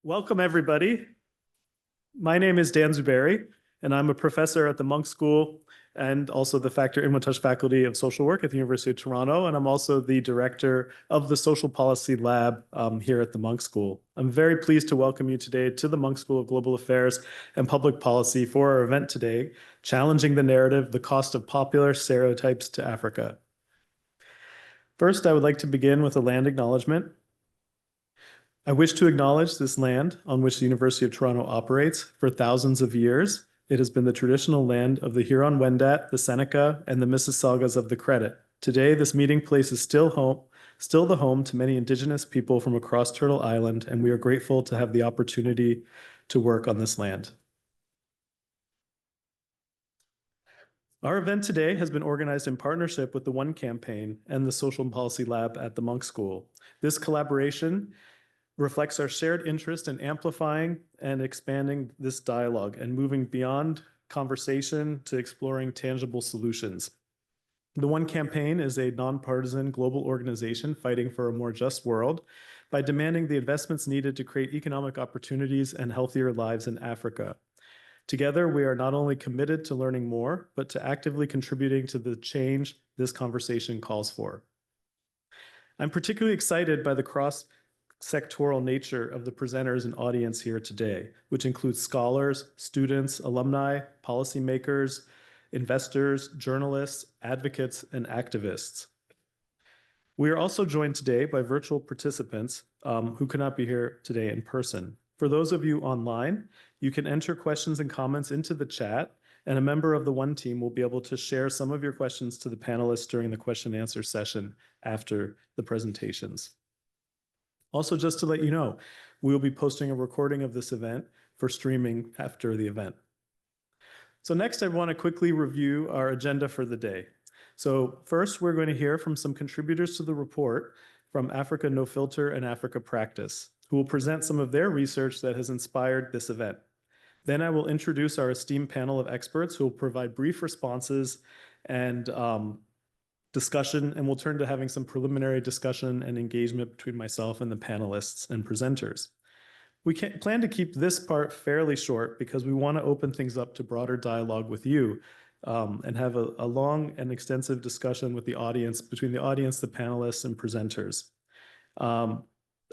Welcome, everybody. My name is Dan Zuberi, and I'm a professor at the Munk School and also the Factor Inwatouch Faculty of Social Work at the University of Toronto. And I'm also the director of the Social Policy Lab here at the Munk School. I'm very pleased to welcome you today to the Munk School of Global Affairs and Public Policy for our event today, Challenging the Narrative, the Cost of Popular Stereotypes to Africa. First, I would like to begin with a land acknowledgement. I wish to acknowledge this land on which the University of Toronto operates. For thousands of years, it has been the traditional land of the Huron-Wendat, the Seneca, and the Mississaugas of the Credit. Today, this meeting place is still the home to many Indigenous people from across Turtle Island, and we are grateful to have the opportunity to work on this land. Our event today has been organized in partnership with the One Campaign and the Social Policy Lab at the Munk School. This collaboration reflects our shared interest in amplifying and expanding this dialogue and moving beyond conversation to exploring tangible solutions. The One Campaign is a nonpartisan global organization fighting for a more just world by demanding the investments needed to create economic opportunities and healthier lives in Africa. Together, we are not only committed to learning more, but to actively contributing to the change this conversation calls for. I'm particularly excited by the cross-sectoral nature of the presenters and audience here today, which includes scholars, students, alumni, policymakers, investors, journalists, advocates, and activists. We are also joined today by virtual participants who could not be here today in person. For those of you online, you can enter questions and comments into the chat, and a member of the One team will be able to share some of your questions to the panelists during the question and answer session after the presentations. Also, just to let you know, we will be posting a recording of this event for streaming after the event. So next, I want to quickly review our agenda for the day. So first, we're going to hear from some contributors to the report from Africa No Filter and Africa Practice, who will present some of their research that has inspired this event. Then I will introduce our esteemed panel of experts who will provide brief responses and discussion, and we'll turn to having some preliminary discussion and engagement between myself and the panelists and presenters. We plan to keep this part fairly short because we want to open things up to broader dialogue with you and have a long and extensive discussion with the audience, between the audience, the panelists, and presenters.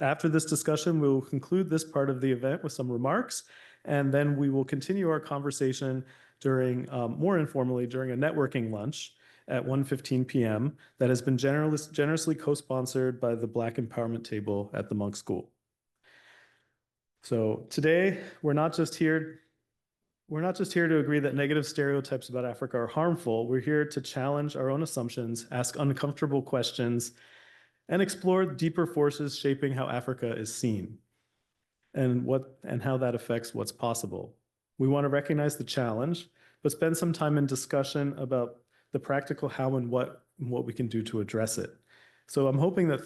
After this discussion, we will conclude this part of the event with some remarks, and then we will continue our conversation during, more informally, during a networking lunch at 1:15 p.m. that has been generously co-sponsored by the Black Empowerment Table at the Munk School. So today, we're not just here to agree that negative stereotypes about Africa are harmful. We're here to challenge our own assumptions, ask uncomfortable questions, and explore deeper forces shaping how Africa is seen and how that affects what's possible. We want to recognize the challenge, but spend some time in discussion about the practical how and what we can do to address it. So I'm hoping that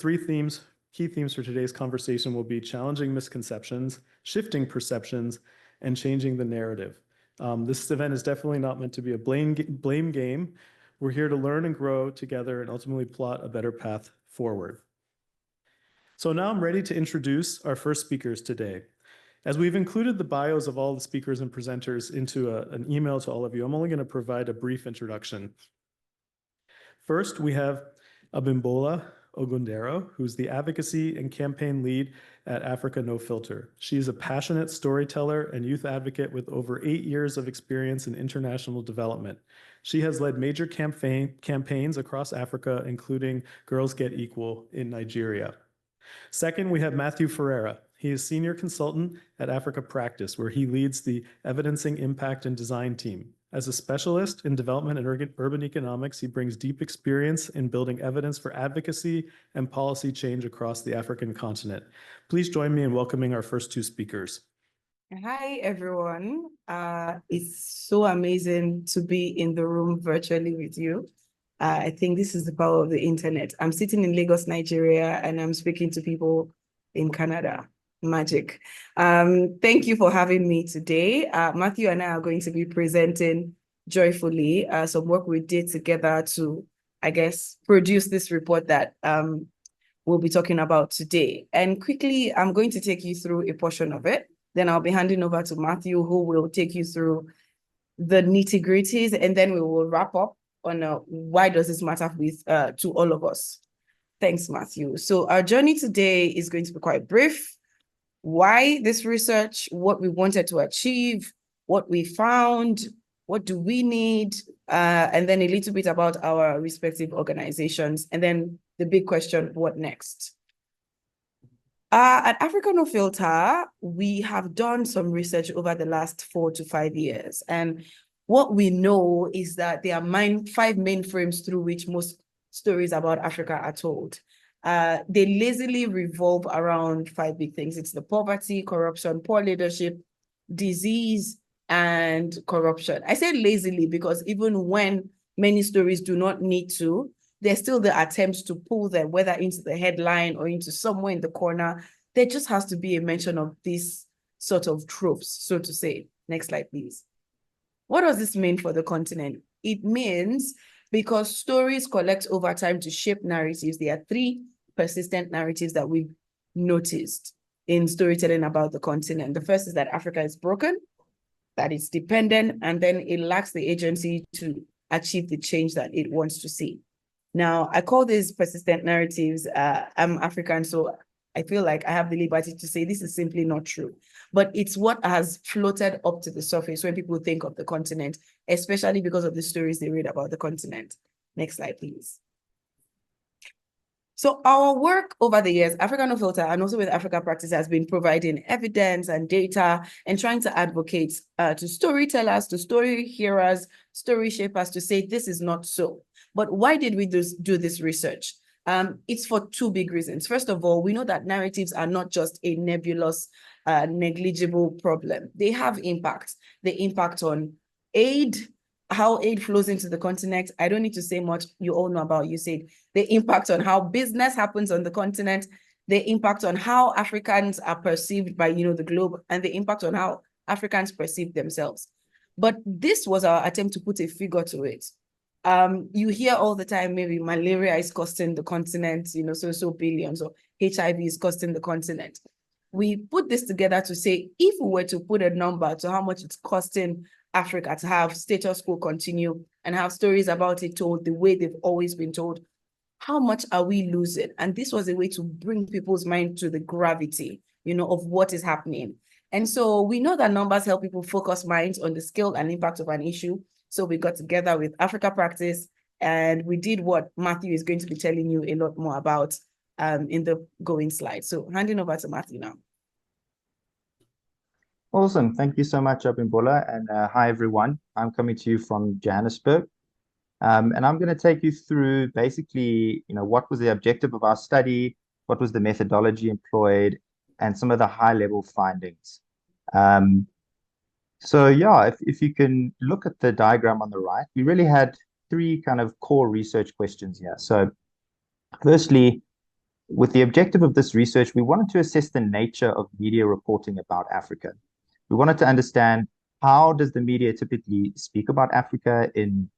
key themes for today's conversation will be challenging misconceptions, shifting perceptions, and changing the narrative. This event is definitely not meant to be a blame game. We're here to learn and grow together and ultimately plot a better path forward. So now I'm ready to introduce our first speakers today. As we've included the bios of all the speakers and presenters into an email to all of you, I'm only going to provide a brief introduction. First, we have Abimbola Ogundero, who's the advocacy and campaign lead at Africa No Filter. She is a passionate storyteller and youth advocate with over 8 years of experience in international development. She has led major campaigns across Africa, including Girls Get Equal in Nigeria. Second, we have Matthew Ferreira. He is senior consultant at Africa Practice, where he leads the Evidencing Impact and Design team. As a specialist in development and urban economics, he brings deep experience in building evidence for advocacy and policy change across the African continent. Please join me in welcoming our first two speakers. Hi, everyone. It's so amazing to be in the room virtually with you. I think this is the power of the internet. I'm sitting in Lagos, Nigeria, and I'm speaking to people in Canada. Magic. Thank you for having me today. Matthew and I are going to be presenting joyfully some work we did together to, I guess, produce this report that we'll be talking about today. And quickly, I'm going to take you through a portion of it. Then I'll be handing over to Matthew, who will take you through the nitty-gritties, and then we will wrap up on why does this matter with to all of us. Thanks, Matthew. So our journey today is going to be quite brief. Why this research, what we wanted to achieve, what we found, what do we need, and then a little bit about our respective organizations, and then the big question, what next? At Africa No Filter, we have done some research over the last 4 to 5 years. And what we know is that there are 5 main frames through which most stories about Africa are told. They lazily revolve around 5 big things. It's the poverty, corruption, poor leadership, disease, and corruption. I say lazily because even when many stories do not need to, there's still the attempts to pull them, whether into the headline or into somewhere in the corner. There just has to be a mention of these sort of tropes, so to say. Next slide, please. What does this mean for the continent? It means because stories collect over time to shape narratives, there are 3 persistent narratives that we've noticed in storytelling about the continent. The first is that Africa is broken, that it's dependent, and then it lacks the agency to achieve the change that it wants to see. Now, I call these persistent narratives, I'm African, so I feel like I have the liberty to say this is simply not true. But it's what has floated up to the surface when people think of the continent, especially because of the stories they read about the continent. Next slide, please. So our work over the years, Africa No Filter, and also with Africa Practice, has been providing evidence and data and trying to advocate to storytellers, to story hearers, story shapers to say this is not so. But why did we do this research? It's for 2 big reasons. First of all, we know that narratives are not just a nebulous, negligible problem. They have impacts. They impact on aid, how aid flows into the continent. I don't need to say much. You all know about USAID. The impact on how business happens on the continent, the impact on how Africans are perceived by, the globe, and the impact on how Africans perceive themselves. But this was our attempt to put a figure to it. You hear all the time, maybe malaria is costing the continent, so billions, or HIV is costing the continent. We put this together to say, if we were to put a number to how much it's costing Africa to have status quo continue and have stories about it told the way they've always been told, how much are we losing? And this was a way to bring people's mind to the gravity, of what is happening. And so we know that numbers help people focus minds on the scale and impact of an issue. So we got together with Africa Practice and we did what Matthew is going to be telling you a lot more about in the going slide. So handing over to Matthew now. Awesome. Thank you so much, Abimbola. And hi, everyone. I'm coming to you from Johannesburg. And I'm going to take you through basically, what was the objective of our study, what was the methodology employed, and some of the high-level findings. So yeah, if you can look at the diagram on the right, we really had 3 kind of core research questions here. So firstly, with the objective of this research, we wanted to assess the nature of media reporting about Africa. We wanted to understand, how does the media typically speak about Africa in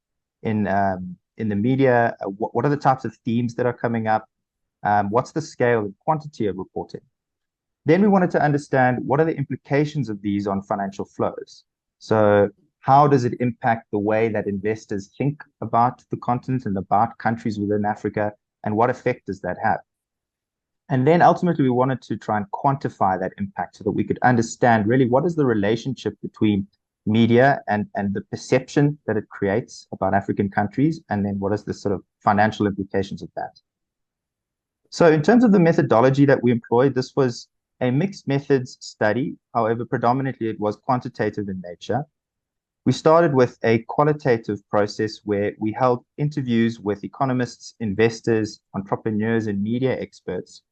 the media? What are the types of themes that are coming up? What's the scale and quantity of reporting? Then we wanted to understand, what are the implications of these on financial flows? So how does it impact the way that investors think about the continent and about countries within Africa? And what effect does that have? And then ultimately, we wanted to try and quantify that impact so that we could understand really what is the relationship between media and the perception that it creates about African countries, and then what is the sort of financial implications of that. So in terms of the methodology that we employed, this was a mixed methods study. However, predominantly it was quantitative in nature. We started with a qualitative process where we held interviews with economists, investors, entrepreneurs, and media experts.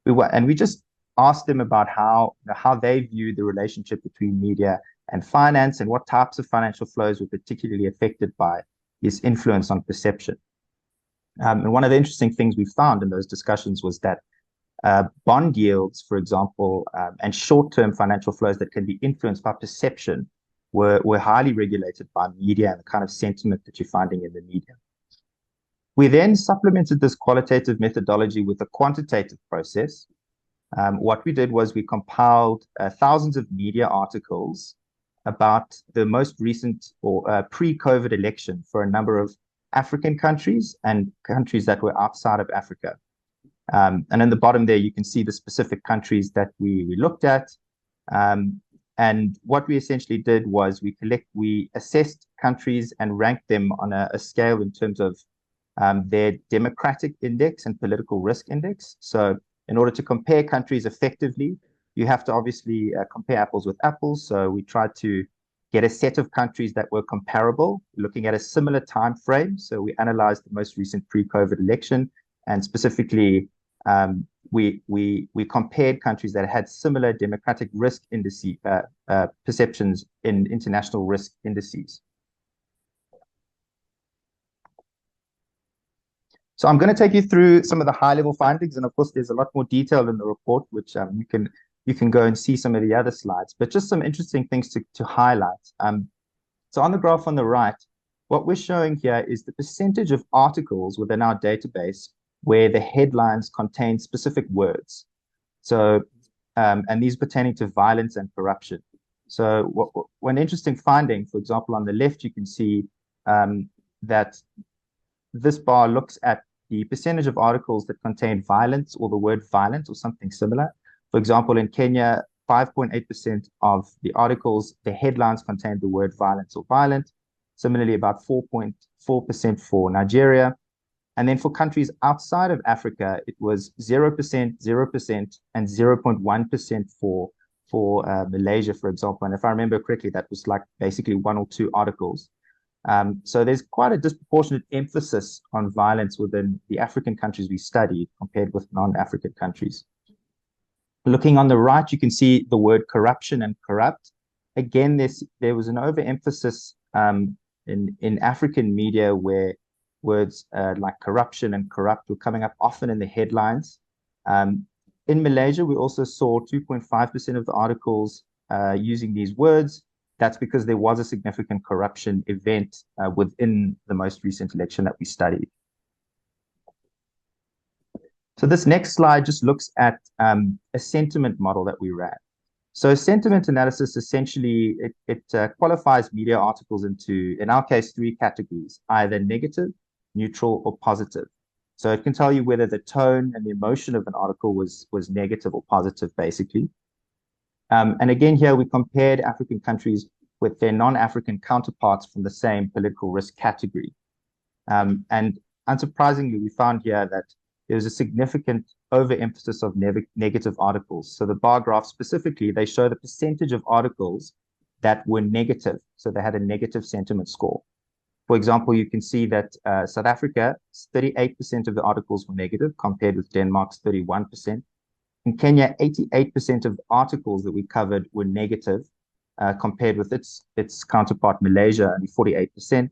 We just asked them about how they view the relationship between media and finance, and what types of financial flows were particularly affected by this influence on perception. And one of the interesting things we found in those discussions was that bond yields, for example, and short-term financial flows that can be influenced by perception were highly regulated by media and the kind of sentiment that you're finding in the media. We then supplemented this qualitative methodology with a quantitative process. What we did was we compiled thousands of media articles about the most recent or pre-COVID election for a number of African countries and countries that were outside of Africa. And in the bottom there, you can see the specific countries that we looked at. And what we essentially did was we assessed countries and ranked them on a scale in terms of their democratic index and political risk index. So in order to compare countries effectively, you have to obviously compare apples with apples. So we tried to get a set of countries that were comparable, looking at a similar time frame. So we analyzed the most recent pre-COVID election, and specifically, we compared countries that had similar democratic risk indices, perceptions in international risk indices. So I'm going to take you through some of the high-level findings, and of course, there's a lot more detail in the report, which you can go and see some of the other slides. But just some interesting things to highlight. So on the graph on the right, what we're showing here is the percentage of articles within our database where the headlines contain specific words. So and these pertaining to violence and corruption. So one interesting finding, for example, on the left, you can see that this bar looks at the percentage of articles that contain violence or the word violence or something similar. For example, in Kenya, 5.8% of the articles, the headlines contained the word violence or violent. Similarly, about 4.4% for Nigeria. And then for countries outside of Africa, it was 0%, 0%, and 0.1% for Malaysia, for example. And if I remember correctly, that was like basically 1 or 2 articles. So there's quite a disproportionate emphasis on violence within the African countries we studied compared with non-African countries. Looking on the right, you can see the word corruption and corrupt. Again, there was an overemphasis in African media where words like corruption and corrupt were coming up often in the headlines. In Malaysia, we also saw 2.5% of the articles using these words. That's because there was a significant corruption event within the most recent election that we studied. So this next slide just looks at a sentiment model that we ran. So sentiment analysis, essentially, it qualifies media articles into, in our case, 3 categories, either negative, neutral, or positive. So it can tell you whether the tone and the emotion of an article was negative or positive, basically. And again, here we compared African countries with their non-African counterparts from the same political risk category. And unsurprisingly, we found here that there was a significant overemphasis of negative articles. So the bar graph specifically, they show the percentage of articles that were negative. So they had a negative sentiment score. For example, you can see that South Africa, 38% of the articles were negative compared with Denmark's 31%. In Kenya, 88% of articles that we covered were negative compared with its counterpart, Malaysia, only 48%.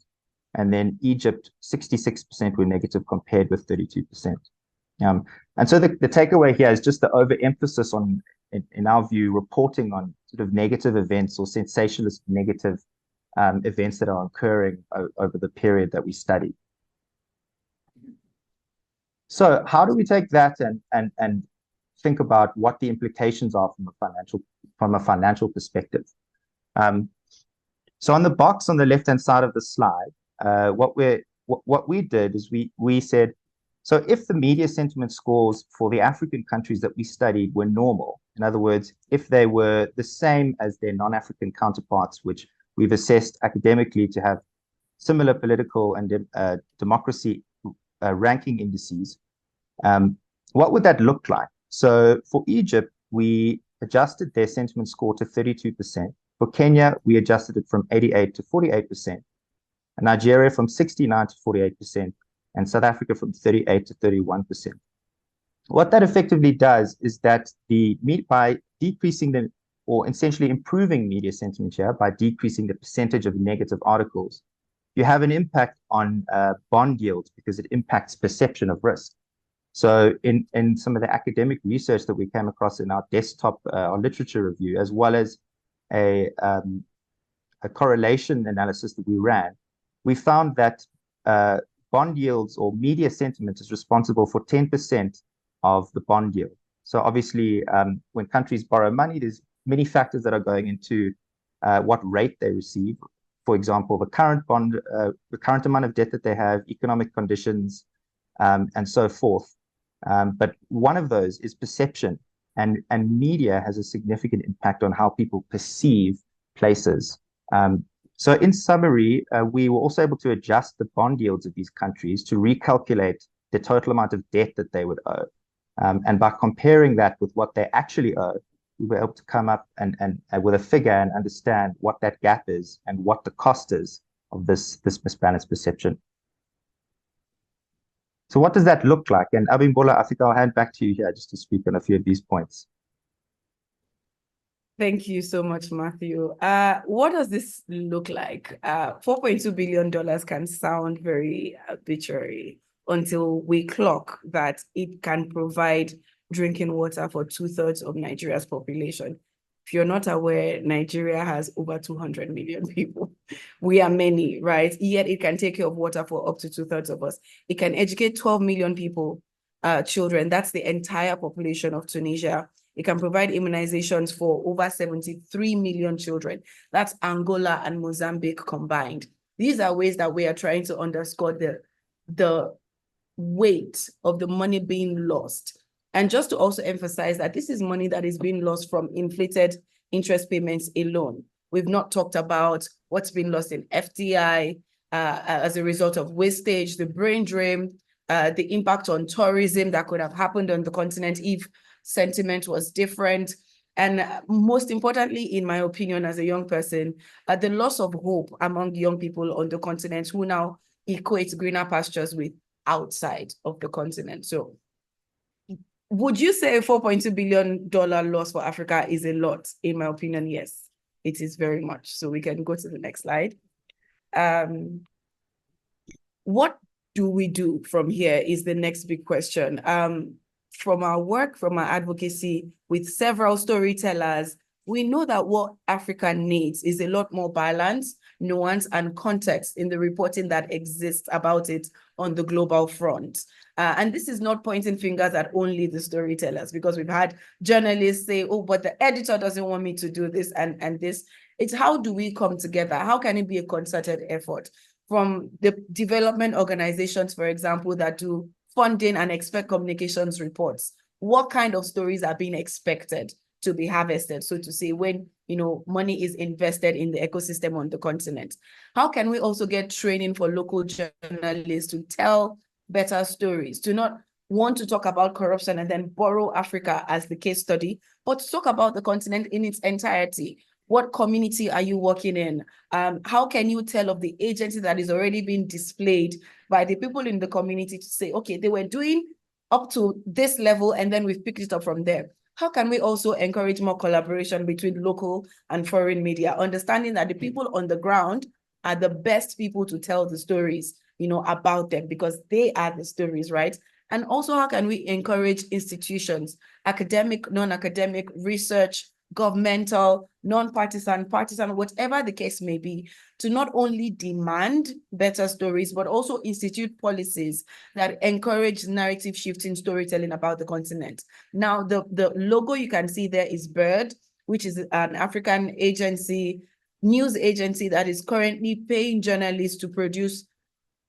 And then Egypt, 66% were negative compared with 32%. And so the takeaway here is just the overemphasis on, in our view, reporting on sort of negative events or sensationalist negative events that are occurring over the period that we study. So how do we take that and think about what the implications are from a financial perspective? So on the box on the left-hand side of the slide, what we did is we said, so if the media sentiment scores for the African countries that we studied were normal, in other words, if they were the same as their non-African counterparts, which we've assessed academically to have similar political and democracy ranking indices, what would that look like? So for Egypt, we adjusted their sentiment score to 32%. For Kenya, we adjusted it from 88 to 48%. Nigeria from 69 to 48%. And South Africa from 38 to 31%. What that effectively does is that by decreasing or essentially improving media sentiment here by decreasing the percentage of negative articles, you have an impact on bond yields because it impacts perception of risk. So in some of the academic research that we came across in our desktop our literature review, as well as a correlation analysis that we ran, we found that bond yields or media sentiment is responsible for 10% of the bond yield. So obviously, when countries borrow money, there's many factors that are going into what rate they receive. For example, the current amount of debt that they have, economic conditions, and so forth. But one of those is perception, and media has a significant impact on how people perceive places. So in summary, we were also able to adjust the bond yields of these countries to recalculate the total amount of debt that they would owe. And by comparing that with what they actually owe, we were able to come up and with a figure and understand what that gap is and what the cost is of this misbalanced perception. So what does that look like? And Abimbola, I think I'll hand back to you here just to speak on a few of these points. Thank you so much, Matthew. What does this look like? $4.2 billion can sound very arbitrary until we clock that it can provide drinking water for 2/3 of Nigeria's population. If you're not aware, Nigeria has over 200 million people. We are many, right? Yet it can take care of water for up to 2/3 of us. It can educate 12 million people, children. That's the entire population of Tunisia. It can provide immunizations for over 73 million children. That's Angola and Mozambique combined. These are ways that we are trying to underscore the weight of the money being lost. And just to also emphasize that this is money that is being lost from inflated interest payments alone. We've not talked about what's been lost in FDI as a result of wastage, the brain drain, the impact on tourism that could have happened on the continent if sentiment was different. And most importantly, in my opinion, as a young person, the loss of hope among young people on the continent who now equate greener pastures with outside of the continent. So would you say a $4.2 billion loss for Africa is a lot? In my opinion, yes, it is very much. So we can go to the next slide. What do we do from here is the next big question. From our work, from our advocacy with several storytellers, we know that what Africa needs is a lot more balance, nuance, and context in the reporting that exists about it on the global front. And this is not pointing fingers at only the storytellers, because we've had journalists say, oh, but the editor doesn't want me to do this and this. It's how do we come together? How can it be a concerted effort? From the development organizations, for example, that do funding and expect communications reports, what kind of stories are being expected to be harvested, so to say, when money is invested in the ecosystem on the continent? How can we also get training for local journalists to tell better stories, to not want to talk about corruption and then borrow Africa as the case study, but to talk about the continent in its entirety? What community are you working in? How can you tell of the agency that is already being displayed by the people in the community to say, okay, they were doing up to this level and then we've picked it up from there? How can we also encourage more collaboration between local and foreign media, understanding that the people on the ground are the best people to tell the stories, about them, because they are the stories, right? And also, how can we encourage institutions, academic, non-academic, research, governmental, non-partisan, partisan, whatever the case may be, to not only demand better stories, but also institute policies that encourage narrative shifting storytelling about the continent. Now, the logo you can see there is BIRD, which is an African agency, news agency that is currently paying journalists to produce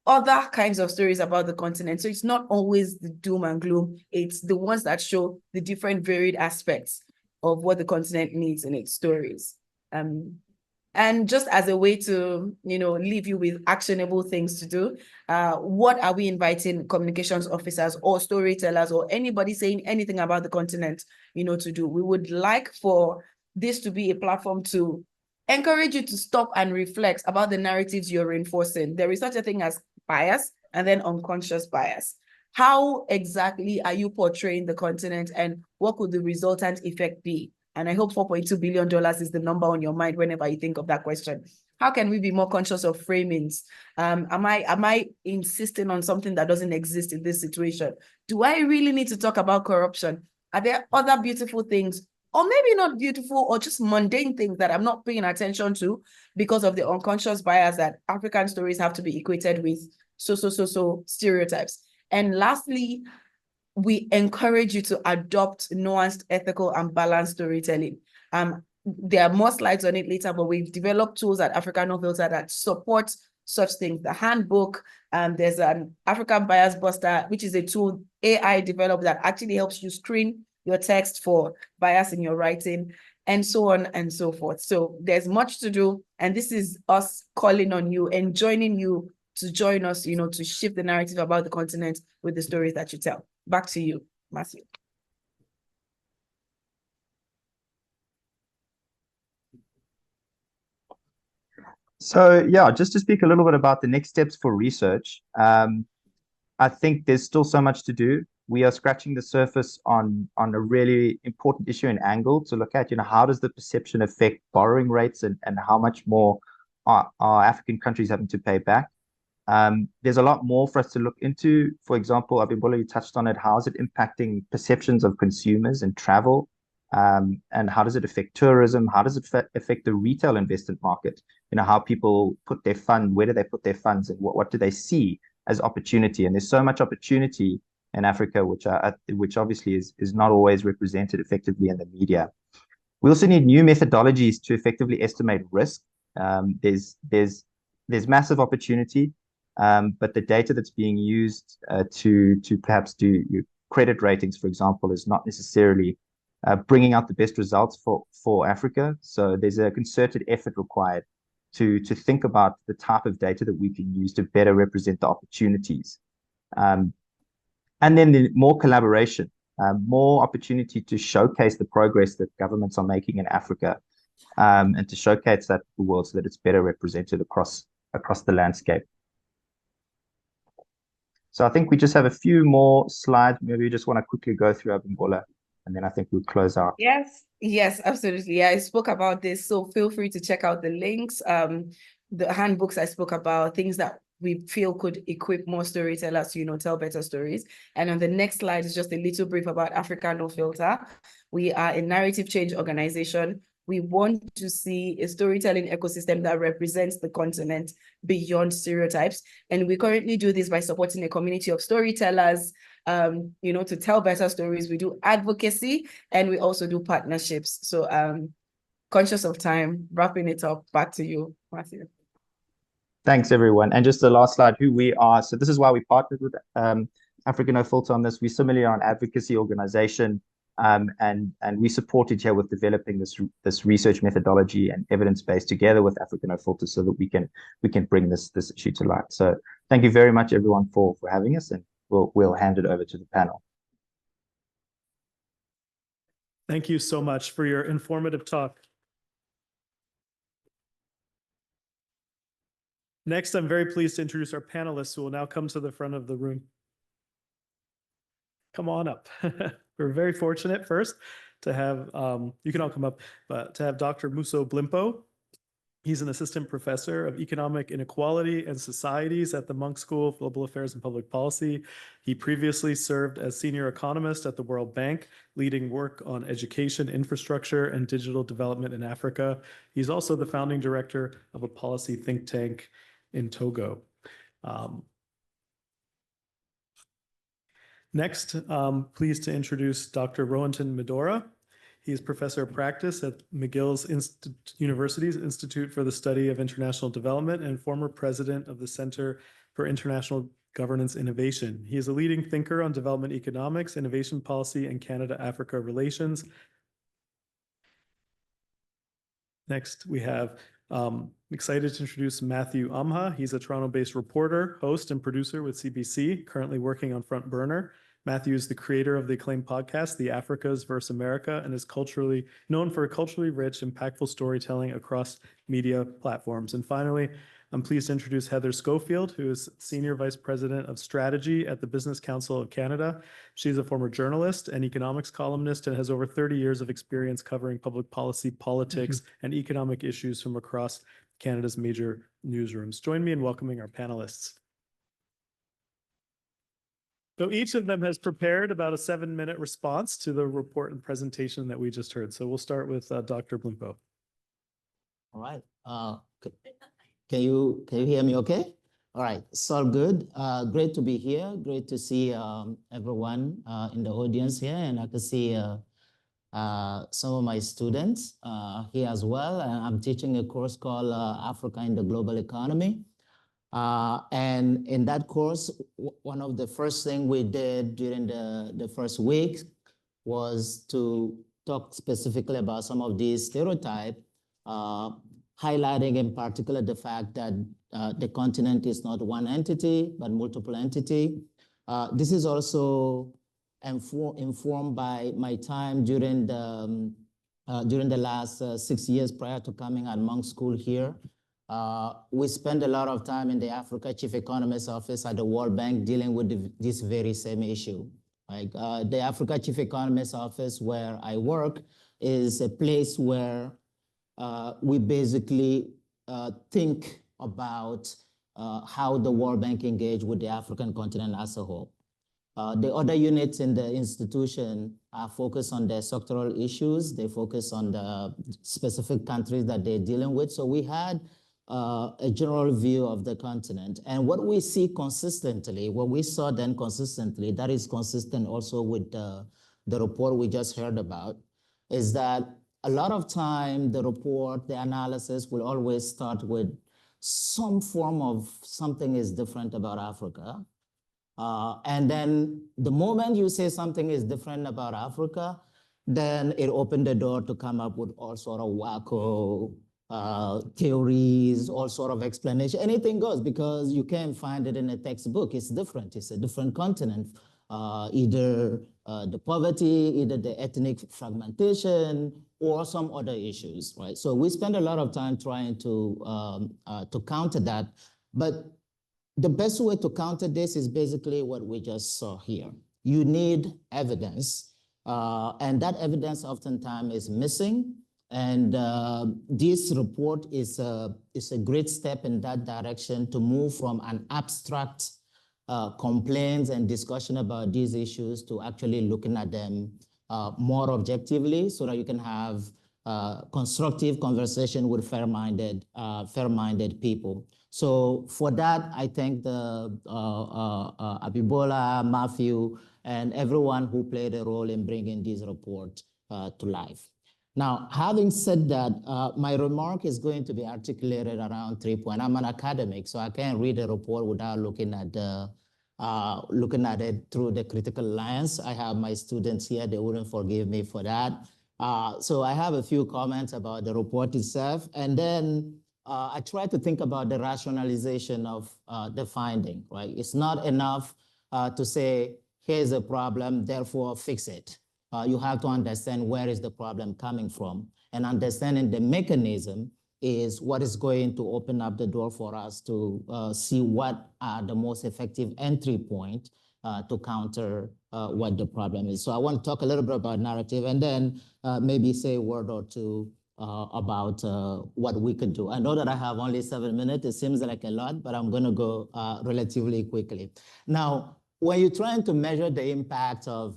other kinds of stories about the continent. So it's not always the doom and gloom. It's the ones that show the different varied aspects of what the continent needs in its stories. And just as a way to, leave you with actionable things to do, what are we inviting communications officers or storytellers or anybody saying anything about the continent, to do? We would like for this to be a platform to encourage you to stop and reflect about the narratives you're reinforcing. There is such a thing as bias and then unconscious bias. How exactly are you portraying the continent, and what could the resultant effect be? And I hope $4.2 billion is the number on your mind whenever you think of that question. How can we be more conscious of framings? Am I insisting on something that doesn't exist in this situation? Do I really need to talk about corruption? Are there other beautiful things, or maybe not beautiful, or just mundane things that I'm not paying attention to because of the unconscious bias that African stories have to be equated with stereotypes. And lastly, we encourage you to adopt nuanced, ethical, and balanced storytelling. There are more slides on it later, but we've developed tools at Africa No Filter that support such things. The handbook, there's an African Bias Buster, which is a tool AI developed that actually helps you screen your text for bias in your writing, and so on and so forth. So there's much to do, and this is us calling on you and joining you to join us, to shift the narrative about the continent with the stories that you tell. Back to you, Matthew. So yeah, just to speak a little bit about the next steps for research, I think there's still so much to do. We are scratching the surface on a really important issue and angle to look at, how does the perception affect borrowing rates and how much more are African countries having to pay back? There's a lot more for us to look into. For example, Abimbola, you touched on it. How is it impacting perceptions of consumers and travel? And how does it affect tourism? How does it affect the retail investment market? How people put their fund, where do they put their funds, and what do they see as opportunity? And there's so much opportunity in Africa, which obviously is not always represented effectively in the media. We also need new methodologies to effectively estimate risk. There's massive opportunity, but the data that's being used to perhaps do credit ratings, for example, is not necessarily bringing out the best results for Africa. So there's a concerted effort required to think about the type of data that we can use to better represent the opportunities. And then more collaboration, more opportunity to showcase the progress that governments are making in Africa, and to showcase that to the world so that it's better represented across the landscape. So I think we just have a few more slides. Maybe you just want to quickly go through Abimbola, and then I think we'll close out. Yes, absolutely. Yeah, I spoke about this, so feel free to check out the links. The handbooks I spoke about, things that we feel could equip more storytellers to, tell better stories. And on the next slide is just a little brief about Africa No Filter. We are a narrative change organization. We want to see a storytelling ecosystem that represents the continent beyond stereotypes. And we currently do this by supporting a community of storytellers, to tell better stories. We do advocacy, and we also do partnerships. So conscious of time, wrapping it up, back to you, Matthew. Thanks, everyone. And just the last slide, who we are. So this is why we partnered with Africa No Filter on this. We similarly are an advocacy organization, and we supported here with developing this research methodology and evidence base together with Africa No Filter so that we can bring this issue to light. So thank you very much, everyone, for having us, and we'll hand it over to the panel. Thank you so much for your informative talk. Next, I'm very pleased to introduce our panelists who will now come to the front of the room. Come on up. We're very fortunate first to have, you can all come up, but to have Dr. Muso Blimpo. He's an assistant professor of economic inequality and societies at the Munk School of Global Affairs and Public Policy. He previously served as senior economist at the World Bank, leading work on education, infrastructure, and digital development in Africa. He's also the founding director of a policy think tank in Togo. Next, pleased to introduce Dr. Rohinton Medora. He is professor of practice at McGill's University's Institute for the Study of International Development and former president of the Center for International Governance Innovation. He is a leading thinker on development economics, innovation policy, and Canada-Africa relations. Next, we have excited to introduce Matthew Amha. He's a Toronto-based reporter, host, and producer with CBC, currently working on Front Burner. Matthew is the creator of the acclaimed podcast, The Africas vs. America, and is known for culturally rich, impactful storytelling across media platforms. And finally, I'm pleased to introduce Heather Schofield, who is Senior Vice President of Strategy at the Business Council of Canada. She's a former journalist and economics columnist and has over 30 years of experience covering public policy, politics, and economic issues from across Canada's major newsrooms. Join me in welcoming our panelists. So each of them has prepared about a 7-minute response to the report and presentation that we just heard. So we'll start with Dr. Blimpo. All right. Can you hear me okay? All right, it's all good. Great to be here. Great to see everyone in the audience here, and I can see some of my students here as well. I'm teaching a course called Africa in the Global Economy. And in that course, one of the first things we did during the first week was to talk specifically about some of these stereotypes, highlighting in particular the fact that the continent is not one entity, but multiple entity. This is also informed by my time during the last 6 years prior to coming at Munk School here. We spent a lot of time in the Africa Chief Economist Office at the World Bank dealing with this very same issue. Like the Africa Chief Economist Office where I work is a place where we basically think about how the World Bank engage with the African continent as a whole. The other units in the institution are focused on their sectoral issues. They focus on the specific countries that they're dealing with. So we had a general view of the continent. And what we see consistently, what we saw then consistently, that is consistent also with the report we just heard about, is that a lot of time the report, the analysis will always start with some form of something is different about Africa. And then the moment you say something is different about Africa, then it opened the door to come up with all sort of wacko theories, all sort of explanation. Anything goes because you can't find it in a textbook. It's different. It's a different continent. Either the poverty, either the ethnic fragmentation, or some other issues, right? So we spend a lot of time trying to counter that. But the best way to counter this is basically what we just saw here. You need evidence, and that evidence oftentimes is missing. And this report is a great step in that direction to move from an abstract complaints and discussion about these issues to actually looking at them more objectively so that you can have constructive conversation with fair-minded people. So for that, I thank the Abibola, Matthew, and everyone who played a role in bringing this report to life. Now, having said that, my remark is going to be articulated around 3 points. I'm an academic, so I can't read a report without looking at it through the critical lens. I have my students here, they wouldn't forgive me for that. So I have a few comments about the report itself, and then I try to think about the rationalization of the finding, right? It's not enough to say, here's a problem, therefore fix it. You have to understand where is the problem coming from, and understanding the mechanism is what is going to open up the door for us to see what are the most effective entry point to counter what the problem is. So I want to talk a little bit about narrative and then maybe say a word or two about what we could do. I know that I have only 7 minutes. It seems like a lot, but I'm going to go relatively quickly. Now, when you're trying to measure the impact of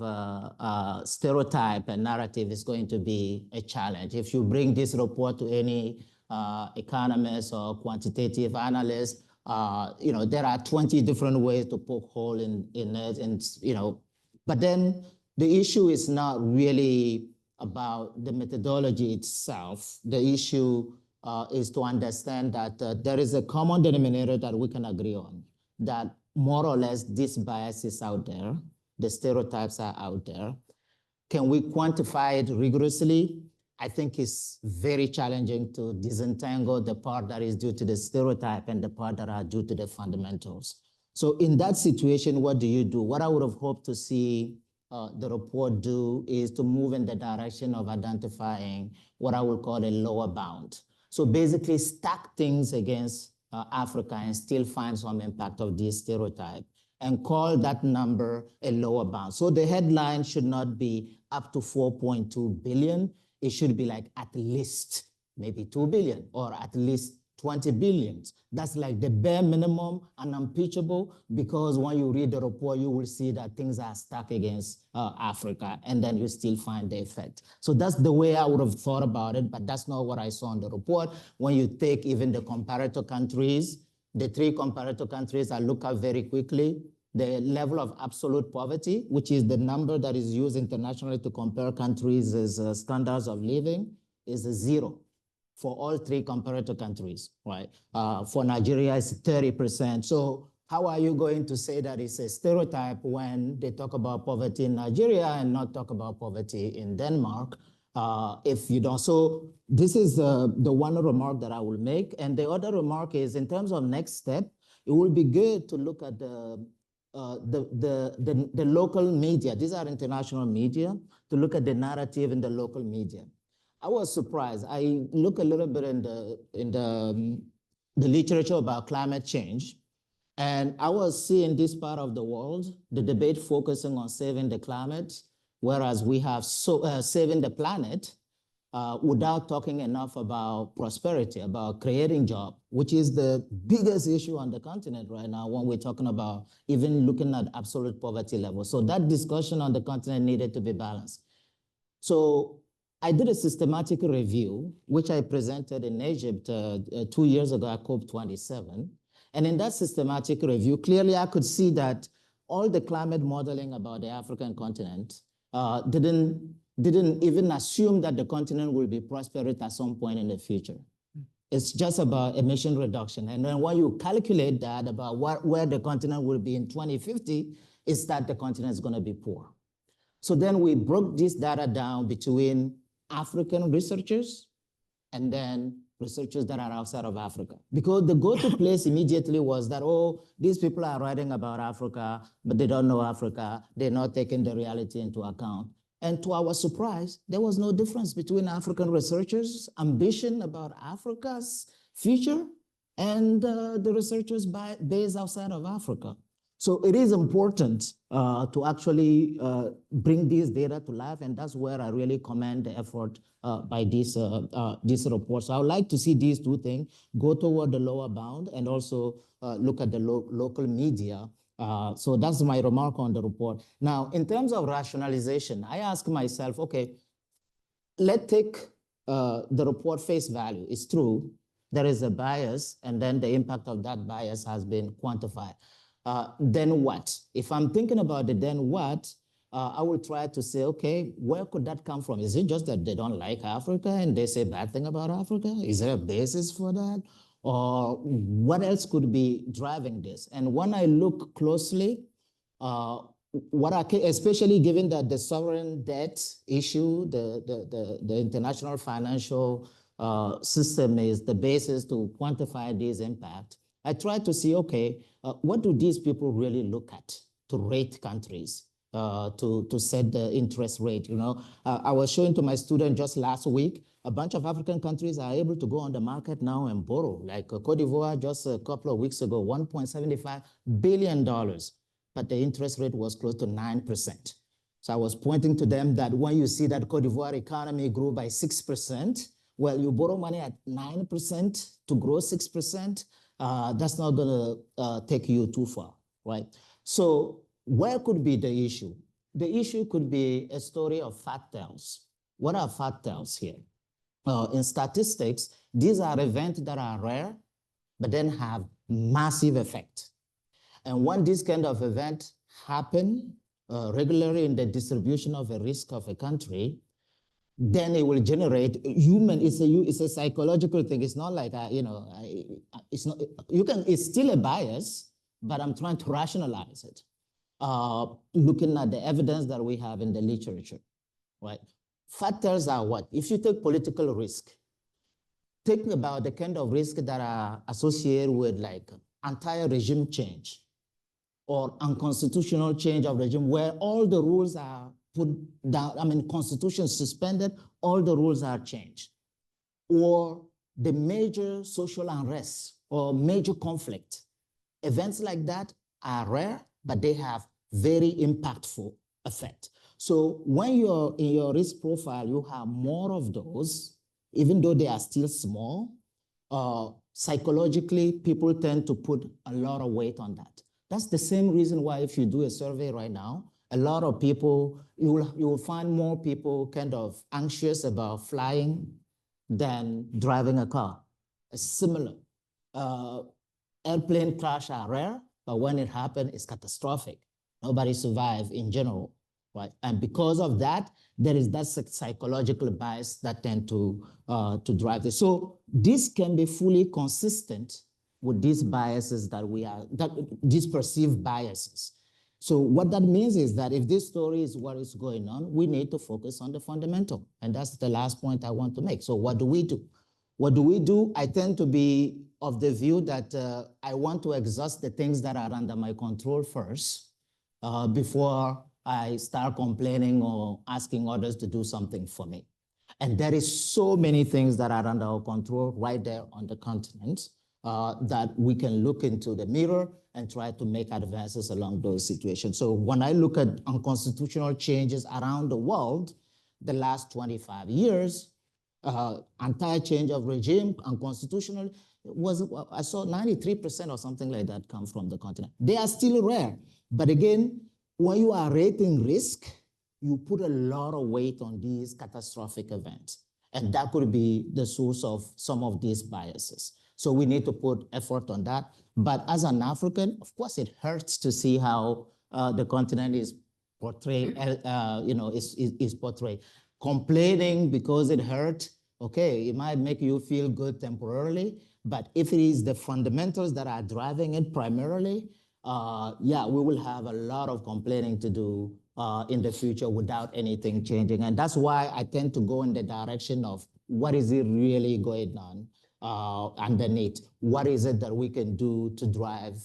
stereotype and narrative, is going to be a challenge. If you bring this report to any economist or quantitative analyst, there are 20 different ways to poke hole in it, and but then the issue is not really about the methodology itself. The issue is to understand that there is a common denominator that we can agree on, that more or less this bias is out there, the stereotypes are out there. Can we quantify it rigorously? I think it's very challenging to disentangle the part that is due to the stereotype and the part that are due to the fundamentals. So in that situation, what do you do? What I would have hoped to see the report do is to move in the direction of identifying what I would call a lower bound. So basically stack things against Africa and still find some impact of this stereotype and call that number a lower bound. So the headline should not be up to 4.2 billion. It should be like at least maybe 2 billion or at least 20 billion. That's like the bare minimum and unimpeachable, because when you read the report, you will see that things are stacked against Africa, and then you still find the effect. So that's the way I would have thought about it, but that's not what I saw in the report. When you take even the comparator countries, the three comparator countries I look at very quickly, the level of absolute poverty, which is the number that is used internationally to compare countries' standards of living, is a 0 for all three comparator countries, right? For Nigeria, it's 30%. So how are you going to say that it's a stereotype when they talk about poverty in Nigeria and not talk about poverty in Denmark? If you don't, so this is the one remark that I will make. And the other remark is in terms of next step, it will be good to look at the local media. These are international media, to look at the narrative in the local media. I was surprised. I look a little bit in the literature about climate change, and I was seeing this part of the world, the debate focusing on saving the climate, whereas we have saving the planet without talking enough about prosperity, about creating jobs, which is the biggest issue on the continent right now when we're talking about even looking at absolute poverty level. So that discussion on the continent needed to be balanced. So I did a systematic review, which I presented in Egypt 2 years ago at COP27. And in that systematic review, clearly I could see that all the climate modeling about the African continent didn't even assume that the continent will be prosperous at some point in the future. It's just about emission reduction. And then when you calculate that about where the continent will be in 2050, is that the continent is going to be poor. So then we broke this data down between African researchers and then researchers that are outside of Africa. Because the go-to place immediately was that, oh, these people are writing about Africa, but they don't know Africa. They're not taking the reality into account. And to our surprise, there was no difference between African researchers' ambition about Africa's future and the researchers based outside of Africa. So it is important to actually bring this data to life, and that's where I really commend the effort by this report. So I would like to see these two things go toward the lower bound and also look at the local media. So that's my remark on the report. Now, in terms of rationalization, I ask myself, okay, let's take the report face value. It's true, there is a bias, and then the impact of that bias has been quantified. Then what? If I'm thinking about the then what, I will try to say, okay, where could that come from? Is it just that they don't like Africa and they say bad thing about Africa? Is there a basis for that? Or what else could be driving this? And when I look closely, especially given that the sovereign debt issue, the international financial system is the basis to quantify this impact, I try to see, okay, what do these people really look at to rate countries, to set the interest rate? You know, I was showing to my student just last week, a bunch of African countries are able to go on the market now and borrow. Like Cote d'Ivoire just a couple of weeks ago, $1.75 billion, but the interest rate was close to 9%. So I was pointing to them that when you see that Cote d'Ivoire economy grew by 6%, well, you borrow money at 9% to grow 6%. That's not going to take you too far, right? So where could be the issue? The issue could be a story of fat tails. What are fat tails here? In statistics, these are events that are rare, but then have massive effect. And when this kind of event happen regularly in the distribution of a risk of a country, then it will generate it's a psychological thing. It's not like, it's not, it's still a bias, but I'm trying to rationalize it. Looking at the evidence that we have in the literature, right? Factors are what? If you take political risk, think about the kind of risk that are associated with like entire regime change or unconstitutional change of regime where all the rules are put down, constitution suspended, all the rules are changed. Or the major social unrest or major conflict. Events like that are rare, but they have very impactful effect. So when you're in your risk profile, you have more of those, even though they are still small, psychologically, people tend to put a lot of weight on that. That's the same reason why if you do a survey right now, a lot of people, you will find more people kind of anxious about flying than driving a car. It's similar. airplane crash are rare, but when it happens, it's catastrophic. Nobody survives in general, right? And because of that, there is that psychological bias that tend to drive this. So this can be fully consistent with these biases these perceived biases. So what that means is that if this story is what is going on, we need to focus on the fundamental. And that's the last point I want to make. So what do we do? What do we do? I tend to be of the view that I want to exhaust the things that are under my control first before I start complaining or asking others to do something for me. And there is so many things that are under our control right there on the continent that we can look into the mirror and try to make advances along those situations. So when I look at unconstitutional changes around the world, the last 25 years, entire change of regime unconstitutional I saw 93% or something like that come from the continent. They are still rare. But again, when you are rating risk, you put a lot of weight on these catastrophic events. And that could be the source of some of these biases. So we need to put effort on that. But as an African, of course, it hurts to see how the continent is portrayed, is portrayed. Complaining because it hurt, okay, it might make you feel good temporarily, but if it is the fundamentals that are driving it primarily, yeah, we will have a lot of complaining to do in the future without anything changing. And that's why I tend to go in the direction of what is it really going on underneath? What is it that we can do to drive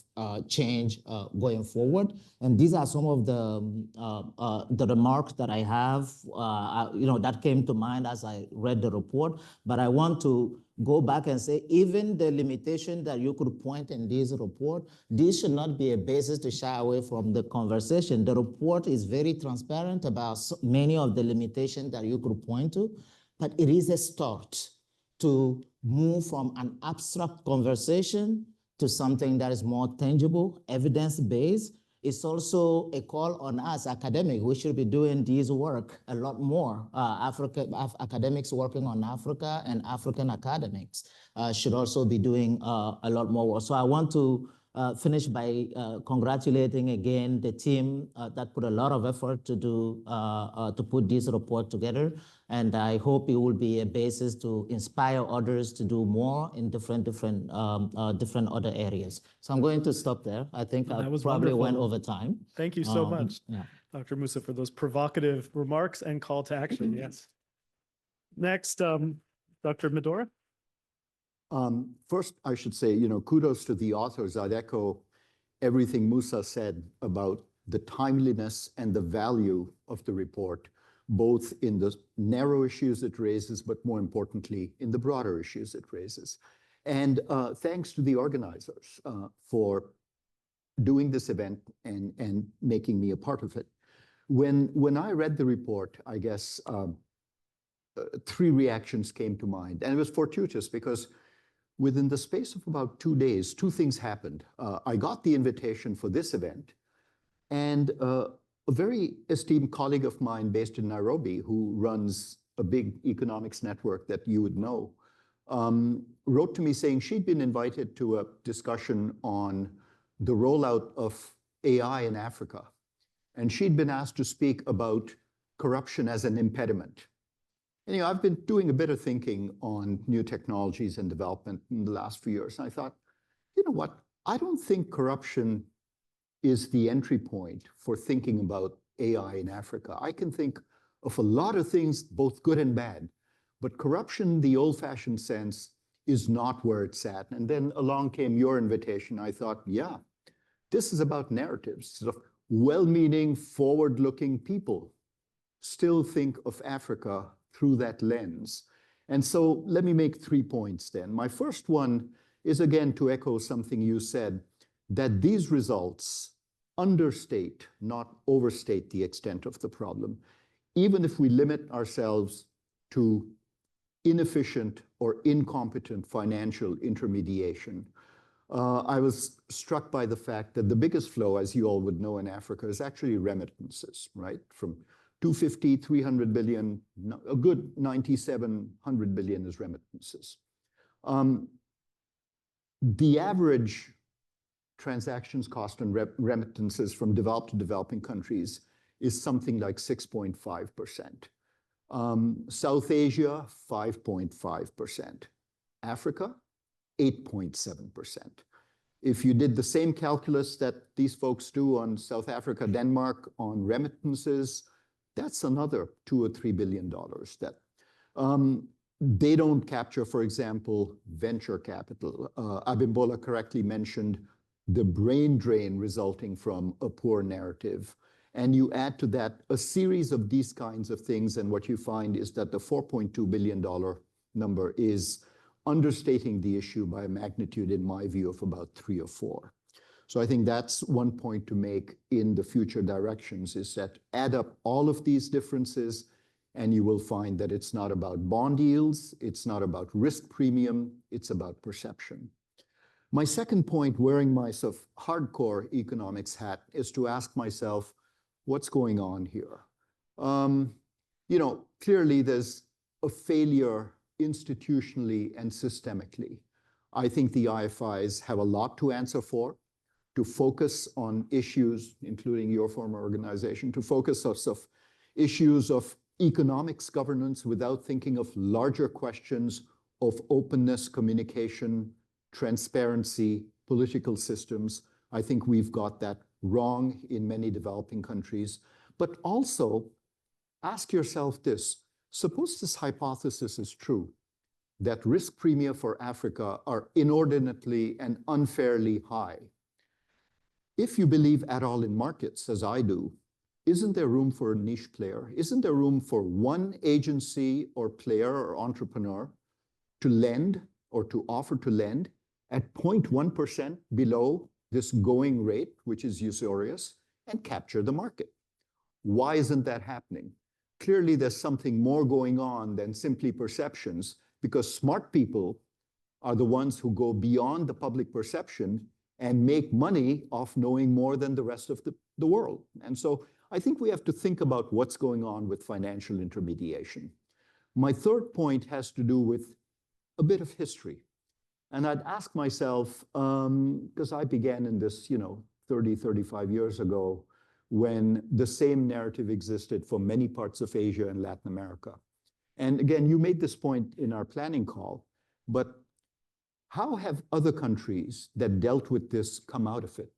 change going forward? And these are some of the remarks that I have, that came to mind as I read the report. But I want to go back and say, even the limitation that you could point in this report, this should not be a basis to shy away from the conversation. The report is very transparent about many of the limitations that you could point to, but it is a start to move from an abstract conversation to something that is more tangible, evidence-based. It's also a call on us, academics. We should be doing this work a lot more. Academics working on Africa and African academics should also be doing a lot more work. So I want to finish by congratulating again the team that put a lot of effort to put this report together. And I hope it will be a basis to inspire others to do more in different other areas. So I'm going to stop there. I think I probably went over time. Thank you so much, yeah. Dr. Musa, for those provocative remarks and call to action. Yes. Next, Dr. Medora. First, I should say, kudos to the authors. I'd echo everything Musa said about the timeliness and the value of the report, both in the narrow issues it raises, but more importantly, in the broader issues it raises. And thanks to the organizers for doing this event and making me a part of it. When I read the report, I guess three reactions came to mind. And it was fortuitous because within the space of about 2 days, two things happened. I got the invitation for this event, and a very esteemed colleague of mine based in Nairobi, who runs a big economics network that you would know, wrote to me saying she'd been invited to a discussion on the rollout of AI in Africa. And she'd been asked to speak about corruption as an impediment. And, I've been doing a bit of thinking on new technologies and development in the last few years. And I thought, you know what? I don't think corruption is the entry point for thinking about AI in Africa. I can think of a lot of things, both good and bad, but corruption, the old-fashioned sense, is not where it's at. And then along came your invitation. I thought, yeah, this is about narratives. Sort of well-meaning, forward-looking people still think of Africa through that lens. And so let me make 3 points then. My first one is, again, to echo something you said, that these results understate, not overstate, the extent of the problem, even if we limit ourselves to inefficient or incompetent financial intermediation. I was struck by the fact that the biggest flow, as you all would know, in Africa is actually remittances, right? From 250, 300 billion, a good 9700 billion is remittances. The average transactions cost and remittances from developed to developing countries is something like 6.5%. South Asia, 5.5%. Africa, 8.7%. If you did the same calculus that these folks do on South Africa, Denmark, on remittances, that's another $2 or $3 billion that they don't capture, for example, venture capital. Abimbola correctly mentioned the brain drain resulting from a poor narrative. And you add to that a series of these kinds of things, and what you find is that the $4.2 billion number is understating the issue by a magnitude, in my view, of about 3 or 4. So I think that's one point to make in the future directions, is that add up all of these differences, and you will find that it's not about bond yields, it's not about risk premium, it's about perception. My second point, wearing my sort of hardcore economics hat, is to ask myself, what's going on here? Clearly there's a failure institutionally and systemically. I think the IFIs have a lot to answer for, to focus on issues, including your former organization, to focus on issues of economics governance without thinking of larger questions of openness, communication, transparency, political systems. I think we've got that wrong in many developing countries. But also ask yourself this: suppose this hypothesis is true, that risk premia for Africa are inordinately and unfairly high. If you believe at all in markets, as I do, isn't there room for a niche player? Isn't there room for one agency or player or entrepreneur to lend or to offer to lend at 0.1% below this going rate, which is usurious, and capture the market? Why isn't that happening? Clearly, there's something more going on than simply perceptions, because smart people are the ones who go beyond the public perception and make money off knowing more than the rest of the world. And so I think we have to think about what's going on with financial intermediation. My third point has to do with a bit of history. And I'd ask myself, because I began in this, 30, 35 years ago, when the same narrative existed for many parts of Asia and Latin America. And again, you made this point in our planning call, but how have other countries that dealt with this come out of it?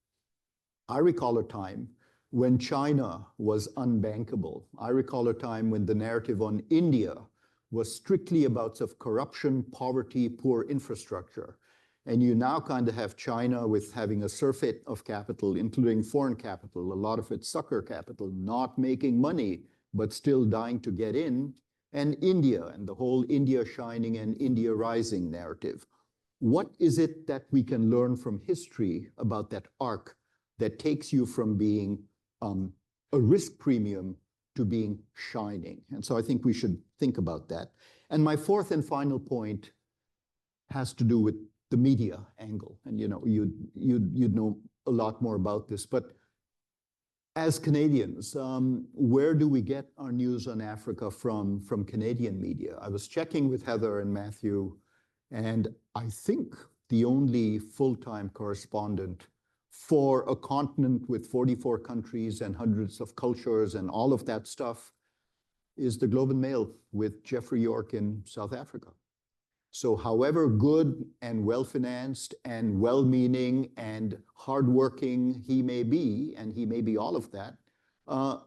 I recall a time when China was unbankable. I recall a time when the narrative on India was strictly about corruption, poverty, poor infrastructure. And you now kind of have China with having a surfeit of capital, including foreign capital, a lot of it sucker capital, not making money, but still dying to get in, and India and the whole India shining and India rising narrative. What is it that we can learn from history about that arc that takes you from being a risk premium to being shining? And so I think we should think about that. And my fourth and final point has to do with the media angle. And you'd know a lot more about this, but as Canadians, where do we get our news on Africa from Canadian media? I was checking with Heather and Matthew, and I think the only full-time correspondent for a continent with 44 countries and hundreds of cultures and all of that stuff is the Globe and Mail with Jeffrey York in South Africa. So however good and well-financed and well-meaning and hardworking he may be, and he may be all of that,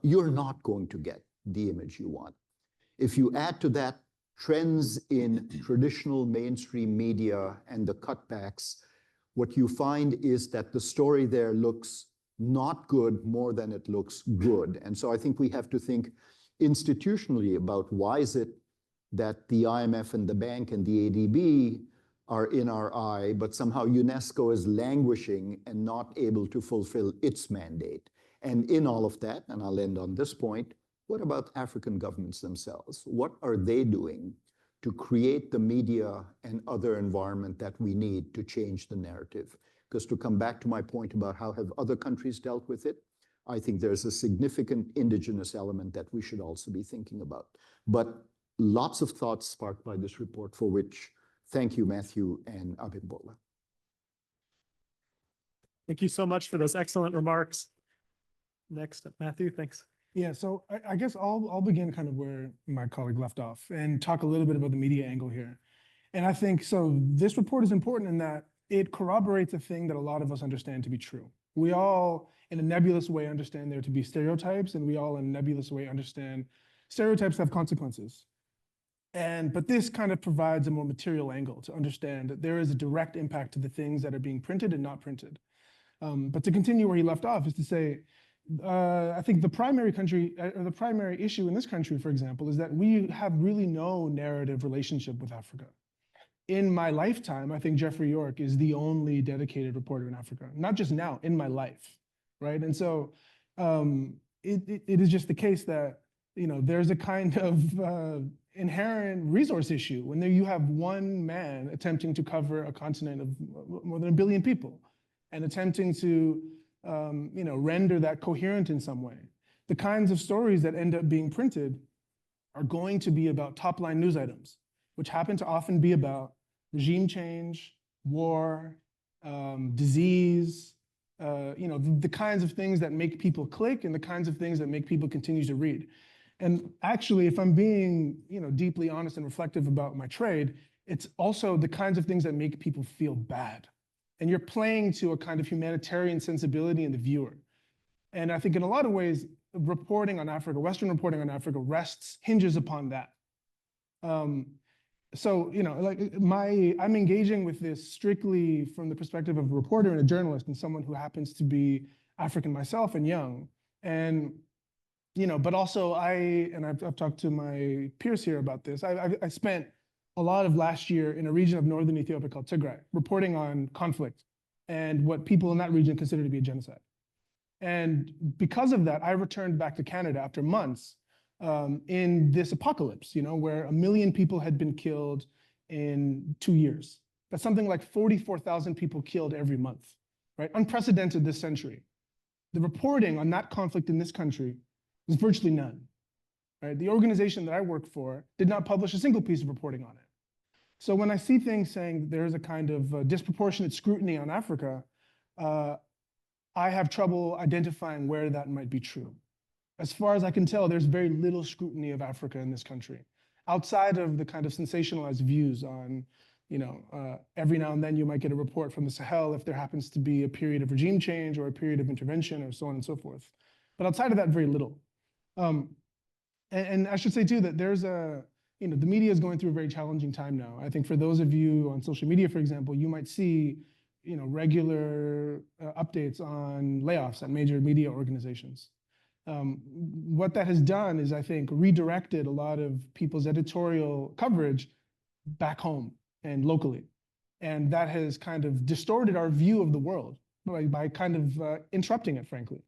you're not going to get the image you want. If you add to that trends in traditional mainstream media and the cutbacks, what you find is that the story there looks not good more than it looks good. And so I think we have to think institutionally about why is it that the IMF and the bank and the ADB are in our eye, but somehow UNESCO is languishing and not able to fulfill its mandate. And in all of that, and I'll end on this point, what about African governments themselves? What are they doing to create the media and other environment that we need to change the narrative? Because to come back to my point about how have other countries dealt with it, I think there's a significant indigenous element that we should also be thinking about. But lots of thoughts sparked by this report, for which thank you, Matthew and Abimbola. Thank you so much for those excellent remarks. Next, Matthew, thanks. Yeah, so I guess I'll begin kind of where my colleague left off and talk a little bit about the media angle here. And I think so this report is important in that it corroborates a thing that a lot of us understand to be true. We all, in a nebulous way, understand there to be stereotypes, and we all, in a nebulous way, understand stereotypes have consequences. But this kind of provides a more material angle to understand that there is a direct impact to the things that are being printed and not printed. But to continue where he left off is to say, I think the primary issue in this country, for example, is that we have really no narrative relationship with Africa. In my lifetime, I think Jeffrey York is the only dedicated reporter in Africa, not just now, in my life, right? And so it is just the case that, you know, there's a kind of inherent resource issue when you have one man attempting to cover a continent of more than 1 billion people and attempting to you know, render that coherent in some way. The kinds of stories that end up being printed are going to be about top-line news items, which happen to often be about regime change, war, disease, you know, the kinds of things that make people click and the kinds of things that make people continue to read. And actually, if I'm being, you know, deeply honest and reflective about my trade, it's also the kinds of things that make people feel bad. And you're playing to a kind of humanitarian sensibility in the viewer. And I think in a lot of ways, reporting on Africa, Western reporting on Africa hinges upon that. So, you know, like I'm engaging with this strictly from the perspective of a reporter and a journalist and someone who happens to be African myself and young. And, you know, but also I've talked to my peers here about this. I spent a lot of last year in a region of northern Ethiopia called Tigray, reporting on conflict and what people in that region consider to be a genocide. And because of that, I returned back to Canada after months in this apocalypse, you know, where 1 million people had been killed in 2 years. That's something like 44,000 people killed every month, right? Unprecedented this century. The reporting on that conflict in this country was virtually none, right? The organization that I work for did not publish a single piece of reporting on it. So when I see things saying that there is a kind of disproportionate scrutiny on Africa, I have trouble identifying where that might be true. As far as I can tell, there's very little scrutiny of Africa in this country, outside of the kind of sensationalized views on, you know, every now and then you might get a report from the Sahel if there happens to be a period of regime change or a period of intervention or so on and so forth. But outside of that, very little. And I should say too that there's you know, the media is going through a very challenging time now. I think for those of you on social media, for example, you might see, you know, regular updates on layoffs at major media organizations. What that has done is, I think, redirected a lot of people's editorial coverage back home and locally. And that has kind of distorted our view of the world by kind of interrupting it, frankly.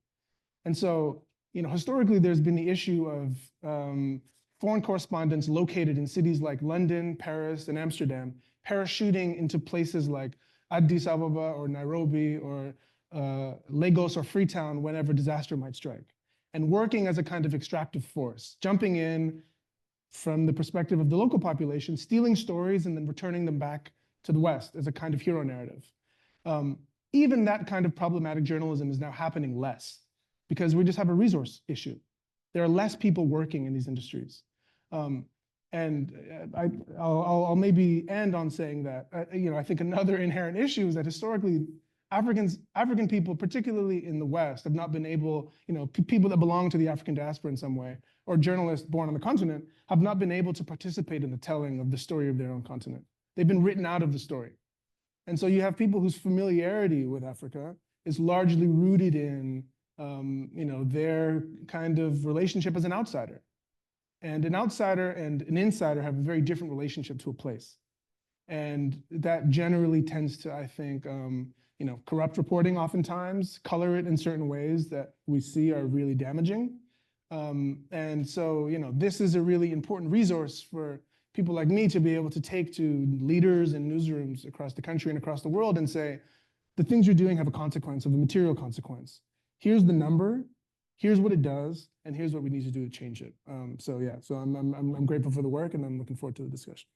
And so, you know, historically, there's been the issue of foreign correspondents located in cities like London, Paris, and Amsterdam, parachuting into places like Addis Ababa or Nairobi or Lagos or Freetown whenever disaster might strike, and working as a kind of extractive force, jumping in from the perspective of the local population, stealing stories and then returning them back to the West as a kind of hero narrative. Even that kind of problematic journalism is now happening less because we just have a resource issue. There are less people working in these industries. I'll maybe end on saying that, you know, I think another inherent issue is that historically, African people, particularly in the West, have not been able, you know, people that belong to the African diaspora in some way, or journalists born on the continent, have not been able to participate in the telling of the story of their own continent. They've been written out of the story. And so you have people whose familiarity with Africa is largely rooted in, you know, their kind of relationship as an outsider. And an outsider and an insider have a very different relationship to a place. And that generally tends to, I think, you know, corrupt reporting oftentimes, color it in certain ways that we see are really damaging. And so, you know, this is a really important resource for people like me to be able to take to leaders and newsrooms across the country and across the world and say, the things you're doing have a consequence, of a material consequence. Here's the number, here's what it does, and here's what we need to do to change it. So yeah, so I'm grateful for the work, and I'm looking forward to the discussion.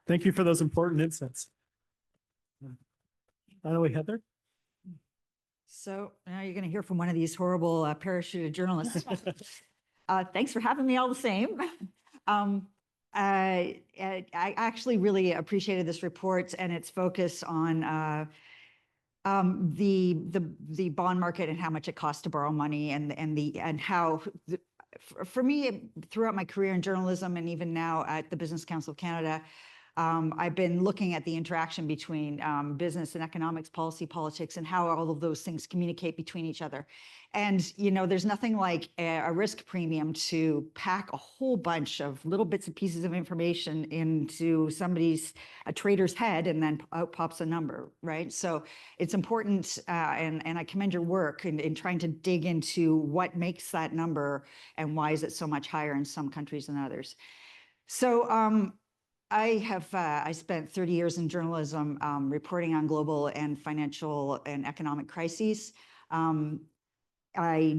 Thank you for those important insights. By the way, Heather. So now you're going to hear from one of these horrible parachuted journalists. Thanks for having me all the same. I actually really appreciated this report and its focus on the bond market and how much it costs to borrow money and how for me throughout my career in journalism and even now at the Business Council of Canada, I've been looking at the interaction between business and economics, policy, politics, and how all of those things communicate between each other. And, you know, there's nothing like a risk premium to pack a whole bunch of little bits and pieces of information into a trader's head, and then out pops a number, right? So it's important, and I commend your work in trying to dig into what makes that number and why is it so much higher in some countries than others. So I spent 30 years in journalism, reporting on global and financial and economic crises. I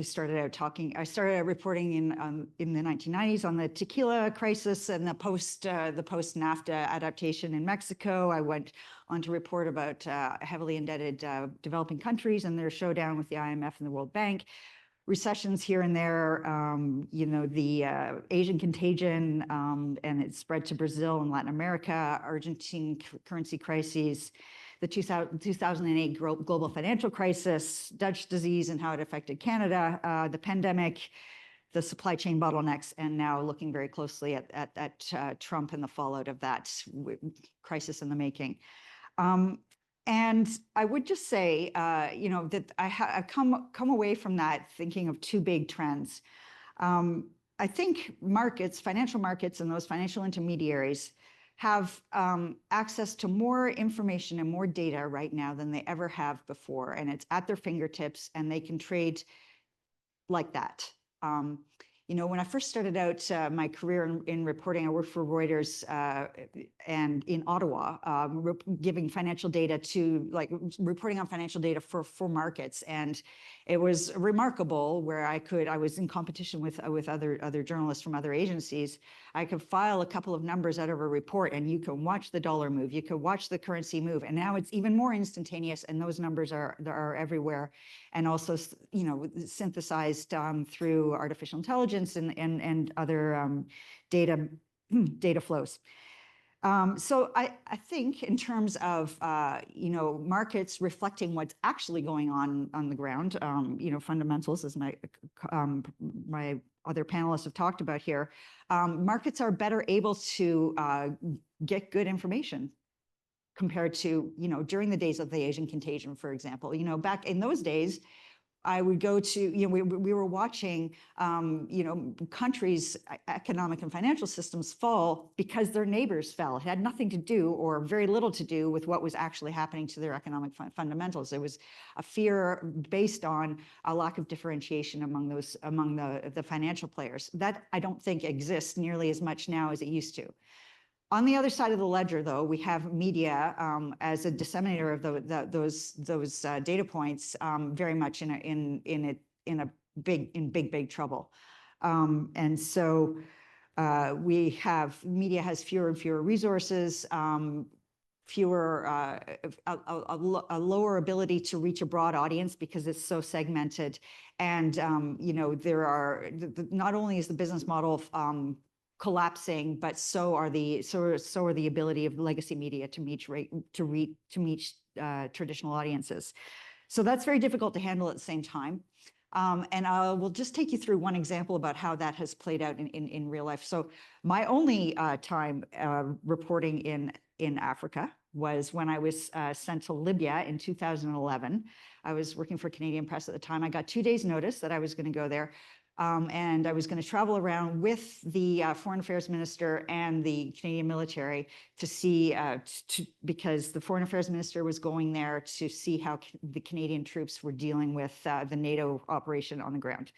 started out reporting in the 1990s on the tequila crisis and the post NAFTA adaptation in Mexico. I went on to report about heavily indebted developing countries and their showdown with the IMF and the World Bank. Recessions here and there, you know, the Asian contagion, and it spread to Brazil and Latin America, Argentine currency crises, the 2008 global financial crisis, Dutch disease and how it affected Canada, the pandemic, the supply chain bottlenecks, and now looking very closely at Trump and the fallout of that crisis in the making. And I would just say, you know, that I come away from that thinking of two big trends. I think financial markets and those financial intermediaries have access to more information and more data right now than they ever have before. And it's at their fingertips and they can trade like that. You know, when I first started out my career in reporting, I worked for Reuters and in Ottawa, giving financial data reporting on financial data for markets. And it was remarkable where I was in competition with other journalists from other agencies. I could file a couple of numbers out of a report and you can watch the dollar move, you could watch the currency move. And now it's even more instantaneous and those numbers are everywhere. And also, you know, synthesized through artificial intelligence and other data flows. So I think in terms of, you know, markets reflecting what's actually going on the ground, you know, fundamentals, as my other panelists have talked about here, markets are better able to get good information compared to, you know, during the days of the Asian contagion, for example. You know, back in those days, I would go to, you know, we were watching, you know, countries' economic and financial systems fall because their neighbors fell. It had nothing to do or very little to do with what was actually happening to their economic fundamentals. It was a fear based on a lack of differentiation among the financial players. That I don't think exists nearly as much now as it used to. On the other side of the ledger, though, we have media as a disseminator of those data points, very much in big trouble, and so media has fewer and fewer resources, a lower ability to reach a broad audience because it's so segmented, and you know, not only is the business model collapsing, but so are the ability of legacy media to reach traditional audiences. So that's very difficult to handle at the same time. And I will just take you through one example about how that has played out in real life. So my only time reporting in Africa was when I was sent to Libya in 2011. I was working for Canadian Press at the time. I got 2 days notice that I was going to go there. And I was going to travel around with the foreign affairs minister and the Canadian military to see, because the foreign affairs minister was going there to see how the Canadian troops were dealing with the NATO operation on the ground.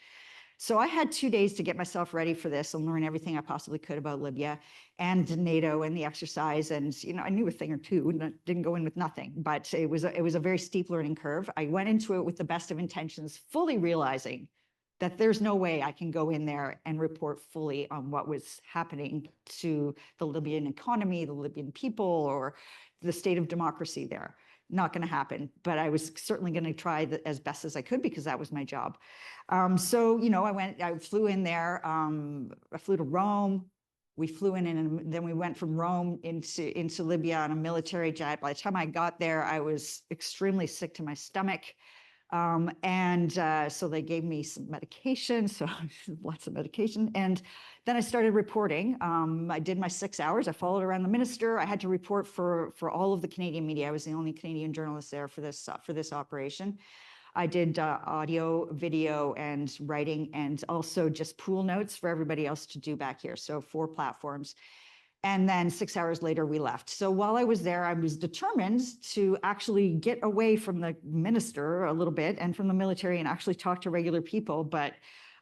So I had 2 days to get myself ready for this and learn everything I possibly could about Libya and NATO and the exercise. And, you know, I knew a thing or two and didn't go in with nothing, but it was a very steep learning curve. I went into it with the best of intentions, fully realizing that there's no way I can go in there and report fully on what was happening to the Libyan economy, the Libyan people, or the state of democracy there. not going to happen, but I was certainly going to try as best as I could because that was my job. So, you know, I flew in there, I flew to Rome. We flew in and then we went from Rome into Libya on a military jet. By the time I got there, I was extremely sick to my stomach. So they gave me some medication, so lots of medication. And then I started reporting. I did my 6 hours. I followed around the minister. I had to report for all of the Canadian media. I was the only Canadian journalist there for this operation. I did audio, video, and writing, and also just pool notes for everybody else to do back here. So 4 platforms. And then 6 hours later, we left. So while I was there, I was determined to actually get away from the minister a little bit and from the military and actually talk to regular people. But,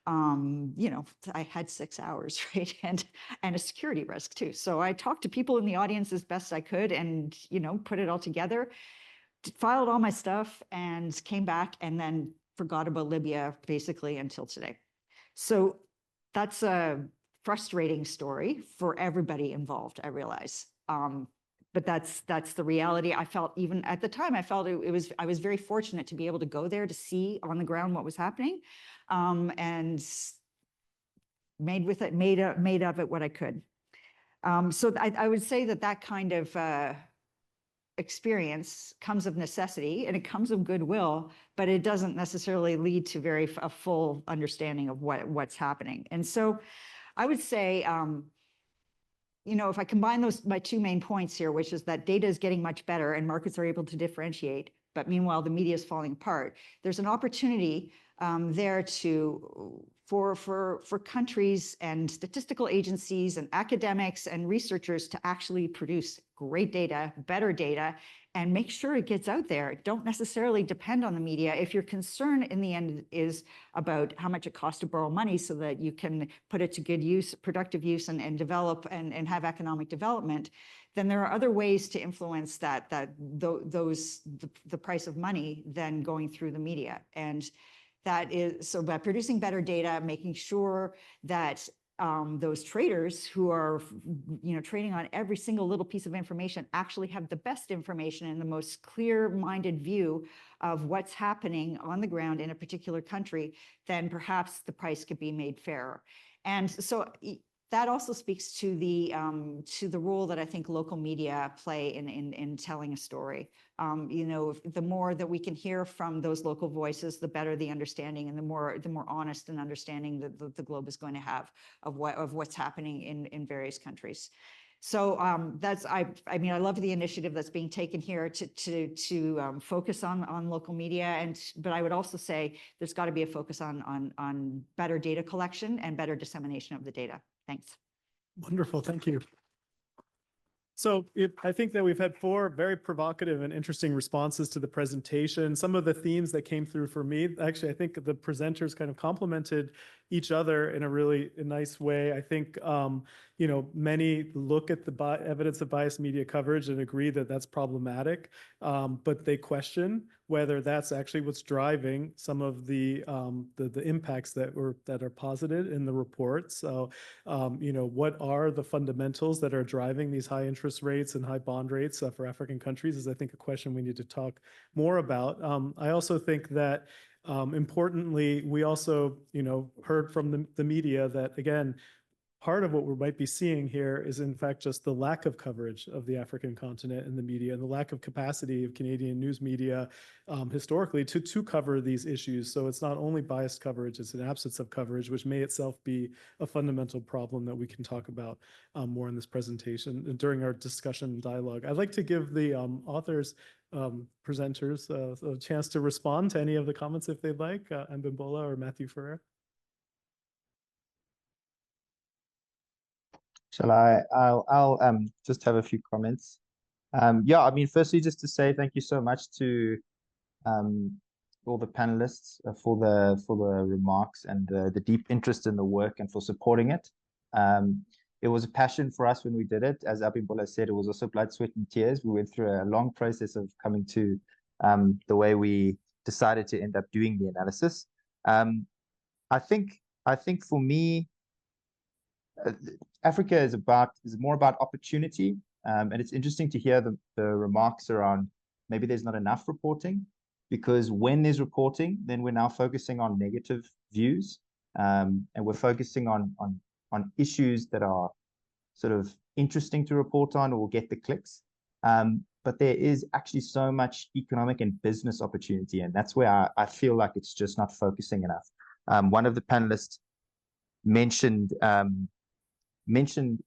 you know, I had 6 hours, right? And a security risk too. So I talked to people in the audience as best I could and, you know, put it all together, filed all my stuff and came back and then forgot about Libya basically until today. So that's a frustrating story for everybody involved, I realize. But that's the reality. I felt, even at the time, I felt I was very fortunate to be able to go there to see on the ground what was happening, and made of it what I could. So I would say that kind of experience comes of necessity and it comes of goodwill, but it doesn't necessarily lead to a full understanding of what's happening. And so I would say, you know, if I combine my 2 main points here, which is that data is getting much better and markets are able to differentiate, but meanwhile the media is falling apart, there's an opportunity there for countries and statistical agencies and academics and researchers to actually produce great data, better data, and make sure it gets out there. Don't necessarily depend on the media. If your concern in the end is about how much it costs to borrow money so that you can put it to good use, productive use, and develop and have economic development, then there are other ways to influence the price of money than going through the media. And that is, so by producing better data, making sure that those traders who are, you know, trading on every single little piece of information actually have the best information and the most clear-minded view of what's happening on the ground in a particular country, then perhaps the price could be made fairer. And so that also speaks to the role that I think local media play in telling a story. You know, the more that we can hear from those local voices, the better the understanding, and the more honest and understanding that the globe is going to have of what's happening in various countries. So I mean, I love the initiative that's being taken here to focus on local media, but I would also say there's got to be a focus on better data collection and better dissemination of the data. Thanks. Wonderful, thank you. So I think that we've had 4 very provocative and interesting responses to the presentation. Some of the themes that came through for me, actually, I think the presenters kind of complemented each other in a really nice way. I think, you know, many look at the evidence of biased media coverage and agree that that's problematic, but they question whether that's actually what's driving some of the impacts that are posited in the report. So, you know, what are the fundamentals that are driving these high interest rates and high bond rates for African countries is, I think, a question we need to talk more about. I also think that importantly, we also, you know, heard from the media that, again, part of what we might be seeing here is, in fact, just the lack of coverage of the African continent in the media and the lack of capacity of Canadian news media historically to cover these issues. So it's not only biased coverage, it's an absence of coverage, which may itself be a fundamental problem that we can talk about more in this presentation and during our discussion and dialogue. I'd like to give the authors, presenters, a chance to respond to any of the comments if they'd like, Mbimbola or Matthew Ferrer. Shall I? I'll just have a few comments. Yeah, I mean, firstly, just to say thank you so much to all the panelists for the remarks and the deep interest in the work and for supporting it. It was a passion for us when we did it. As Abimbola said, it was also blood, sweat, and tears. We went through a long process of coming to the way we decided to end up doing the analysis. I think for me, Africa is more about opportunity, and it's interesting to hear the remarks around maybe there's not enough reporting, because when there's reporting, then we're now focusing on negative views, and we're focusing on issues that are sort of interesting to report on or will get the clicks. But there is actually so much economic and business opportunity, and that's where I feel like it's just not focusing enough. One of the panelists mentioned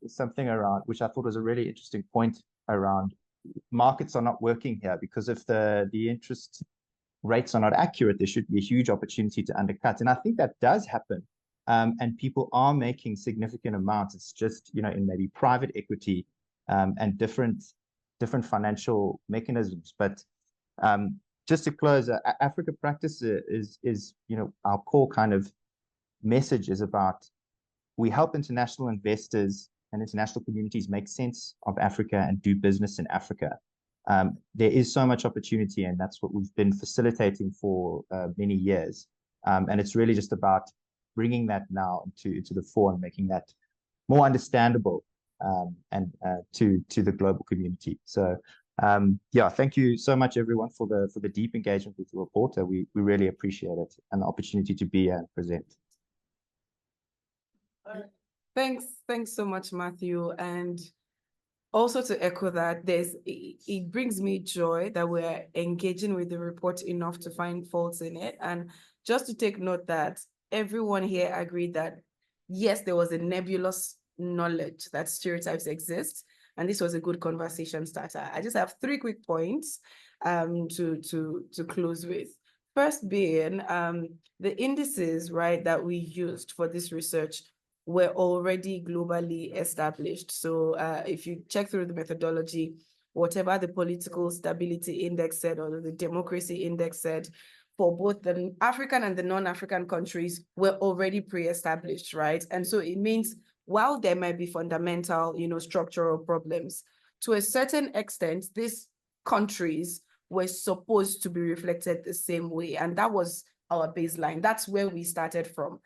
something around, which I thought was a really interesting point, around markets are not working here because if the interest rates are not accurate, there should be a huge opportunity to undercut. And I think that does happen. And people are making significant amounts. It's just, in maybe private equity and different financial mechanisms. But just to close, Africa Practice is our core kind of message is about, we help international investors and international communities make sense of Africa and do business in Africa. There is so much opportunity, and that's what we've been facilitating for many years. And it's really just about bringing that now into the fore and making that more understandable and to the global community. So yeah, thank you so much, everyone, for the deep engagement with the reporter. We really appreciate it and the opportunity to be here and present. Thanks so much, Matthew. And also to echo that, it brings me joy that we're engaging with the report enough to find faults in it. And just to take note that everyone here agreed that, yes, there was a nebulous knowledge that stereotypes exist. And this was a good conversation starter. I just have 3 quick points to close with. First being the indices, right, that we used for this research were already globally established. So if you check through the methodology, whatever the political stability index said or the democracy index said, for both the African and the non-African countries were already pre-established, right? And so it means while there might be fundamental, structural problems, to a certain extent, these countries were supposed to be reflected the same way. And that was our baseline. That's where we started from.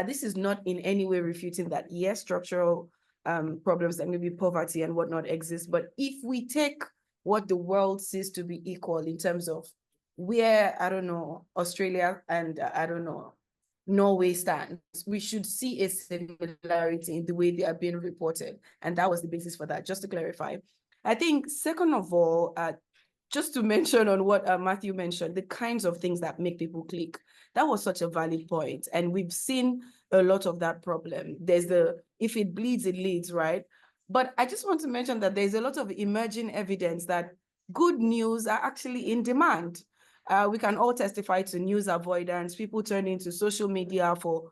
This is not in any way refuting that, yes, structural problems that maybe poverty and whatnot exist. But if we take what the world sees to be equal in terms of where, Australia and, Norway stands, we should see a similarity in the way they are being reported. And that was the basis for that, just to clarify. I think, second of all, just to mention on what Matthew mentioned, the kinds of things that make people click. That was such a valid point. And we've seen a lot of that problem. There's if it bleeds, it leads, right? But I just want to mention that there's a lot of emerging evidence that good news are actually in demand. We can all testify to news avoidance, people turning to social media for,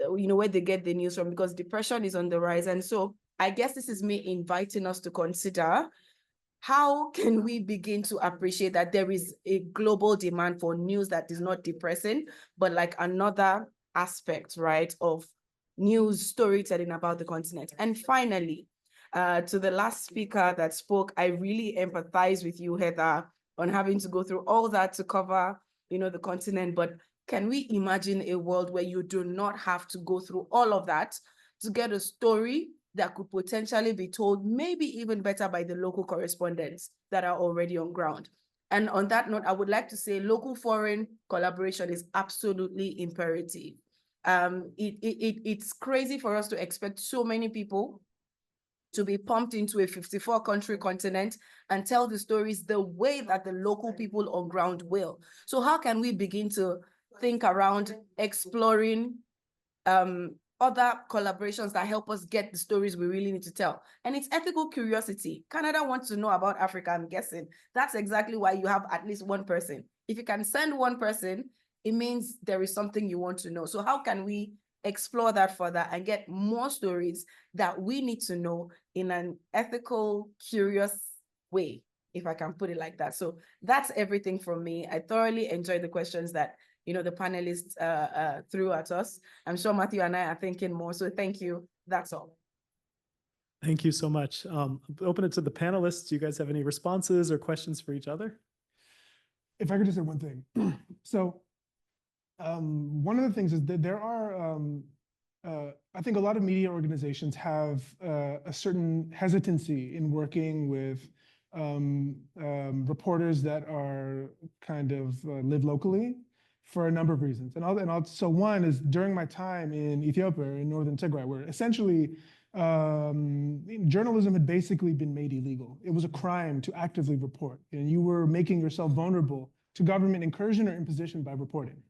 where they get the news from, because depression is on the rise. And so I guess this is me inviting us to consider, how can we begin to appreciate that there is a global demand for news that is not depressing, but like another aspect, right, of news storytelling about the continent? And finally, to the last speaker that spoke, I really empathize with you, Heather, on having to go through all that to cover, the continent. But can we imagine a world where you do not have to go through all of that to get a story that could potentially be told maybe even better by the local correspondents that are already on ground? And on that note, I would like to say local foreign collaboration is absolutely imperative. It's crazy for us to expect so many people to be pumped into a 54-country continent and tell the stories the way that the local people on ground will. So how can we begin to think around exploring other collaborations that help us get the stories we really need to tell? And it's ethical curiosity. Canada wants to know about Africa, I'm guessing. That's exactly why you have at least one person. If you can send one person, it means there is something you want to know. So how can we explore that further and get more stories that we need to know in an ethical, curious way, if I can put it like that? So that's everything from me. I thoroughly enjoyed the questions that the panelists threw at us. I'm sure Matthew and I are thinking more. So thank you. That's all. Thank you so much. Open it to the panelists. Do you guys have any responses or questions for each other? If I could just say one thing. So one of the things is that there are, I think a lot of media organizations have a certain hesitancy in working with reporters that are kind of live locally for a number of reasons. So one is during my time in Ethiopia, in northern Tigray, where essentially journalism had basically been made illegal. It was a crime to actively report, and you were making yourself vulnerable to government incursion or imposition by reporting.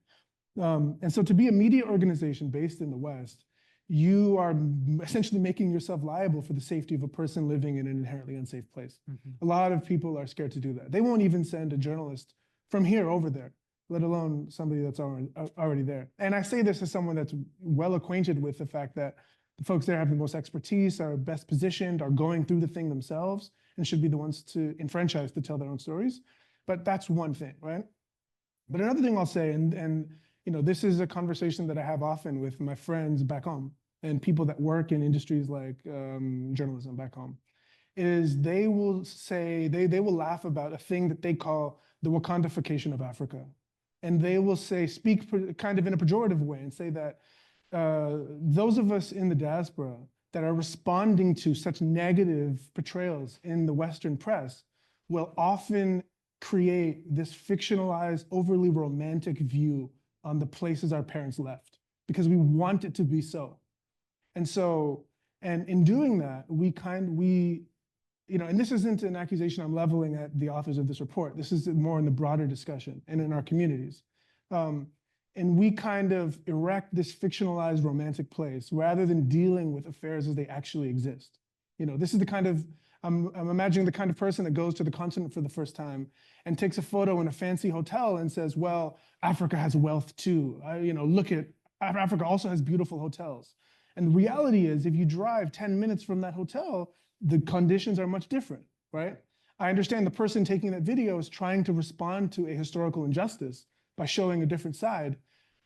And so to be a media organization based in the West, you are essentially making yourself liable for the safety of a person living in an inherently unsafe place. A lot of people are scared to do that. They won't even send a journalist from here over there, let alone somebody that's already there. And I say this as someone that's well acquainted with the fact that the folks there have the most expertise, are best positioned, are going through the thing themselves, and should be the ones to enfranchise to tell their own stories. But that's one thing, right? But another thing I'll say, and you know, this is a conversation that I have often with my friends back home and people that work in industries like journalism back home, is they will say, they will laugh about a thing that they call the Wakandification of Africa. And they will say, speak kind of in a pejorative way and say that those of us in the diaspora that are responding to such negative portrayals in the Western press will often create this fictionalized, overly romantic view on the places our parents left, because we want it to be so. And so, and in doing that, you know, and this isn't an accusation I'm leveling at the authors of this report. This is more in the broader discussion and in our communities. And we kind of erect this fictionalized romantic place rather than dealing with affairs as they actually exist. You know, this is the kind of, I'm imagining the kind of person that goes to the continent for the first time and takes a photo in a fancy hotel and says, well, Africa has wealth too. You know, look at, Africa also has beautiful hotels. And the reality is, if you drive 10 minutes from that hotel, the conditions are much different, right? I understand the person taking that video is trying to respond to a historical injustice by showing a different side,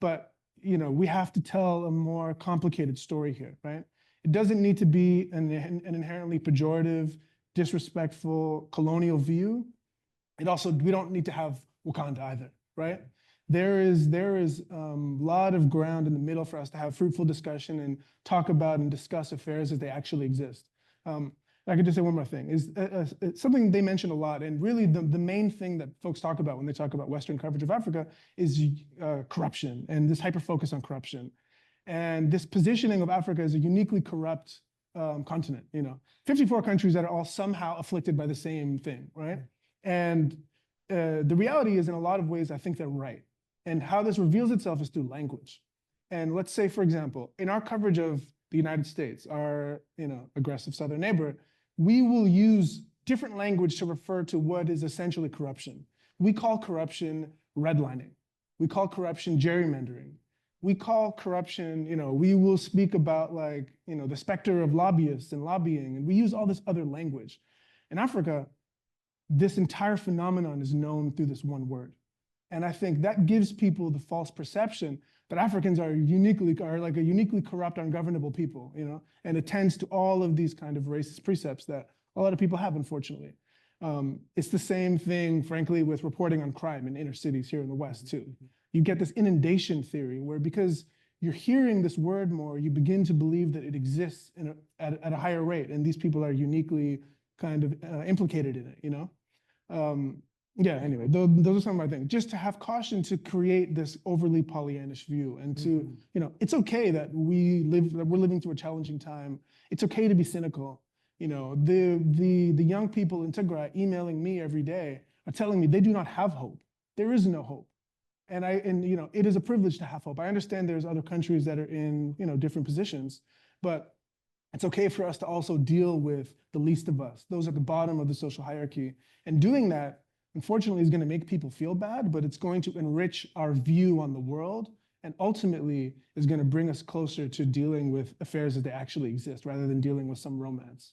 but you know, we have to tell a more complicated story here, right? It doesn't need to be an inherently pejorative, disrespectful, colonial view. It also, we don't need to have Wakanda either, right? There is a lot of ground in the middle for us to have fruitful discussion and talk about and discuss affairs as they actually exist. I could just say one more thing, is something they mention a lot, and really the main thing that folks talk about when they talk about Western coverage of Africa is corruption, and this hyper-focus on corruption. And this positioning of Africa as a uniquely corrupt continent, you know, 54 countries that are all somehow afflicted by the same thing, right? And the reality is, in a lot of ways, I think they're right. And how this reveals itself is through language. And let's say, for example, in our coverage of the United States, our, you know, aggressive southern neighbor, we will use different language to refer to what is essentially corruption. We call corruption redlining. We call corruption gerrymandering. We call corruption, you know, we will speak about, like, you know, the specter of lobbyists and lobbying, and we use all this other language. In Africa, this entire phenomenon is known through this one word. And I think that gives people the false perception that Africans are like a uniquely corrupt, ungovernable people, you know, and it tends to all of these kind of racist precepts that a lot of people have, unfortunately. It's the same thing, frankly, with reporting on crime in inner cities here in the West, too. You get this inundation theory where, because you're hearing this word more, you begin to believe that it exists at a higher rate, and these people are uniquely kind of implicated in it, you know? Yeah, anyway, those are some of my things. Just to have caution to create this overly Pollyannish view, and to, you know, it's okay that we're living through a challenging time. It's okay to be cynical. You know, the young people in Tigray emailing me every day are telling me they do not have hope. There is no hope. And you know, it is a privilege to have hope. I understand there's other countries that are in, you know, different positions, but it's okay for us to also deal with the least of us, those at the bottom of the social hierarchy. And doing that, unfortunately, is going to make people feel bad, but it's going to enrich our view on the world, and ultimately is going to bring us closer to dealing with affairs as they actually exist, rather than dealing with some romance.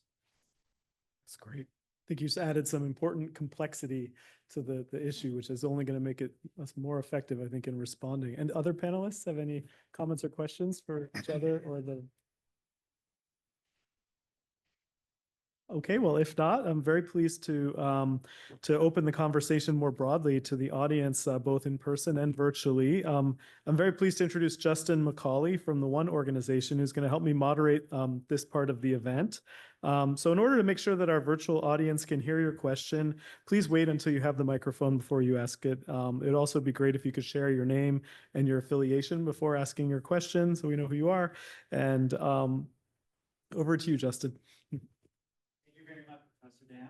That's great. I think you added some important complexity to the issue, which is only going to make it us more effective, I think, in responding. And other panelists have any comments or questions for each other or the... Okay, well, if not, I'm very pleased to open the conversation more broadly to the audience, both in person and virtually. I'm very pleased to introduce Justin McCauley from the One organization, who's going to help me moderate this part of the event. So in order to make sure that our virtual audience can hear your question, please wait until you have the microphone before you ask it. It'd also be great if you could share your name and your affiliation before asking your question so we know who you are. And over to you, Justin. Thank you very much, Professor Dan.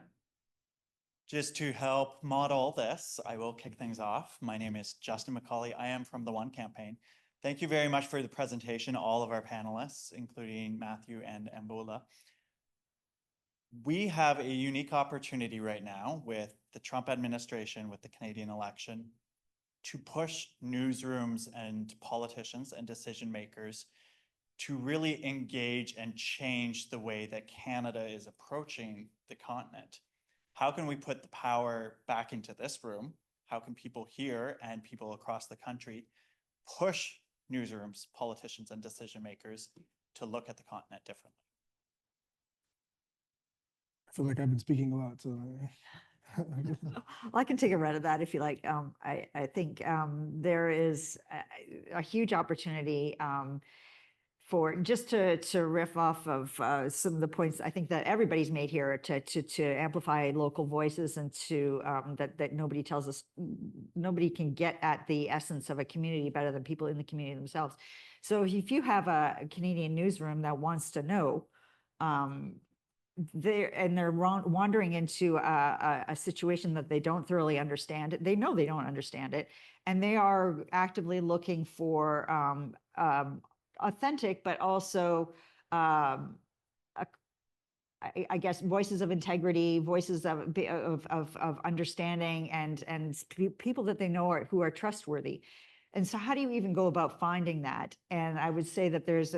Just to help model this, I will kick things off. My name is Justin McCauley. I am from the One Campaign. Thank you very much for the presentation, all of our panelists, including Matthew and Mbola. We have a unique opportunity right now with the Trump administration, with the Canadian election, to push newsrooms and politicians and decision makers to really engage and change the way that Canada is approaching the continent. How can we put the power back into this room? How can people here and people across the country push newsrooms, politicians, and decision makers to look at the continent differently? I feel like I've been speaking a lot, so. Well, I can take a run at that if you like. I think there is a huge opportunity for just to riff off of some of the points I think that everybody's made here to amplify local voices and to that nobody tells us, nobody can get at the essence of a community better than people in the community themselves. So if you have a Canadian newsroom that wants to know, they're wandering into a situation that they don't thoroughly understand. They know they don't understand it, and they are actively looking for authentic, but also, I guess, voices of integrity, voices of understanding, and people that they know who are trustworthy. And so, how do you even go about finding that? And I would say that there's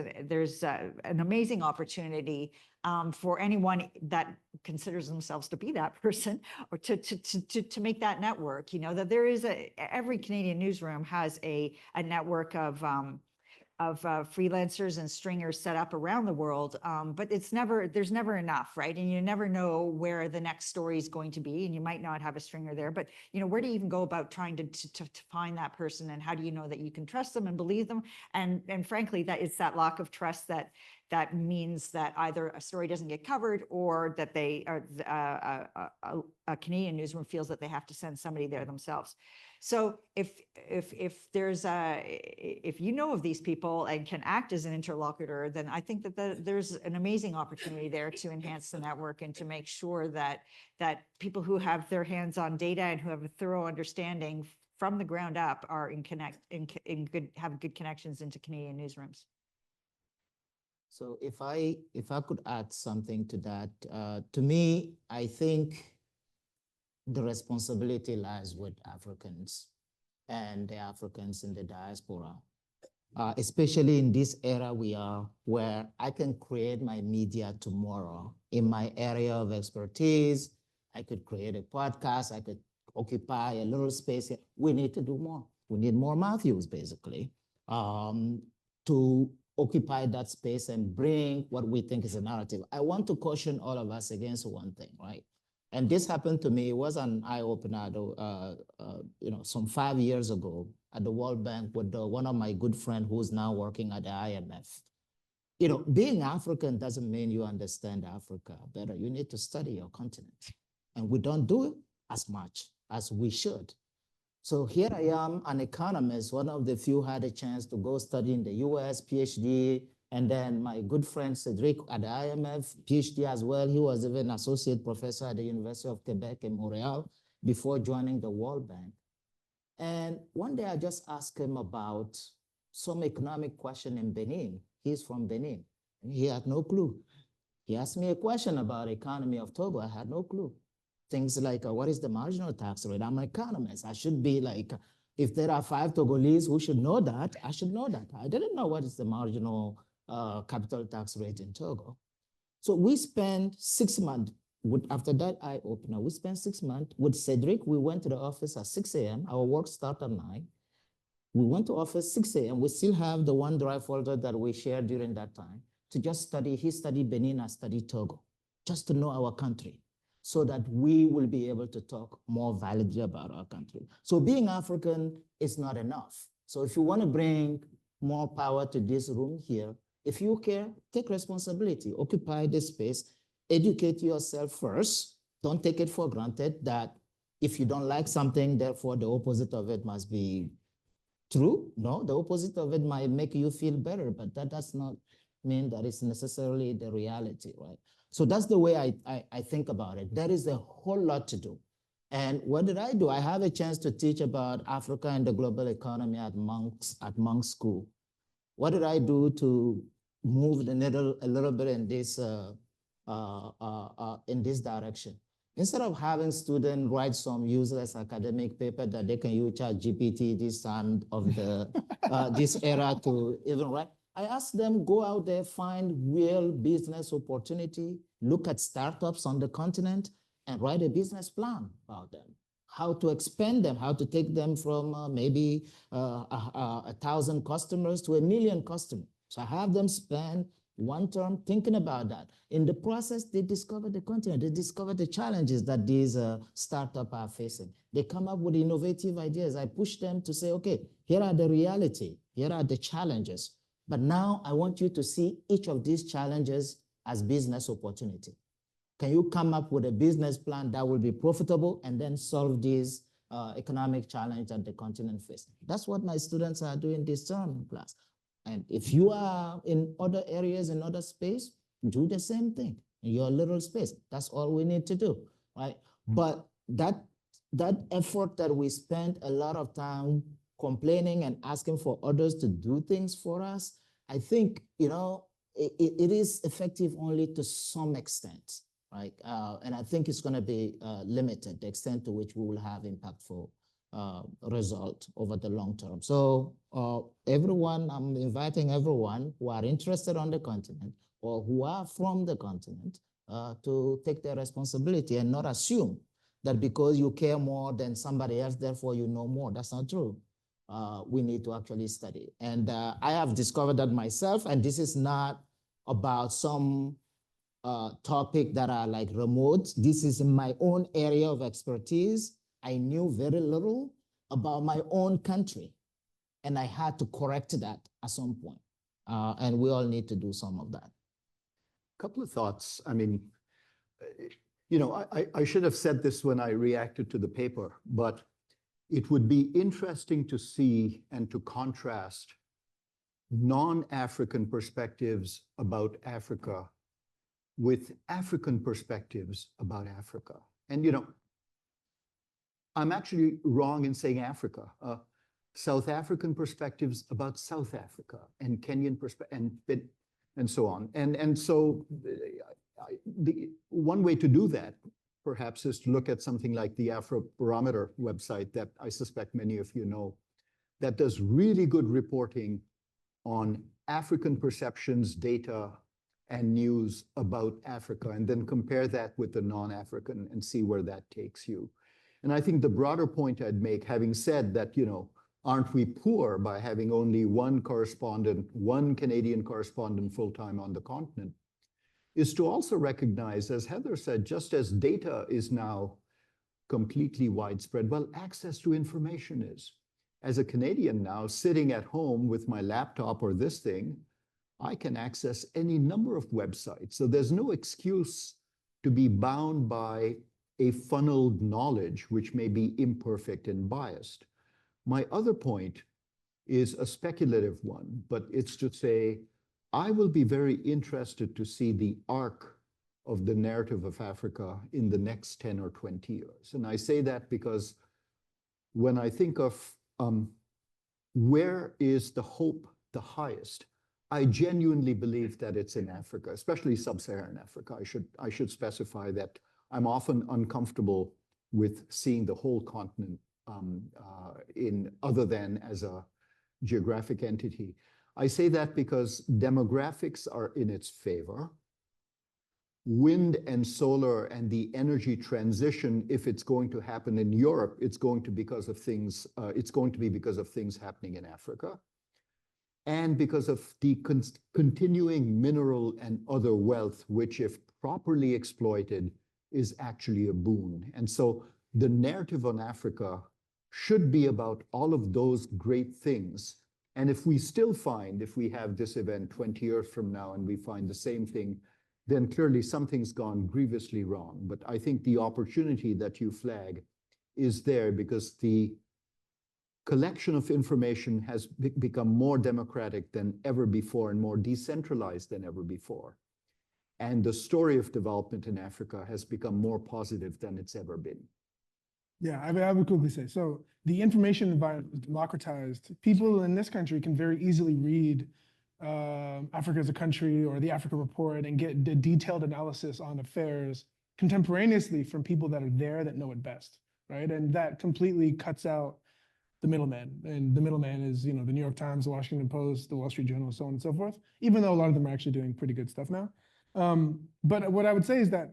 an amazing opportunity for anyone that considers themselves to be that person, or to make that network. You know, that there is every Canadian newsroom has a network of freelancers and stringers set up around the world, but there's never enough, right? And you never know where the next story is going to be, and you might not have a stringer there, but you know, where do you even go about trying to find that person, and how do you know that you can trust them and believe them? And frankly, that it's that lack of trust that means that either a story doesn't get covered, or that a Canadian newsroom feels that they have to send somebody there themselves. So if you know of these people and can act as an interlocutor, then I think that there's an amazing opportunity there to enhance the network and to make sure that people who have their hands on data and who have a thorough understanding from the ground up are have good connections into Canadian newsrooms. So if I could add something to that, to me, I think the responsibility lies with Africans and the Africans in the diaspora, especially in this era we are, where I can create my media tomorrow in my area of expertise. I could create a podcast. I could occupy a little space. We need to do more. We need more Matthews, basically, to occupy that space and bring what we think is a narrative. I want to caution all of us against one thing, right? And this happened to me. It was an eye-opener, some 5 years ago at the World Bank with one of my good friends who's now working at the IMF. You know, being African doesn't mean you understand Africa better. You need to study your continent. And we don't do it as much as we should. So here I am, an economist, one of the few had a chance to go study in the US, PhD, and then my good friend Cedric at the IMF, PhD as well. He was even associate professor at the University of Quebec in Montreal before joining the World Bank. And one day I just asked him about some economic question in Benin. He's from Benin, and he had no clue. He asked me a question about economy of Togo. I had no clue. Things like, what is the marginal tax rate? I'm an economist. I should be like, if there are 5 Togolese who should know that, I should know that. I didn't know what is the marginal capital tax rate in Togo. So we spent 6 months, after that eye-opener, we spent 6 months with Cedric. We went to the office at 6 a.m. Our work started at 9. We went to office 6 a.m. We still have the OneDrive folder that we shared during that time to just study. He studied Benin, I studied Togo, just to know our country, so that we will be able to talk more validly about our country. So being African is not enough. So if you want to bring more power to this room here, if you care, take responsibility, occupy this space, educate yourself first. Don't take it for granted that if you don't like something, therefore the opposite of it must be true. No, the opposite of it might make you feel better, but that does not mean that it's necessarily the reality, right? So that's the way I think about it. There is a whole lot to do. And what did I do? I have a chance to teach about Africa and the global economy at Munk School. What did I do to move the needle a little bit in this direction? Instead of having students write some useless academic paper that they can use ChatGPT this time of the this era to even write, I asked them, go out there, find real business opportunity, look at startups on the continent, and write a business plan about them. How to expand them, how to take them from maybe 1,000 customers to 1 million customers. So I have them spend one term thinking about that. In the process, they discover the continent, they discover the challenges that these startups are facing. They come up with innovative ideas. I push them to say, okay, here are the reality, here are the challenges. But now I want you to see each of these challenges as business opportunity. Can you come up with a business plan that will be profitable and then solve these economic challenge that the continent faces? That's what my students are doing this term in class. And if you are in other areas, in other space, do the same thing in your little space. That's all we need to do, right? But that effort that we spend a lot of time complaining and asking for others to do things for us, I think, you know, it is effective only to some extent, right? And I think it's going to be limited, the extent to which we will have impactful result over the long term. So everyone, I'm inviting everyone who are interested on the continent or who are from the continent to take their responsibility and not assume that because you care more than somebody else, therefore you know more. That's not true. We need to actually study. And I have discovered that myself, and this is not about some topic that are like remote. This is in my own area of expertise. I knew very little about my own country, and I had to correct that at some point. And we all need to do some of that. Couple of thoughts. I mean, you know, I should have said this when I reacted to the paper, but it would be interesting to see and to contrast non-African perspectives about Africa with African perspectives about Africa. And, you know, I'm actually wrong in saying Africa. South African perspectives about South Africa and Kenyan perspective and so on. And so the one way to do that perhaps is to look at something like the Afrobarometer website that I suspect many of you know, that does really good reporting on African perceptions, data, and news about Africa, and then compare that with the non-African and see where that takes you. And I think the broader point I'd make, having said that, you know, aren't we poor by having only one correspondent, one Canadian correspondent full-time on the continent, is to also recognize, as Heather said, just as data is now completely widespread, well, access to information is. As a Canadian now, sitting at home with my laptop or this thing, I can access any number of websites. So there's no excuse to be bound by a funneled knowledge, which may be imperfect and biased. My other point is a speculative one, but it's to say, I will be very interested to see the arc of the narrative of Africa in the next 10 or 20 years. And I say that because when I think of where is the hope the highest, I genuinely believe that it's in Africa, especially sub-Saharan Africa. I should specify that I'm often uncomfortable with seeing the whole continent in other than as a geographic entity. I say that because demographics are in its favor. Wind and solar and the energy transition, if it's going to happen in Europe, it's going to be because of things happening in Africa, and because of the continuing mineral and other wealth, which, if properly exploited, is actually a boon. And so the narrative on Africa should be about all of those great things. And if we still find, if we have this event 20 years from now and we find the same thing then clearly something's gone grievously wrong. But I think the opportunity that you flag is there because the collection of information has become more democratic than ever before and more decentralized than ever before. And the story of development in Africa has become more positive than it's ever been. Yeah, I would quickly say, so the information environment is democratized. People in this country can very easily read Africa as a country or the Africa Report and get the detailed analysis on affairs contemporaneously from people that are there that know it best, right? And that completely cuts out the middleman. And the middleman is, you know, the New York Times, the Washington Post, the Wall Street Journal, so on and so forth, even though a lot of them are actually doing pretty good stuff now. But what I would say is that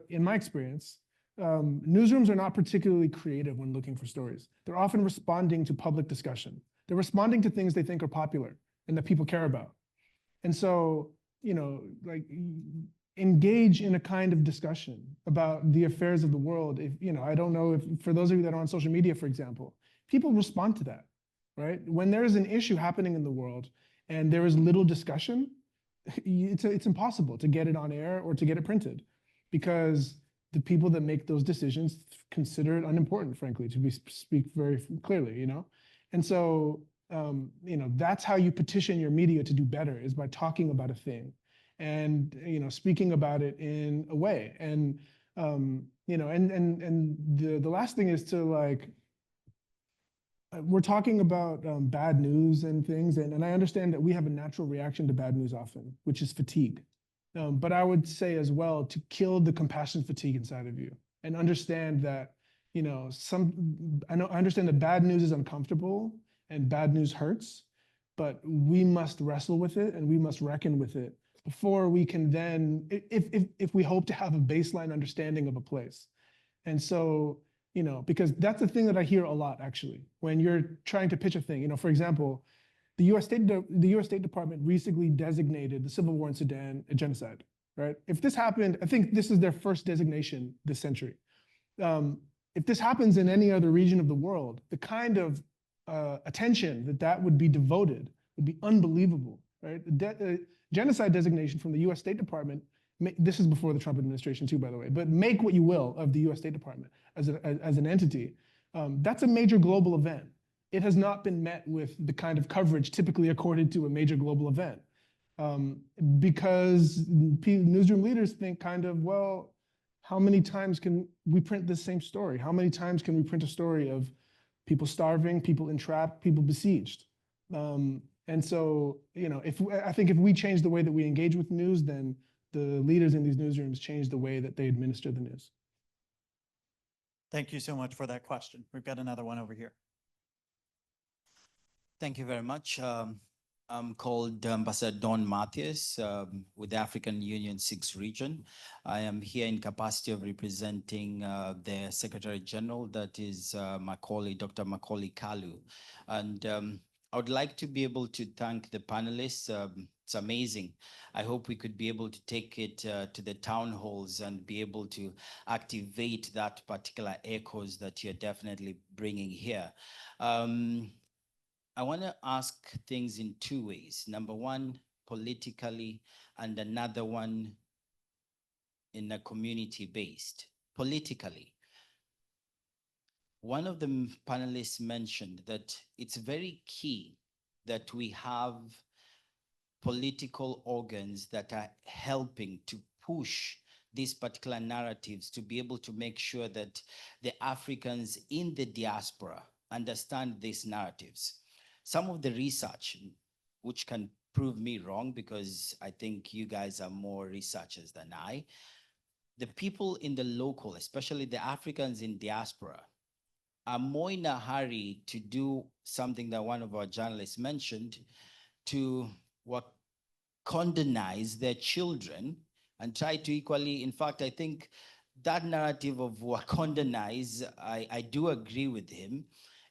in my experience, newsrooms are not particularly creative when looking for stories. They're often responding to public discussion. They're responding to things they think are popular and that people care about. And so, you know, like engage in a kind of discussion about the affairs of the world. If, you know, I don't know if for those of you that are on social media, for example, people respond to that, right? When there is an issue happening in the world and there is little discussion, it's impossible to get it on air or to get it printed because the people that make those decisions consider it unimportant, frankly, to speak very clearly, you know? And so, you know, that's how you petition your media to do better, is by talking about a thing and, you know, speaking about it in a way. And, you know, and the last thing is to like, we're talking about bad news and things, and I understand that we have a natural reaction to bad news often, which is fatigue. But I would say as well to kill the compassion fatigue inside of you and understand that, you know, I understand that bad news is uncomfortable and bad news hurts, but we must wrestle with it and we must reckon with it before we can then, if we hope to have a baseline understanding of a place. And so, you know, because that's the thing that I hear a lot, actually, when you're trying to pitch a thing. You know, for example, the U.S. State Department recently designated the civil war in Sudan a genocide, right? If this happened, I think this is their first designation this century. If this happens in any other region of the world, the kind of attention that would be devoted would be unbelievable, right? The genocide designation from the U.S. State Department, this is before the Trump administration too, by the way, but make what you will of the U.S. State Department as an entity. That's a major global event. It has not been met with the kind of coverage typically accorded to a major global event, because newsroom leaders think kind of, well, how many times can we print this same story? How many times can we print a story of people starving, people entrapped, people besieged? And so, you know, I think if we change the way that we engage with news, then the leaders in these newsrooms change the way that they administer the news. Thank you so much for that question. We've got another one over here. Thank you very much. I'm called Ambassador Don Mathias with the African Union 6th region. I am here in capacity of representing the Secretary General, that is Dr. Macaulay Kalu. And I would like to be able to thank the panelists. It's amazing. I hope we could be able to take it to the town halls and be able to activate that particular echoes that you're definitely bringing here. I want to ask things in two ways. Number one, politically, and another one in a community-based. Politically, one of the panelists mentioned that it's very key that we have political organs that are helping to push these particular narratives to be able to make sure that the Africans in the diaspora understand these narratives. Some of the research, which can prove me wrong because I think you guys are more researchers than I, the people in the local, especially the Africans in diaspora, are more in a hurry to do something that one of our journalists mentioned, to condonize their children and try to equally, in fact, I think that narrative of condonize, I do agree with him,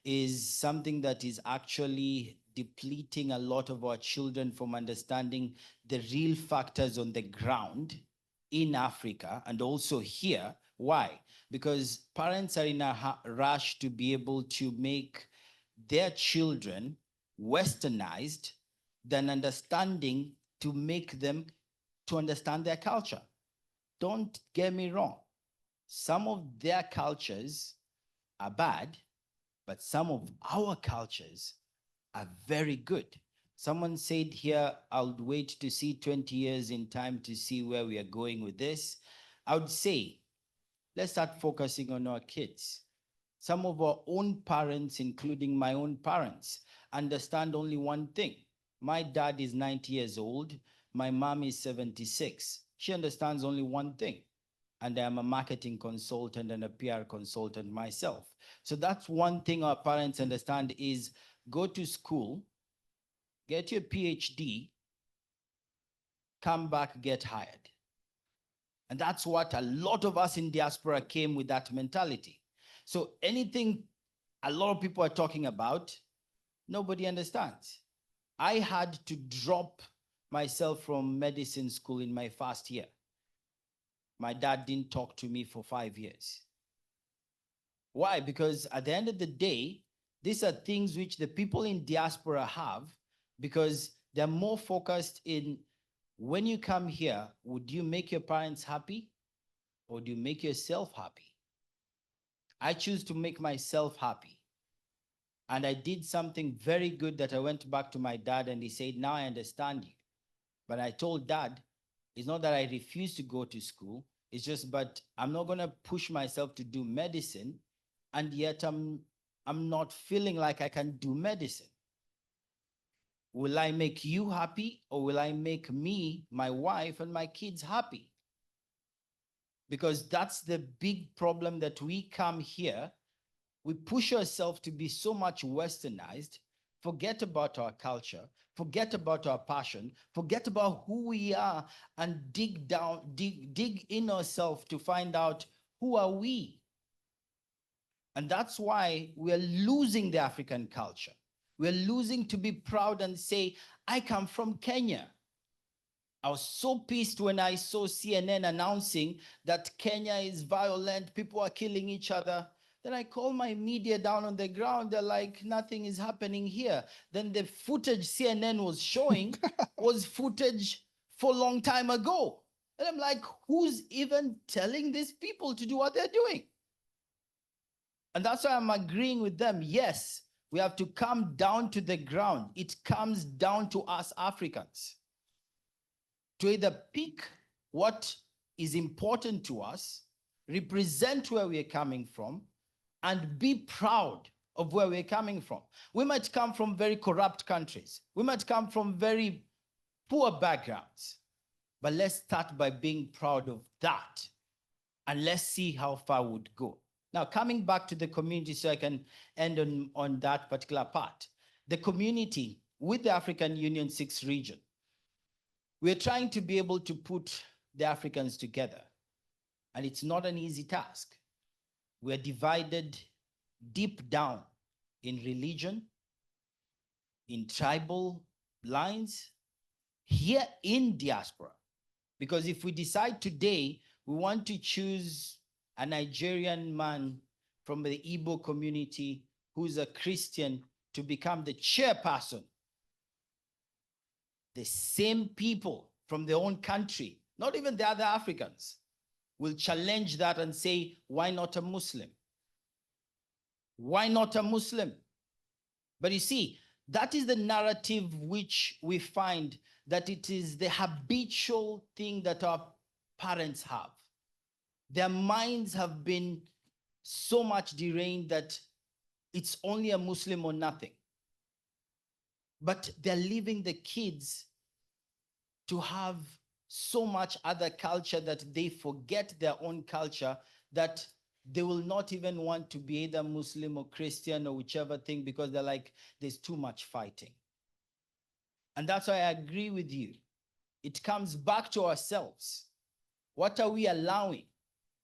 is something that is actually depleting a lot of our children from understanding the real factors on the ground in Africa and also here. Why? Because parents are in a rush to be able to make their children westernized than understanding to make them to understand their culture. Don't get me wrong. Some of their cultures are bad, but some of our cultures are very good. Someone said here, I'll wait to see 20 years in time to see where we are going with this. I would say, let's start focusing on our kids. Some of our own parents, including my own parents, understand only one thing. My dad is 90 years old. My mom is 76. She understands only one thing. And I'm a marketing consultant and a PR consultant myself. So that's one thing our parents understand is go to school, get your PhD, come back, get hired. And that's what a lot of us in diaspora came with, that mentality. So anything a lot of people are talking about, nobody understands. I had to drop myself from medicine school in my first year. My dad didn't talk to me for 5 years. Why? Because at the end of the day, these are things which the people in diaspora have, because they're more focused in, when you come here, would you make your parents happy or do you make yourself happy? I choose to make myself happy. And I did something very good that I went back to my dad and he said, now I understand you. But I told dad, it's not that I refuse to go to school. It's just, but I'm not going to push myself to do medicine. And yet I'm not feeling like I can do medicine. Will I make you happy or will I make me, my wife, and my kids happy? Because that's the big problem that we come here. We push ourselves to be so much westernized, forget about our culture, forget about our passion, forget about who we are, and dig in ourselves to find out who are we. And that's why we're losing the African culture. We're losing to be proud and say, I come from Kenya. I was so pissed when I saw CNN announcing that Kenya is violent, people are killing each other. Then I called my media down on the ground. They're like, nothing is happening here. Then the footage CNN was showing was footage for a long time ago. And I'm like, who's even telling these people to do what they're doing? And that's why I'm agreeing with them. Yes, we have to come down to the ground. It comes down to us Africans to either pick what is important to us, represent where we're coming from, and be proud of where we're coming from. We might come from very corrupt countries. We might come from very poor backgrounds. But let's start by being proud of that. And let's see how far we would go. Now, coming back to the community so I can end on that particular part. The community with the African Union 6 region, we're trying to be able to put the Africans together. And it's not an easy task. We're divided deep down in religion, in tribal lines, here in diaspora. Because if we decide today we want to choose a Nigerian man from the Igbo community who's a Christian to become the chairperson, the same people from their own country, not even the other Africans, will challenge that and say, why not a Muslim? Why not a Muslim? But you see, that is the narrative which we find that it is the habitual thing that our parents have. Their minds have been so much deranged that it's only a Muslim or nothing. But they're leaving the kids to have so much other culture that they forget their own culture, that they will not even want to be either Muslim or Christian or whichever thing, because they're like, there's too much fighting. And that's why I agree with you. It comes back to ourselves. What are we allowing?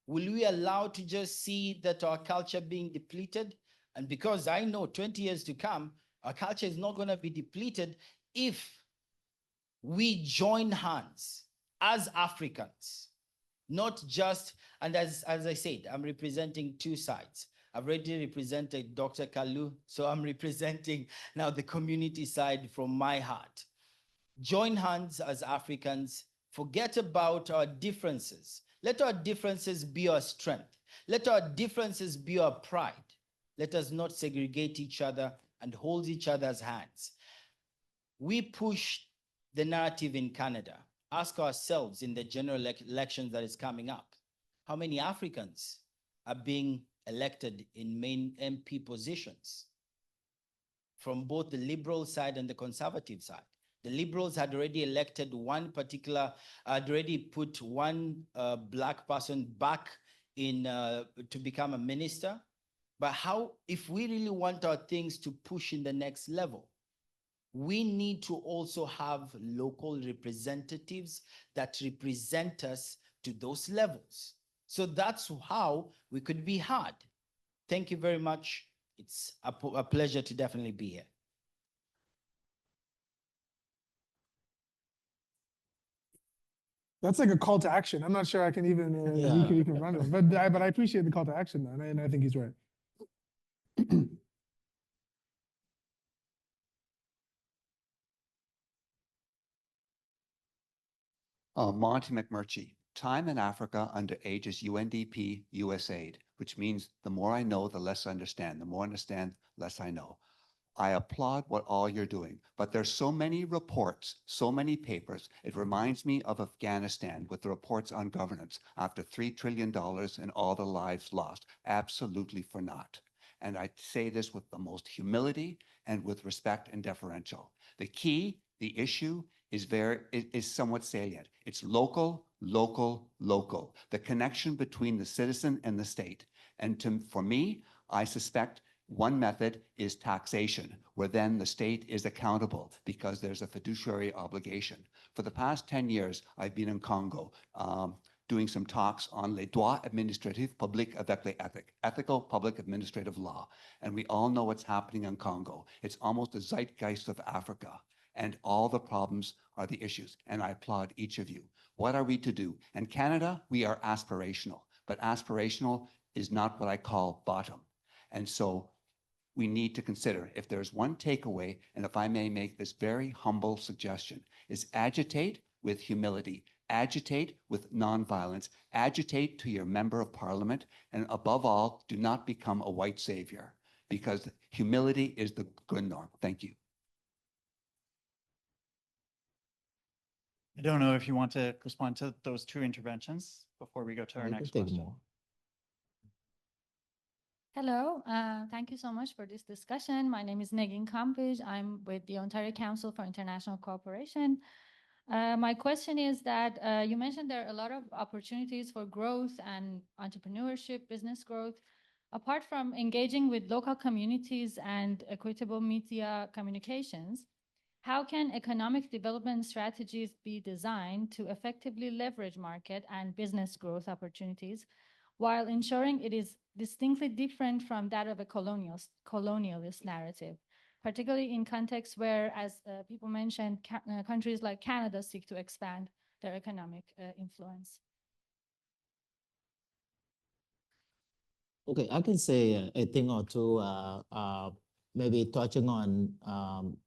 Will we allow to just see that our culture being depleted? And because I know 20 years to come, our culture is not going to be depleted if we join hands as Africans, not just, and as I said, I'm representing two sides. I've already represented Dr. Kalu, so I'm representing now the community side from my heart. Join hands as Africans, Forget about our differences. Let our differences be our strength. Let our differences be our pride. Let us not segregate each other and hold each other's hands. We push the narrative in Canada. Ask ourselves in the general elections that is coming up, how many Africans are being elected in main MP positions from both the Liberal side and the Conservative side? The Liberals had already elected one particular, had already put one Black person back in to become a minister. But how, if we really want our things to push in the next level, we need to also have local representatives that represent us to those levels. So that's how we could be heard. Thank you very much. It's a pleasure to definitely be here. That's like a call to action. I'm not sure I can even, we can run it, but I appreciate the call to action though, and I think he's right. Monty McMurchie, time in Africa under Aegis UNDP USAID, which means the more I know, the less I understand. The more I understand, less I know. I applaud what all you're doing, but there's so many reports, so many papers. It reminds me of Afghanistan with the reports on governance after $3 trillion and all the lives lost, absolutely for naught. And I say this with the most humility and with respect and deferential. The key, the issue is somewhat salient. It's local, local, local. The connection between the citizen and the state. And for me, I suspect one method is taxation, where then the state is accountable because there's a fiduciary obligation. For the past 10 years, I've been in Congo doing some talks on les droits administratifs publics avec les ethiques, ethical public administrative law. And we all know what's happening in Congo. It's almost the zeitgeist of Africa. And all the problems are the issues. And I applaud each of you. What are we to do? In Canada, we are aspirational, but aspirational is not what I call bottom. And so we need to consider, if there's one takeaway, and if I may make this very humble suggestion, is agitate with humility, agitate with nonviolence, agitate to your member of parliament, and above all, do not become a white savior, because humility is the good norm. Thank you. I don't know if you want to respond to those two interventions before we go to our next question. Hello, thank you so much for this discussion. My name is Negin Kampij. I'm with the Ontario Council for International Cooperation. My question is that you mentioned there are a lot of opportunities for growth and entrepreneurship, business growth. Apart from engaging with local communities and equitable media communications, how can economic development strategies be designed to effectively leverage market and business growth opportunities while ensuring it is distinctly different from that of a colonialist narrative, particularly in contexts where, as people mentioned, countries like Canada seek to expand their economic influence? Okay, I can say a thing or two, maybe touching on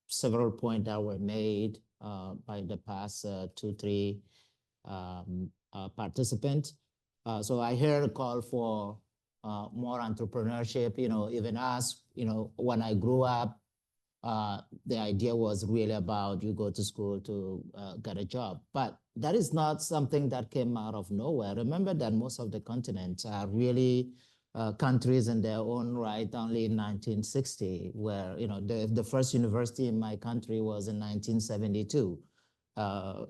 several points that were made by the past 2-3 participants. So I heard a call for more entrepreneurship, even us, when I grew up, the idea was really about you go to school to get a job. But that is not something that came out of nowhere. Remember that most of the continents are really countries in their own right only in 1960, where, the first university in my country was in 1972.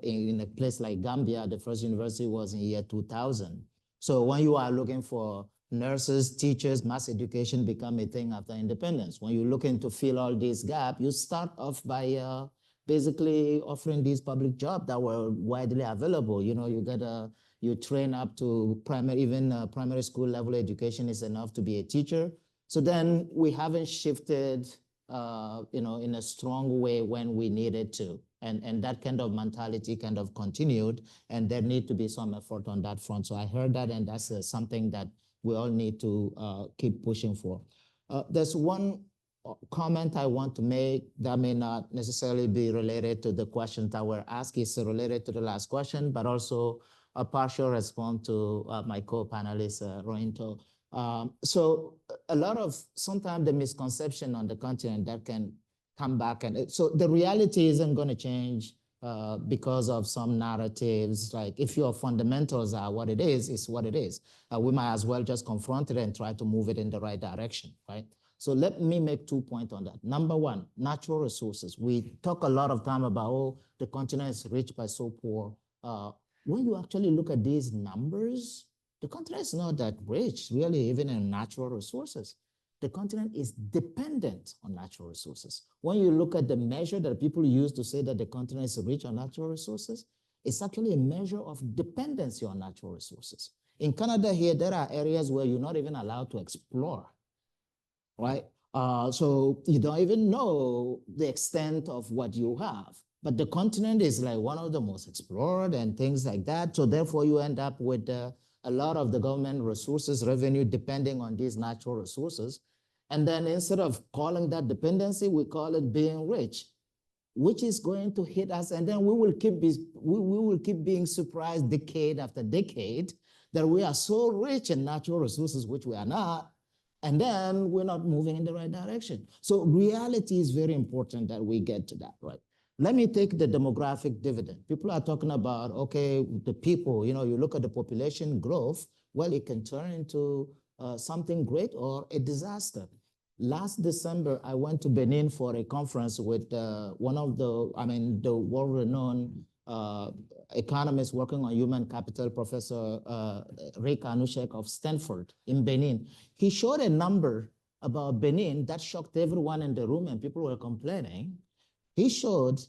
In a place like Gambia, the first university was in year 2000. So when you are looking for nurses, teachers, mass education become a thing after independence. When you're looking to fill all these gaps, you start off by basically offering these public jobs that were widely available. You train up to primary school level education is enough to be a teacher. So then we haven't shifted, in a strong way when we needed to. And that kind of mentality kind of continued, and there need to be some effort on that front. So I heard that, and that's something that we all need to keep pushing for. There's one comment I want to make that may not necessarily be related to the questions that were asked. It's related to the last question, but also a partial response to my co-panelist, Rohinto. So a lot of sometimes the misconception on the continent that can come back. And so the reality isn't going to change because of some narratives. Like if your fundamentals are what it is, it's what it is. We might as well just confront it and try to move it in the right direction, right? So let me make 2 points on that. Number one, natural resources. We talk a lot of time about, oh, the continent is rich but so poor. When you actually look at these numbers, the continent is not that rich, really, even in natural resources. The continent is dependent on natural resources. When you look at the measure that people use to say that the continent is rich on natural resources, it's actually a measure of dependency on natural resources. In Canada here, there are areas where you're not even allowed to explore, right? So you don't even know the extent of what you have. But the continent is like one of the most explored and things like that. So therefore you end up with a lot of the government resources, revenue, depending on these natural resources. And then instead of calling that dependency, we call it being rich, which is going to hit us. And then we will keep being surprised decade after decade that we are so rich in natural resources, which we are not. And then we're not moving in the right direction. So reality is very important that we get to that, right? Let me take the demographic dividend. People are talking about, okay, the people, you look at the population growth, well, it can turn into something great or a disaster. Last December, I went to Benin for a conference with one of the world-renowned economists working on human capital, Professor Rick Anushek of Stanford in Benin. He showed a number about Benin that shocked everyone in the room and people were complaining. He showed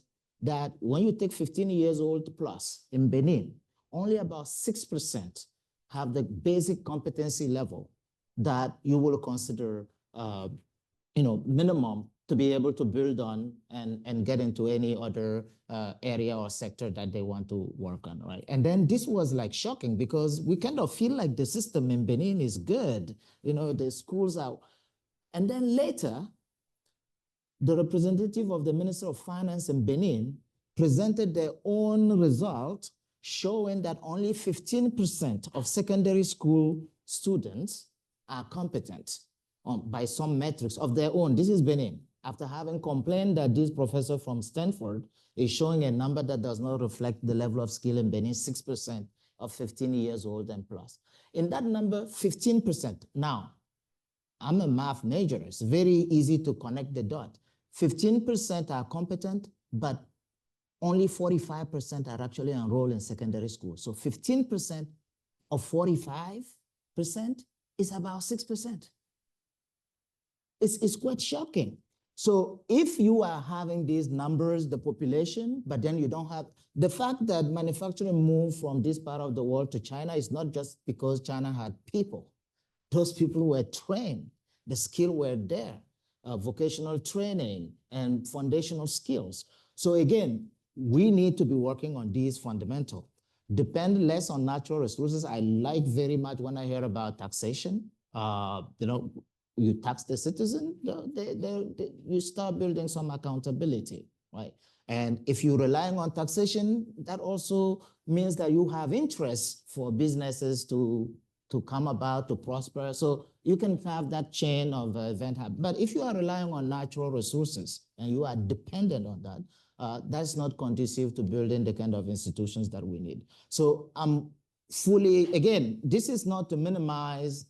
that when you take 15 years old plus in Benin, only about 6% have the basic competency level that you will consider minimum to be able to build on and get into any other area or sector that they want to work on, right? And then this was like shocking because we kind of feel like the system in Benin is good, the schools are, and then later, the representative of the Minister of Finance in Benin presented their own result showing that only 15% of secondary school students are competent by some metrics of their own. This is Benin. After having complained that this professor from Stanford is showing a number that does not reflect the level of skill in Benin, 6% of 15 years old and plus. In that number, 15%. Now, I'm a math major. It's very easy to connect the dot. 15% are competent, but only 45% are actually enrolled in secondary school. So 15% of 45% is about 6%. It's quite shocking. So if you are having these numbers, the population, but then you don't have, the fact that manufacturing moved from this part of the world to China is not just because China had people. Those people were trained, the skill were there. Vocational training and foundational skills. So again, we need to be working on these fundamentals. Depend less on natural resources. I like very much when I hear about taxation. You tax the citizen, you start building some accountability, right? And if you're relying on taxation, that also means that you have interest for businesses to come about, to prosper. So you can have that chain of event happen. But if you are relying on natural resources and you are dependent on that, that's not conducive to building the kind of institutions that we need. So I'm fully, again, this is not to minimize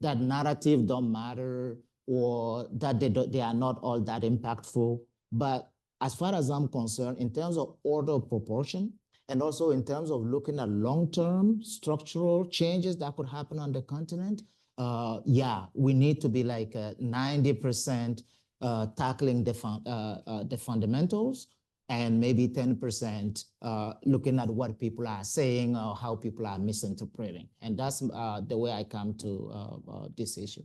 that narrative don't matter or that they are not all that impactful. But as far as I'm concerned, in terms of order of proportion, and also in terms of looking at long-term structural changes that could happen on the continent, yeah, we need to be like 90% tackling the fundamentals and maybe 10% looking at what people are saying or how people are misinterpreting. And that's the way I come to this issue.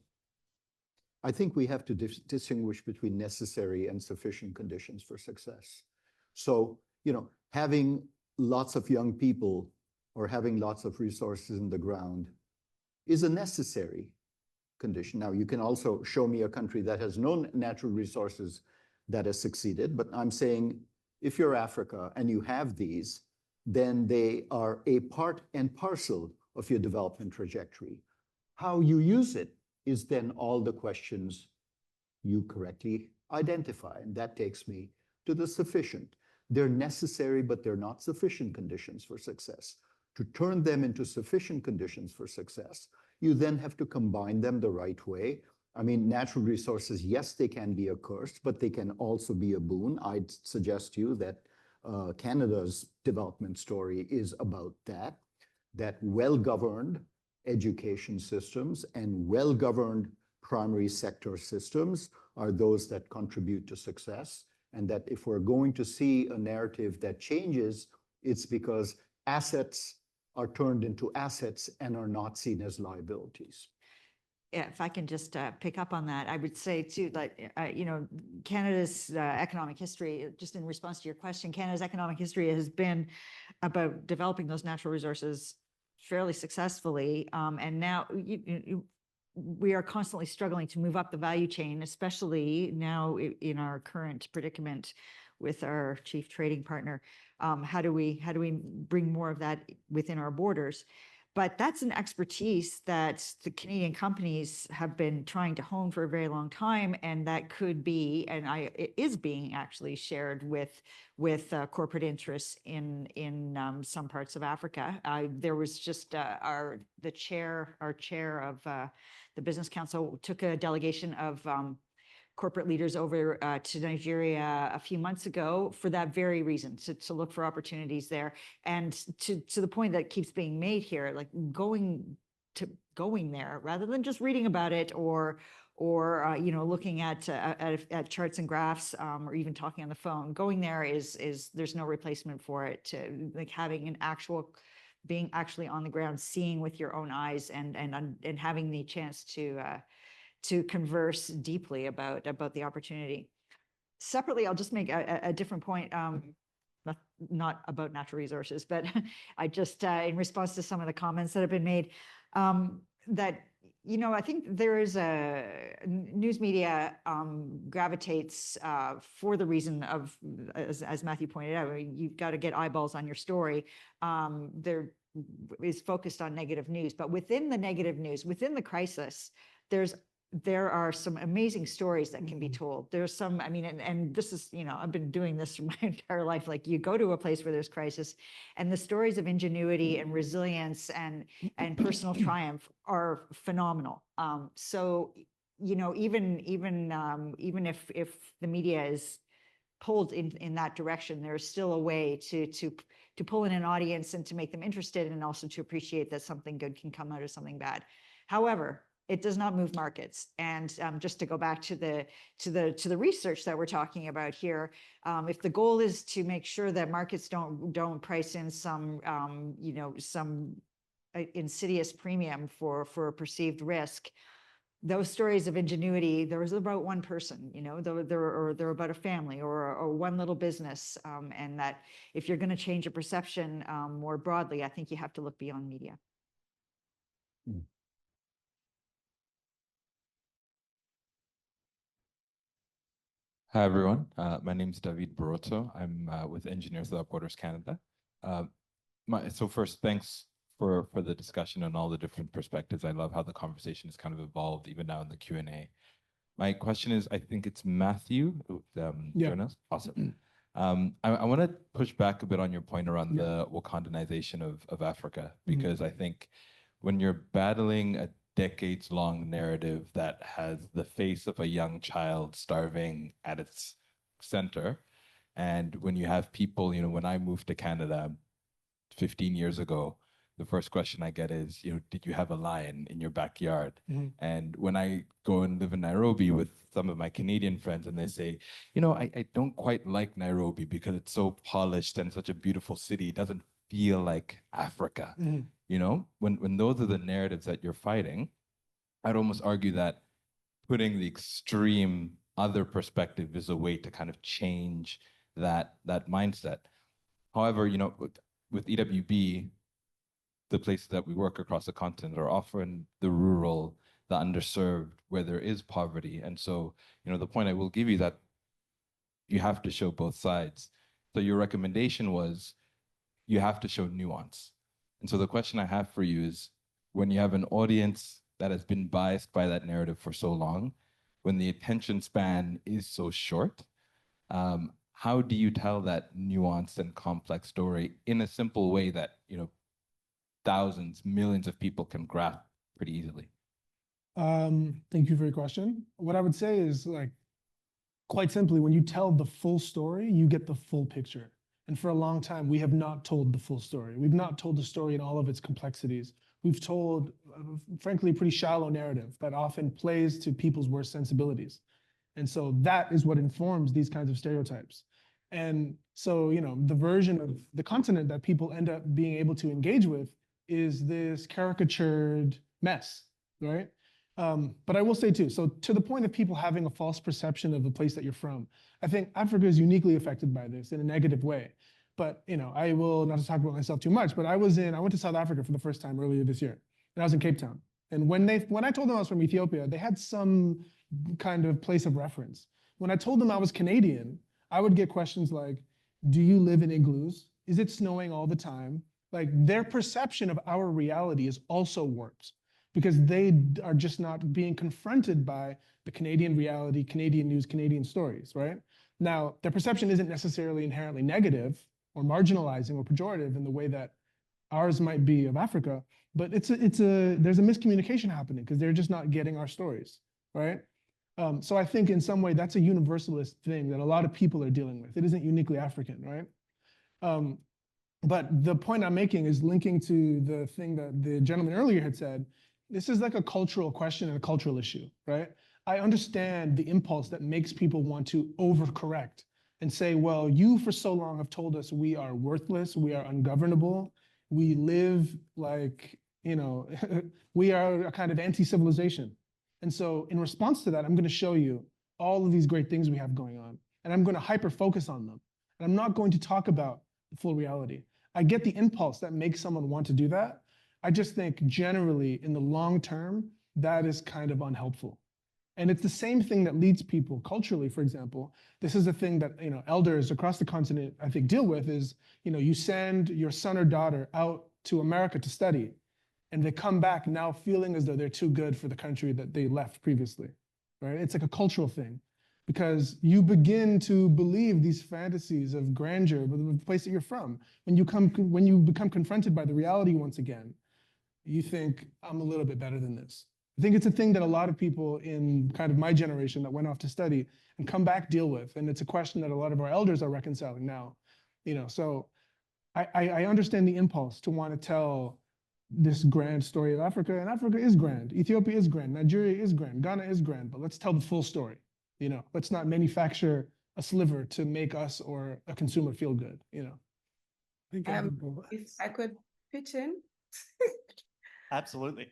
I think we have to distinguish between necessary and sufficient conditions for success. So, having lots of young people or having lots of resources in the ground is a necessary. condition. Now, you can also show me a country that has no natural resources that has succeeded, but I'm saying if you're Africa and you have these, then they are a part and parcel of your development trajectory. How you use it is then all the questions you correctly identify. And that takes me to the sufficient. They're necessary, but they're not sufficient conditions for success. To turn them into sufficient conditions for success, you then have to combine them the right way. I mean, natural resources, yes, they can be a curse, but they can also be a boon. I'd suggest to you that Canada's development story is about that well-governed education systems and well-governed primary sector systems are those that contribute to success. And that if we're going to see a narrative that changes, it's because assets are turned into assets and are not seen as liabilities. Yeah, if I can just pick up on that, I would say too, like, Canada's economic history, just in response to your question, Canada's economic history has been about developing those natural resources fairly successfully. And now we are constantly struggling to move up the value chain, especially now in our current predicament with our chief trading partner. How do we bring more of that within our borders? But that's an expertise that the Canadian companies have been trying to hone for a very long time, and that could be, it is being actually shared with corporate interests in some parts of Africa. There was just our chair of the Business Council took a delegation of corporate leaders over to Nigeria a few months ago for that very reason, to look for opportunities there. And to the point that keeps being made here, like going there rather than just reading about it or looking at charts and graphs, or even talking on the phone. Going there is there's no replacement for it. To like having being actually on the ground, seeing with your own eyes, and having the chance to converse deeply about the opportunity. Separately, I'll just make a different point, not about natural resources, but I just, in response to some of the comments that have been made, that, I think there is news media gravitates for the reason of, as Matthew pointed out, you've got to get eyeballs on your story. There is focused on negative news, but within the negative news, within the crisis, there are some amazing stories that can be told. There's some, and this is, I've been doing this for my entire life. Like, you go to a place where there's crisis, and the stories of ingenuity and resilience and personal triumph are phenomenal. So, even if the media is pulled in that direction, there's still a way to pull in an audience and to make them interested, and also to appreciate that something good can come out of something bad. However, it does not move markets. And just to go back to the research that we're talking about here, if the goal is to make sure that markets don't price in some insidious premium for a perceived risk, those stories of ingenuity, there was about one person, they're about a family or one little business, and that if you're going to change a perception more broadly, I think you have to look beyond media. Hi, everyone. My name is David Barroso. I'm with Engineers Without Borders Canada. So first, thanks for the discussion and all the different perspectives. I love how the conversation has kind of evolved even now in the Q&A. My question is, I think it's Matthew. Yeah. Awesome. I want to push back a bit on your point around the Wakandanization of Africa, because I think when you're battling a decades-long narrative that has the face of a young child starving at its center, and when you have people, when I moved to Canada 15 years ago, the first question I get is, did you have a lion in your backyard? And when I go and live in Nairobi with some of my Canadian friends, and they say, I don't quite like Nairobi because it's so polished and such a beautiful city, it doesn't feel like Africa. When those are the narratives that you're fighting, I'd almost argue that putting the extreme other perspective is a way to kind of change that mindset. However, with EWB, the places that we work across the continent are often the rural, the underserved, where there is poverty. And so, the point I will give you that you have to show both sides. So your recommendation was you have to show nuance. And so the question I have for you is, when you have an audience that has been biased by that narrative for so long, when the attention span is so short, how do you tell that nuanced and complex story in a simple way that, thousands, millions of people can grasp pretty easily? Thank you for your question. What I would say is, like, quite simply, when you tell the full story, you get the full picture. And for a long time, we have not told the full story. We've not told the story in all of its complexities. We've told, frankly, a pretty shallow narrative that often plays to people's worst sensibilities. And so that is what informs these kinds of stereotypes. And so, the version of the continent that people end up being able to engage with is this caricatured mess, right? But I will say too, so to the point of people having a false perception of the place that you're from, I think Africa is uniquely affected by this in a negative way. But, I will not to talk about myself too much, but I went to South Africa for the first time earlier this year, and I was in Cape Town. And when I told them I was from Ethiopia, they had some kind of place of reference. When I told them I was Canadian, I would get questions like, do you live in igloos? Is it snowing all the time? Like, their perception of our reality is also warped, because they are just not being confronted by the Canadian reality, Canadian news, Canadian stories, right? Now, their perception isn't necessarily inherently negative or marginalizing or pejorative in the way that ours might be of Africa, but there's a miscommunication happening because they're just not getting our stories, right? So I think in some way that's a universalist thing that a lot of people are dealing with. It isn't uniquely African, right? But the point I'm making is linking to the thing that the gentleman earlier had said. This is like a cultural question and a cultural issue, right? I understand the impulse that makes people want to overcorrect and say, well, you for so long have told us we are worthless, we are ungovernable, we live like, we are a kind of anti-civilization. And so in response to that, I'm going to show you all of these great things we have going on, and I'm going to hyper-focus on them. And I'm not going to talk about the full reality. I get the impulse that makes someone want to do that. I just think generally in the long term, that is kind of unhelpful. And it's the same thing that leads people culturally, for example. This is a thing that elders across the continent, I think, deal with is, you send your son or daughter out to America to study, and they come back now feeling as though they're too good for the country that they left previously, right? It's like a cultural thing, because you begin to believe these fantasies of grandeur of the place that you're from. When you become confronted by the reality once again, you think, I'm a little bit better than this. I think it's a thing that a lot of people in kind of my generation that went off to study and come back deal with. And it's a question that a lot of our elders are reconciling now. So I understand the impulse to want to tell this grand story of Africa, and Africa is grand. Ethiopia is grand. Nigeria is grand. Ghana is grand. But let's tell the full story. Let's not manufacture a sliver to make us or a consumer feel good. I think if I could pitch in. Absolutely.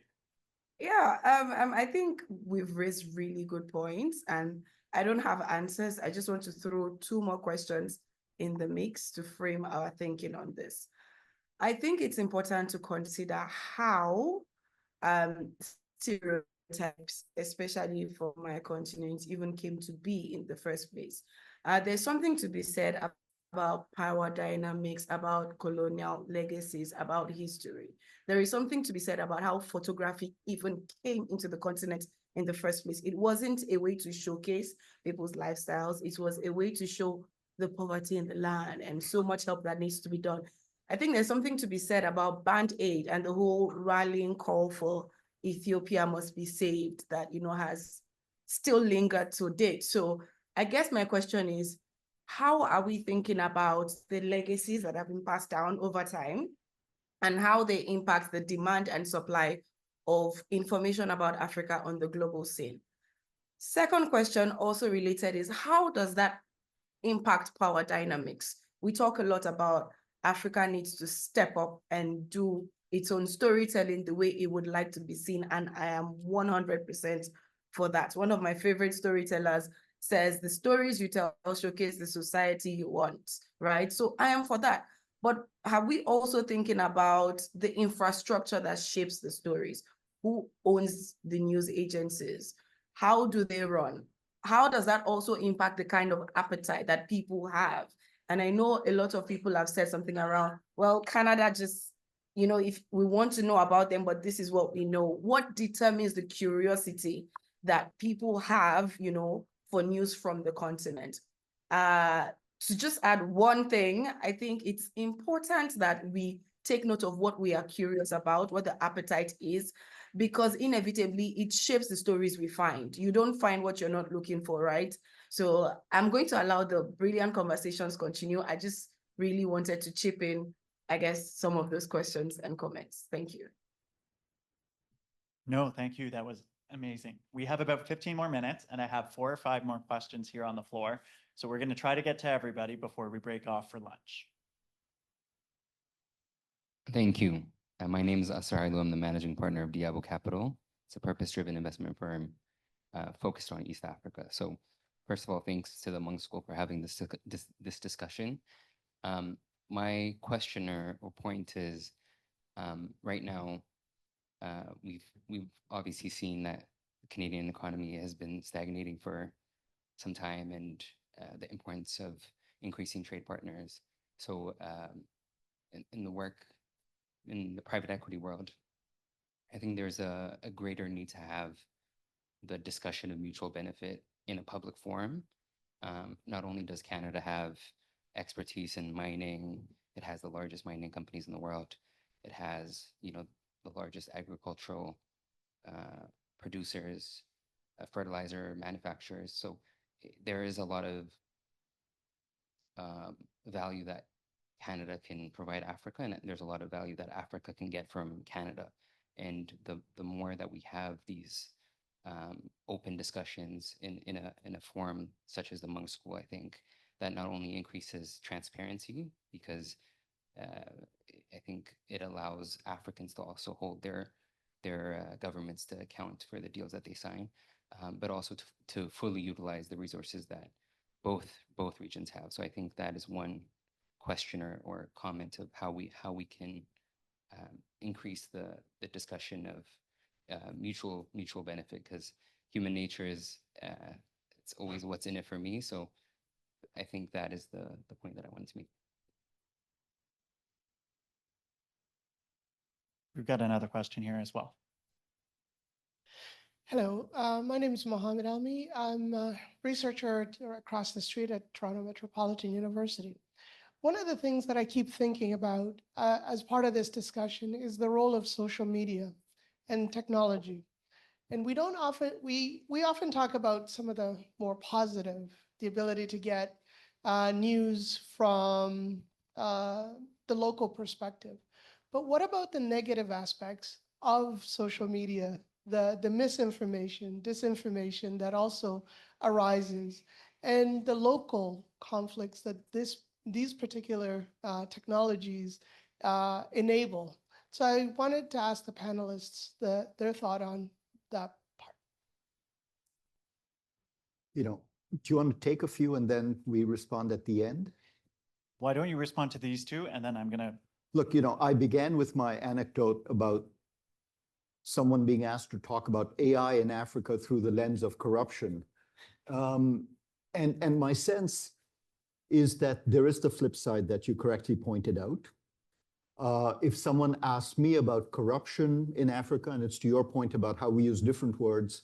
Yeah, I think we've raised really good points, and I don't have answers. I just want to throw two more questions in the mix to frame our thinking on this. I think it's important to consider how stereotypes, especially from my continent, even came to be in the first place. There's something to be said about power dynamics, about colonial legacies, about history. There is something to be said about how photography even came into the continent in the first place. It wasn't a way to showcase people's lifestyles. It was a way to show the poverty in the land and so much help that needs to be done. I think there's something to be said about Band Aid and the whole rallying call for Ethiopia must be saved that, has still lingered to date. So I guess my question is, how are we thinking about the legacies that have been passed down over time and how they impact the demand and supply of information about Africa on the global scene? Second question, also related, is how does that impact power dynamics? We talk a lot about Africa needs to step up and do its own storytelling the way it would like to be seen, and I am 100% for that. One of my favorite storytellers says the stories you tell showcase the society you want, right? So I am for that. But have we also thinking about the infrastructure that shapes the stories? who owns the news agencies? How do they run? How does that also impact the kind of appetite that people have? And I know a lot of people have said something around, well, Canada just, you know, if we want to know about them, but this is what we know. What determines the curiosity that people have, you know, for news from the continent? To just add one thing, I think it's important that we take note of what we are curious about, what the appetite is, because inevitably it shapes the stories we find. You don't find what you're not looking for, right? So I'm going to allow the brilliant conversations continue. I just really wanted to chip in, I guess, some of those questions and comments. Thank you. No, thank you. That was amazing. We have about 15 more minutes and I have 4 or 5 more questions here on the floor. So we're going to try to get to everybody before we break off for lunch. Thank you. My name is Asar Ailu. I'm the managing partner of Diabo Capital. It's a purpose-driven investment firm focused on East Africa. So first of all, thanks to the Munk School for having this discussion. My question or point is, right now, we've obviously seen that the Canadian economy has been stagnating for some time, and the importance of increasing trade partners. So in the work in the private equity world, I think there's a greater need to have the discussion of mutual benefit in a public forum. Not only does Canada have expertise in mining, it has the largest mining companies in the world. It has, you know, the largest agricultural producers, fertilizer manufacturers. So there is a lot of value that Canada can provide Africa, and there's a lot of value that Africa can get from Canada. And the more that we have these open discussions in a forum such as the Munk School, I think that not only increases transparency, because I think it allows Africans to also hold their governments to account for the deals that they sign, but also to fully utilize the resources that both regions have. So I think that is one question or comment of how we can increase the discussion of mutual benefit, because human nature is it's always what's in it for me. So I think that is the point that I wanted to make. We've got another question here as well. Hello, my name is Mohammed Almi. I'm a researcher across the street at Toronto Metropolitan University. One of the things that I keep thinking about as part of this discussion is the role of social media and technology. And we often talk about some of the more positive, the ability to get news from the local perspective. But what about the negative aspects of social media, the misinformation, disinformation that also arises, and the local conflicts that these particular technologies enable? So I wanted to ask the panelists their thought on that part. You know, do you want to take a few and then we respond at the end? Why don't you respond to these two, and then I'm going to... Look, you know, I began with my anecdote about someone being asked to talk about AI in Africa through the lens of corruption. And my sense is that there is the flip side that you correctly pointed out. If someone asks me about corruption in Africa, and it's to your point about how we use different words,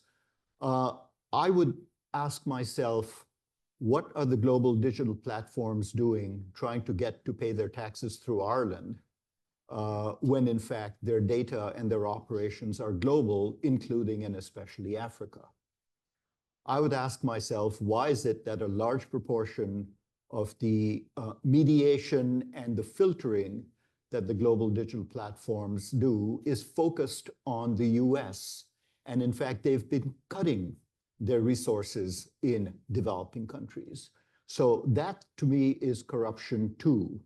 I would ask myself, what are the global digital platforms doing trying to get to pay their taxes through Ireland, when in fact their data and their operations are global, including and especially Africa? I would ask myself, why is it that a large proportion of the mediation and the filtering that the global digital platforms do is focused on the US? And in fact, they've been cutting their resources in developing countries. So that to me is corruption too.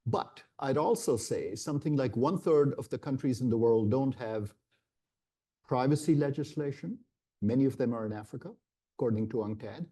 But I'd also say something like 1/3 of the countries in the world don't have privacy legislation. Many of them are in Africa, according to UNCTAD.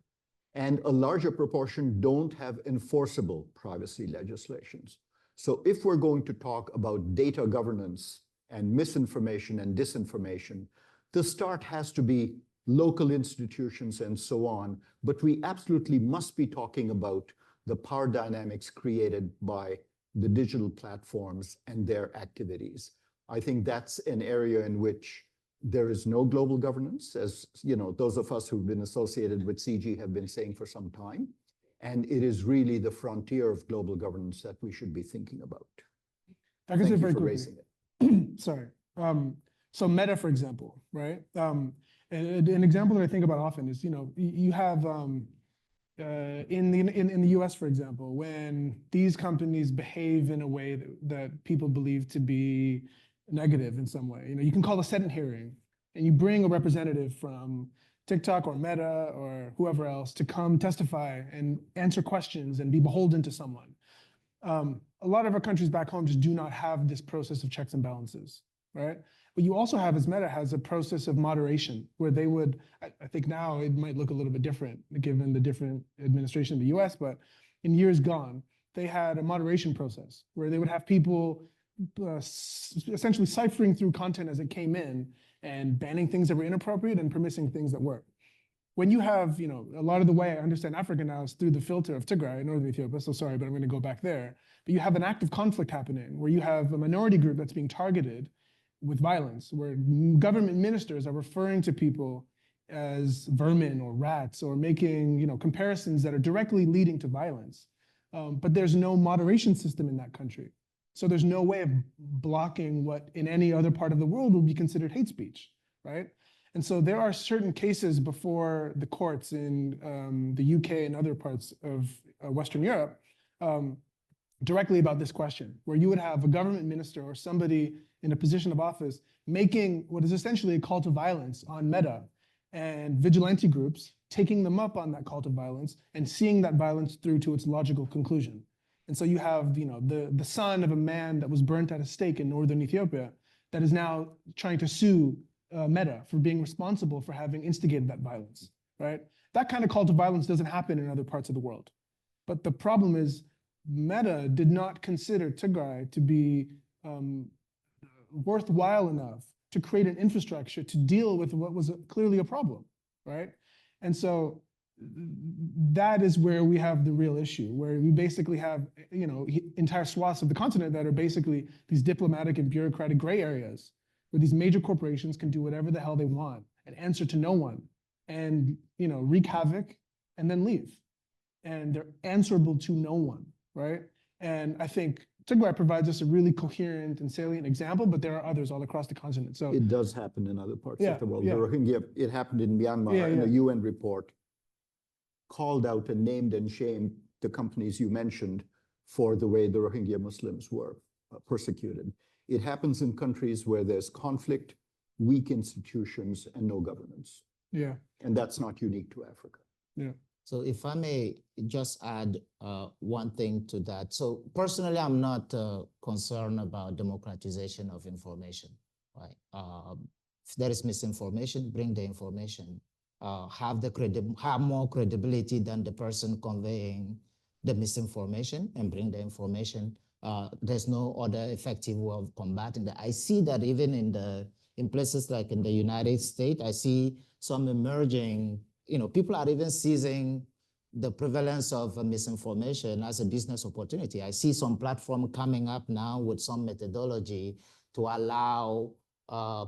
And a larger proportion don't have enforceable privacy legislations. So if we're going to talk about data governance and misinformation and disinformation, the start has to be local institutions and so on. But we absolutely must be talking about the power dynamics created by the digital platforms and their activities. I think that's an area in which there is no global governance, as you know, those of us who've been associated with CG have been saying for some time. And it is really the frontier of global governance that we should be thinking about. I can say Thank you very for quickly. raising it. Sorry. So Meta, for example, right? An example that I think about often is, you know, you have in the US, for example, when these companies behave in a way that people believe to be negative in some way, you know, you can call a Senate hearing and you bring a representative from TikTok or Meta or whoever else to come testify and answer questions and be beholden to someone. A lot of our countries back home just do not have this process of checks and balances, right? What you also have is Meta has a process of moderation where they would, I think now it might look a little bit different given the different administration in the US, but in years gone, they had a moderation process where they would have people essentially ciphering through content as it came in and banning things that were inappropriate and permitting things that were. When you have, you know, a lot of the way I understand Africa now is through the filter of Tigray, northern Ethiopia, so sorry, but I'm going to go back there. But you have an active conflict happening where you have a minority group that's being targeted with violence, where government ministers are referring to people as vermin or rats or making, you know, comparisons that are directly leading to violence. But there's no moderation system in that country. So there's no way of blocking what in any other part of the world would be considered hate speech, right? And so there are certain cases before the courts in the UK and other parts of Western Europe directly about this question, where you would have a government minister or somebody in a position of office making what is essentially a call to violence on Meta, and vigilante groups taking them up on that call to violence and seeing that violence through to its logical conclusion. And so you have, you know, the son of a man that was burnt at a stake in northern Ethiopia that is now trying to sue Meta for being responsible for having instigated that violence, right? That kind of call to violence doesn't happen in other parts of the world. But the problem is Meta did not consider Tigray to be worthwhile enough to create an infrastructure to deal with what was clearly a problem, right? And so that is where we have the real issue, where we basically have, you know, entire swaths of the continent that are basically these diplomatic and bureaucratic gray areas, where these major corporations can do whatever the hell they want and answer to no one and, you know, wreak havoc and then leave. And they're answerable to no one, right? And I think Tigray provides us a really coherent and salient example, but there are others all across the continent. So it does happen in other parts Yeah, of the world. yeah. The Rohingya, it happened in Myanmar, Yeah, and yeah. a UN report called out and named and shamed the companies you mentioned for the way the Rohingya Muslims were persecuted. It happens in countries where there's conflict, weak institutions, and no governance. Yeah. And that's not unique to Africa. Yeah. So if I may just add one thing to that. So personally, I'm not concerned about democratization of information, right? If there is misinformation, bring the information. Have more credibility than the person conveying the misinformation and bring the information. There's no other effective way of combating that. I see that even in places like in the United States, I see some emerging, you know, people are even seizing the prevalence of misinformation as a business opportunity. I see some platform coming up now with some methodology to allow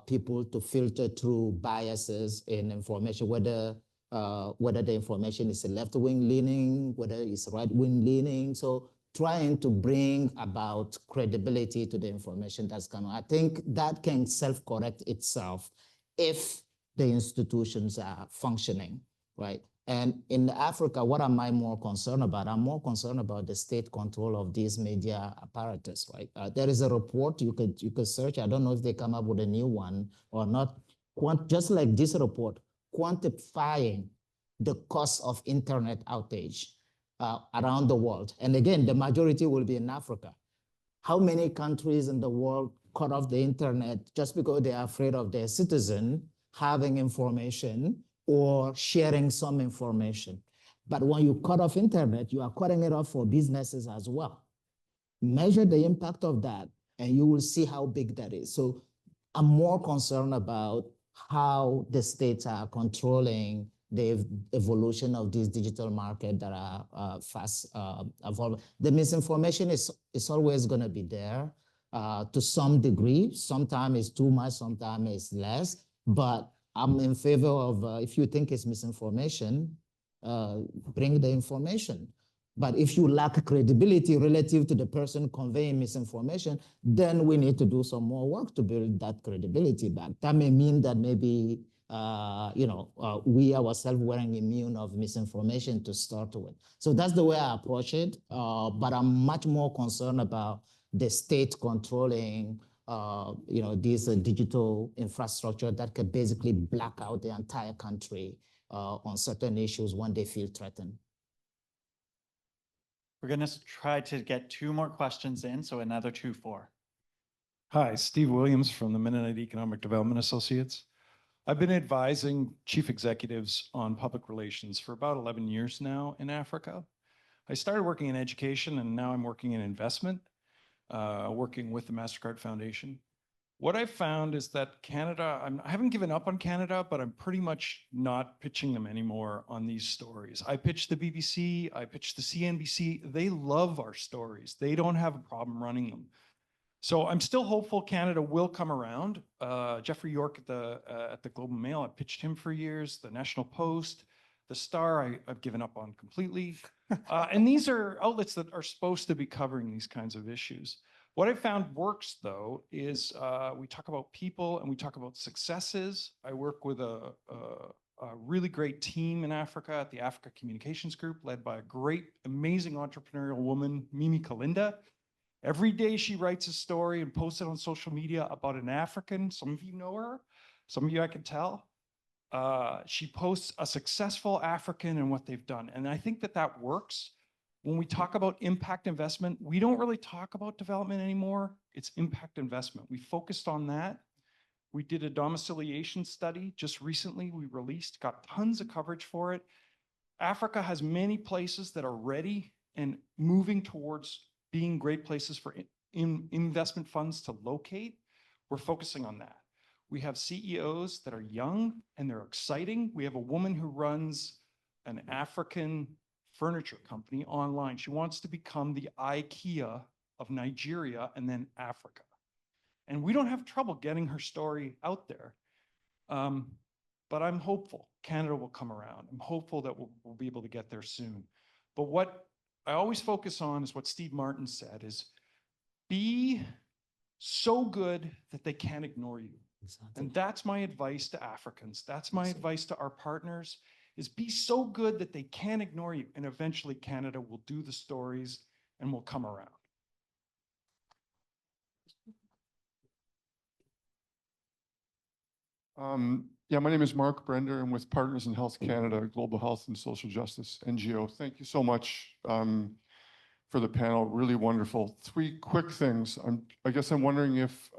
people to filter through biases in information, whether the information is a left-wing leaning, whether it's right-wing leaning. So trying to bring about credibility to the information that's coming. I think that can self-correct itself if the institutions are functioning, right? And in Africa, what am I more concerned about? I'm more concerned about the state control of these media apparatus, right? There is a report you could search. I don't know if they come up with a new one or not. Just like this report, quantifying the cost of internet outage around the world. And again, the majority will be in Africa. How many countries in the world cut off the internet just because they are afraid of their citizen having information or sharing some information? But when you cut off internet, you are cutting it off for businesses as well. Measure the impact of that, and you will see how big that is. So I'm more concerned about how the states are controlling the evolution of these digital markets that are fast evolving. The misinformation is always going to be there to some degree. Sometimes it's too much, sometimes it's less. But I'm in favor of if you think it's misinformation, bring the information. But if you lack credibility relative to the person conveying misinformation, then we need to do some more work to build that credibility back. That may mean that maybe we ourselves weren't immune of misinformation to start with. So that's the way I approach it. But I'm much more concerned about the state controlling these digital infrastructure that could basically black out the entire country on certain issues when they feel threatened. We're going to try to get 2 more questions in, so another 2-4. Hi, Steve Williams from the Mennonite Economic Development Associates. I've been advising chief executives on public relations for about 11 years now in Africa. I started working in education and now I'm working in investment, working with the MasterCard Foundation. What I've found is that Canada, I haven't given up on Canada, but I'm pretty much not pitching them anymore on these stories. I pitched the BBC, I pitched the CNBC. They love our stories. They don't have a problem running them. So I'm still hopeful Canada will come around. Jeffrey York at the Globe and Mail, I pitched him for years. The National Post, the Star, I've given up on completely. And these are outlets that are supposed to be covering these kinds of issues. What I found works, though, is we talk about people and we talk about successes. I work with a really great team in Africa at the Africa Communications Group, led by a great, amazing entrepreneurial woman, Mimi Kalinda. Every day she writes a story and posts it on social media about an African. Some of you know her, some of you I can tell. She posts a successful African and what they've done. And I think that that works. When we talk about impact investment, we don't really talk about development anymore. It's impact investment. We focused on that. We did a domiciliation study just recently. We released, got tons of coverage for it. Africa has many places that are ready and moving towards being great places for investment funds to locate. We're focusing on that. We have CEOs that are young and they're exciting. We have a woman who runs an African furniture company online. She wants to become the IKEA of Nigeria and then Africa. And we don't have trouble getting her story out there. But I'm hopeful Canada will come around. I'm hopeful that we'll be able to get there soon. But what I always focus on is what Steve Martin said, is be so good that they can't ignore you. Exactly. And that's my advice to Africans. That's my advice to our partners, is be so good that they can't ignore you. And eventually Canada will do the stories and will come around. Yeah, my name is Mark Brender. I'm with Partners in Health Canada, Global Health and Social Justice NGO. Thank you so much for the panel. Really wonderful. 3 quick things. I guess I'm wondering if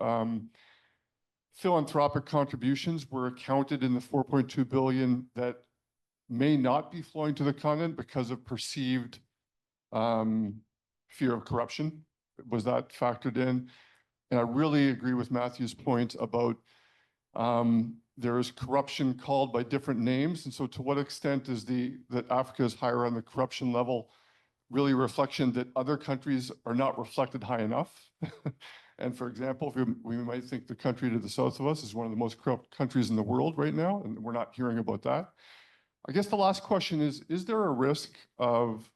philanthropic contributions were accounted in the 4.2 billion that may not be flowing to the continent because of perceived fear of corruption. Was that factored in? And I really agree with Matthew's point about there is corruption called by different names. And so to what extent is that Africa is higher on the corruption level really a reflection that other countries are not reflected high enough? And for example, we might think the country to the south of us is one of the most corrupt countries in the world right now, and we're not hearing about that. I guess the last question is there a risk of,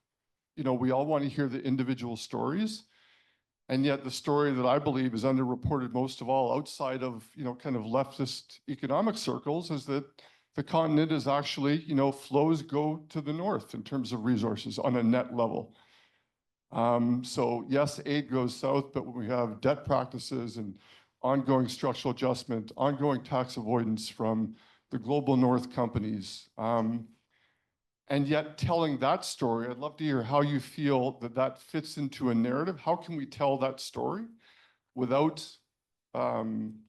we all want to hear the individual stories, and yet the story that I believe is underreported most of all outside of, kind of leftist economic circles is that the continent is actually, flows go to the north in terms of resources on a net level. So yes, aid goes south, but when we have debt practices and ongoing structural adjustment, ongoing tax avoidance from the global north companies, and yet telling that story, I'd love to hear how you feel that that fits into a narrative. How can we tell that story without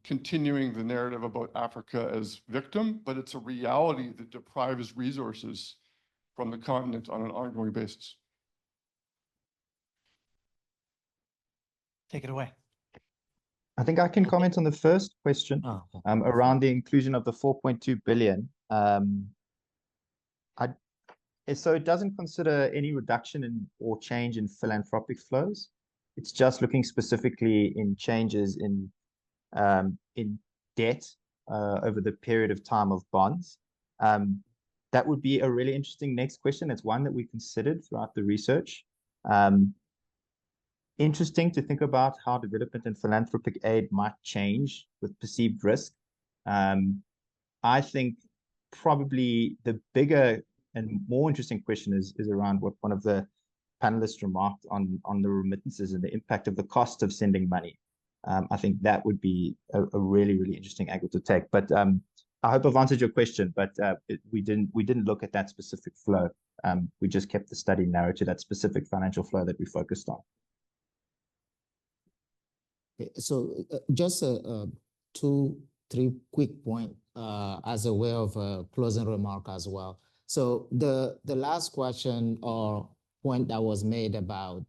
continuing the narrative about Africa as victim, but it's a reality that deprives resources from the continent on an ongoing basis? Take it away. I think I can comment on the first question Oh, okay. around the inclusion of the 4.2 billion. So it doesn't consider any reduction in or change in philanthropic flows. It's just looking specifically in changes in debt over the period of time of bonds. That would be a really interesting next question. It's one that we considered throughout the research. Interesting to think about how development and philanthropic aid might change with perceived risk. I think probably the bigger and more interesting question is around what one of the panelists remarked on the remittances and the impact of the cost of sending money. I think that would be a really, really interesting angle to take. But I hope I've answered your question, but we didn't look at that specific flow. We just kept the study narrow to that specific financial flow that we focused on. Okay, so just 2, 3 quick points as a way of closing remark as well. So the last question or point that was made about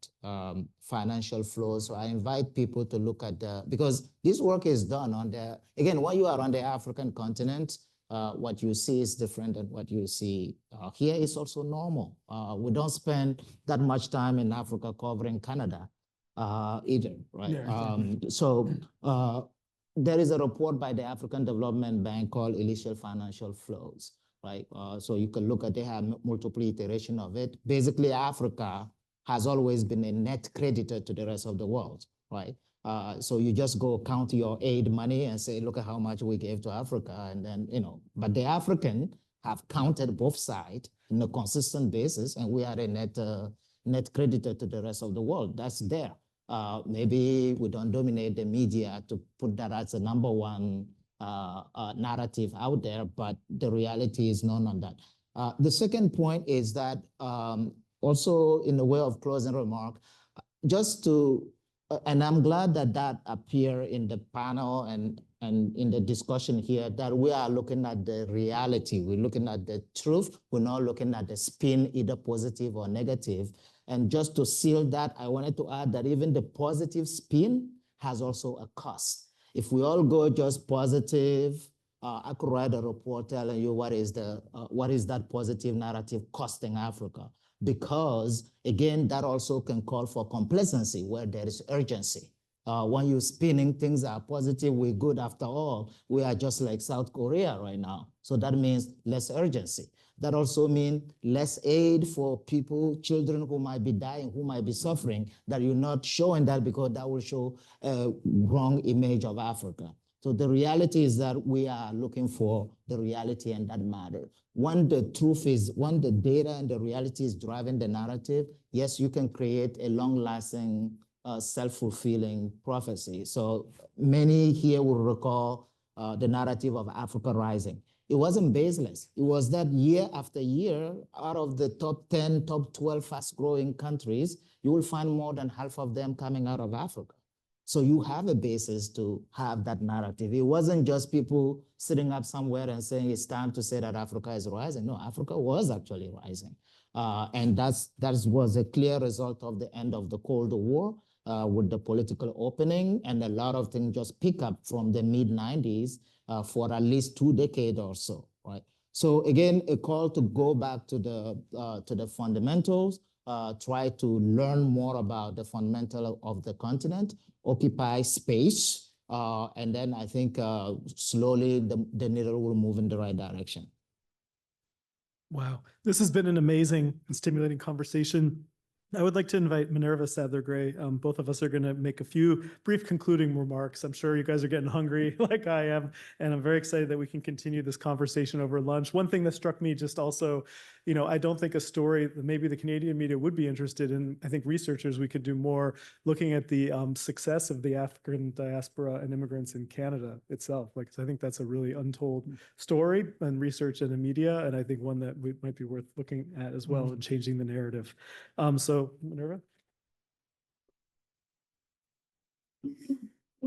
financial flows. So I invite people to look at because this work is done on again, when you are on the African continent, what you see is different than what you see here is also normal. We don't spend that much time in Africa covering Canada either, right? Yeah, exactly. So there is a report by the African Development Bank called Initial Financial Flows, right? So you can look at, they have multiple iteration of it. Basically, Africa has always been a net creditor to the rest of the world, right? So you just go count your aid money and say, look at how much we gave to Africa. And then, but the African have counted both sides on a consistent basis, and we are a net creditor to the rest of the world. That's there. Maybe we don't dominate the media to put that as a number one narrative out there, but the reality is none on that. The second point is that also in the way of closing remark, just to, and I'm glad that appeared in the panel and in the discussion here, that we are looking at the reality. We're looking at the truth. We're not looking at the spin, either positive or negative. And just to seal that, I wanted to add that even the positive spin has also a cost. If we all go just positive, I could write a report telling you what is that positive narrative costing Africa. Because again, that also can call for complacency where there is urgency. When you're spinning, things are positive, we're good after all. We are just like South Korea right now. So that means less urgency. That also means less aid for people, children who might be dying, who might be suffering, that you're not showing that because that will show a wrong image of Africa. So the reality is that we are looking for the reality, and that matters. When the truth is, when the data and the reality is driving the narrative, yes, you can create a long-lasting, self-fulfilling prophecy. So many here will recall the narrative of Africa rising. It wasn't baseless. It was that year after year, out of the top 10, top 12 fast-growing countries, you will find more than half of them coming out of Africa. So you have a basis to have that narrative. It wasn't just people sitting up somewhere and saying it's time to say that Africa is rising. No, Africa was actually rising. And that was a clear result of the end of the Cold War with the political opening, and a lot of things just pick up from the mid-90s for at least 2 decades or so, right? So again, a call to go back to the fundamentals, try to learn more about the fundamental of the continent, occupy space, and then I think slowly the needle will move in the right direction. Wow, this has been an amazing and stimulating conversation. I would like to invite Minerva Sadler-Gray. Both of us are going to make a few brief concluding remarks. I'm sure you guys are getting hungry like I am, and I'm very excited that we can continue this conversation over lunch. One thing that struck me just also, I don't think a story that maybe the Canadian media would be interested in. I think researchers, we could do more looking at the success of the African diaspora and immigrants in Canada itself. Like, I think that's a really untold story and research in the media, and I think one that might be worth looking at as well and changing the narrative. So Minerva.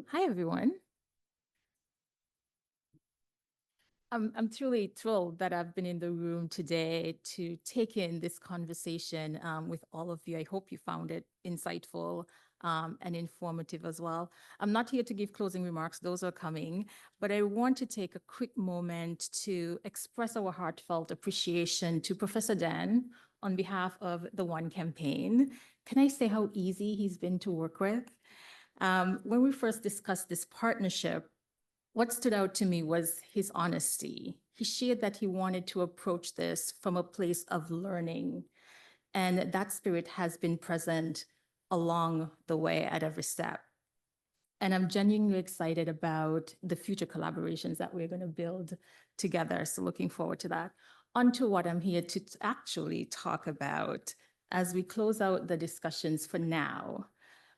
Hi, everyone. I'm truly thrilled that I've been in the room today to take in this conversation with all of you. I hope you found it insightful. and informative as well. I'm not here to give closing remarks, those are coming, but I want to take a quick moment to express our heartfelt appreciation to Professor Dan on behalf of the One campaign. Can I say how easy he's been to work with? When we first discussed this partnership, what stood out to me was his honesty. He shared that he wanted to approach this from a place of learning, and that spirit has been present along the way at every step. And I'm genuinely excited about the future collaborations that we're going to build together. So looking forward to that. On to what I'm here to actually talk about. As we close out the discussions for now,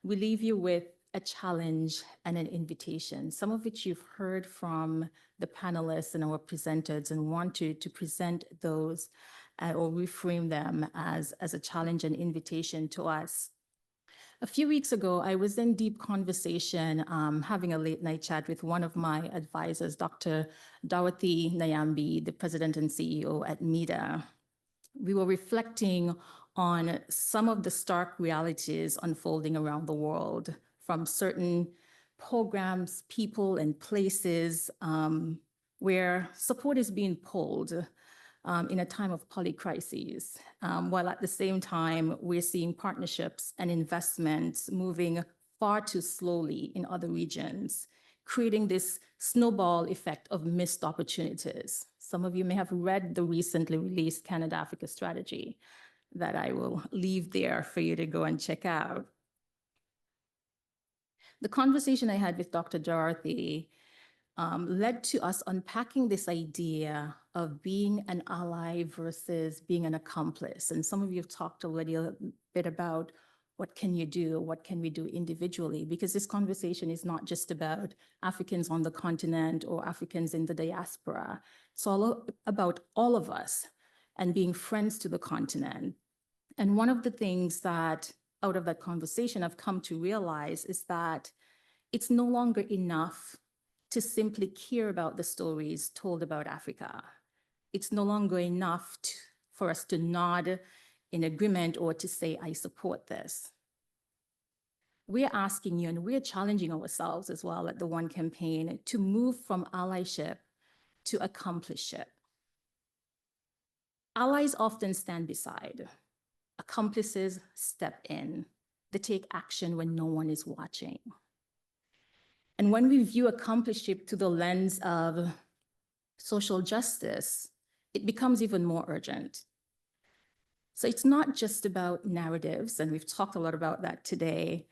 we leave you with a challenge and an invitation, some of which you've heard from the panelists and our presenters, and want to present those or reframe them as a challenge and invitation to us. A few weeks ago, I was in deep conversation, having a late night chat with one of my advisors, Dr. Dorothy Nyambi, the president and CEO at MEDA. We were reflecting on some of the stark realities unfolding around the world, from certain programs, people, and places where support is being pulled in a time of polycrises, while at the same time, we're seeing partnerships and investments moving far too slowly in other regions, creating this snowball effect of missed opportunities. Some of you may have read the recently released Canada-Africa strategy that I will leave there for you to go and check out. The conversation I had with Dr. Dorothy led to us unpacking this idea of being an ally versus being an accomplice. And some of you have talked already a bit about what can you do, what can we do individually, because this conversation is not just about Africans on the continent or Africans in the diaspora. It's all about all of us and being friends to the continent. And one of the things that out of that conversation I've come to realize is that it's no longer enough to simply care about the stories told about Africa. It's no longer enough for us to nod in agreement or to say, I support this. We're asking you, and we're challenging ourselves as well at the One campaign, to move from allyship to accomplishship. Allies often stand beside. Accomplices step in. They take action when no one is watching. And when we view accomplishship through the lens of social justice, it becomes even more urgent. So it's not just about narratives, and we've talked a lot about that today,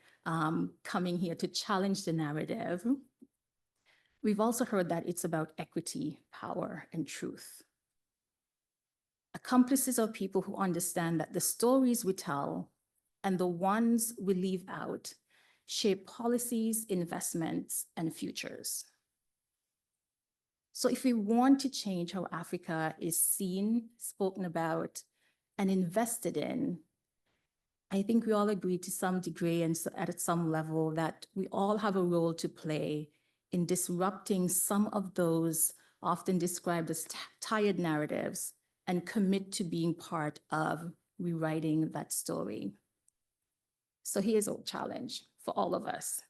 coming here to challenge the narrative. We've also heard that it's about equity, power, and truth. Accomplices are people who understand that the stories we tell and the ones we leave out shape policies, investments, and futures. So if we want to change how Africa is seen, spoken about, and invested in, I think we all agree to some degree and at some level that we all have a role to play in disrupting some of those often described as tired narratives and commit to being part of rewriting that story. So here's a challenge for all of us.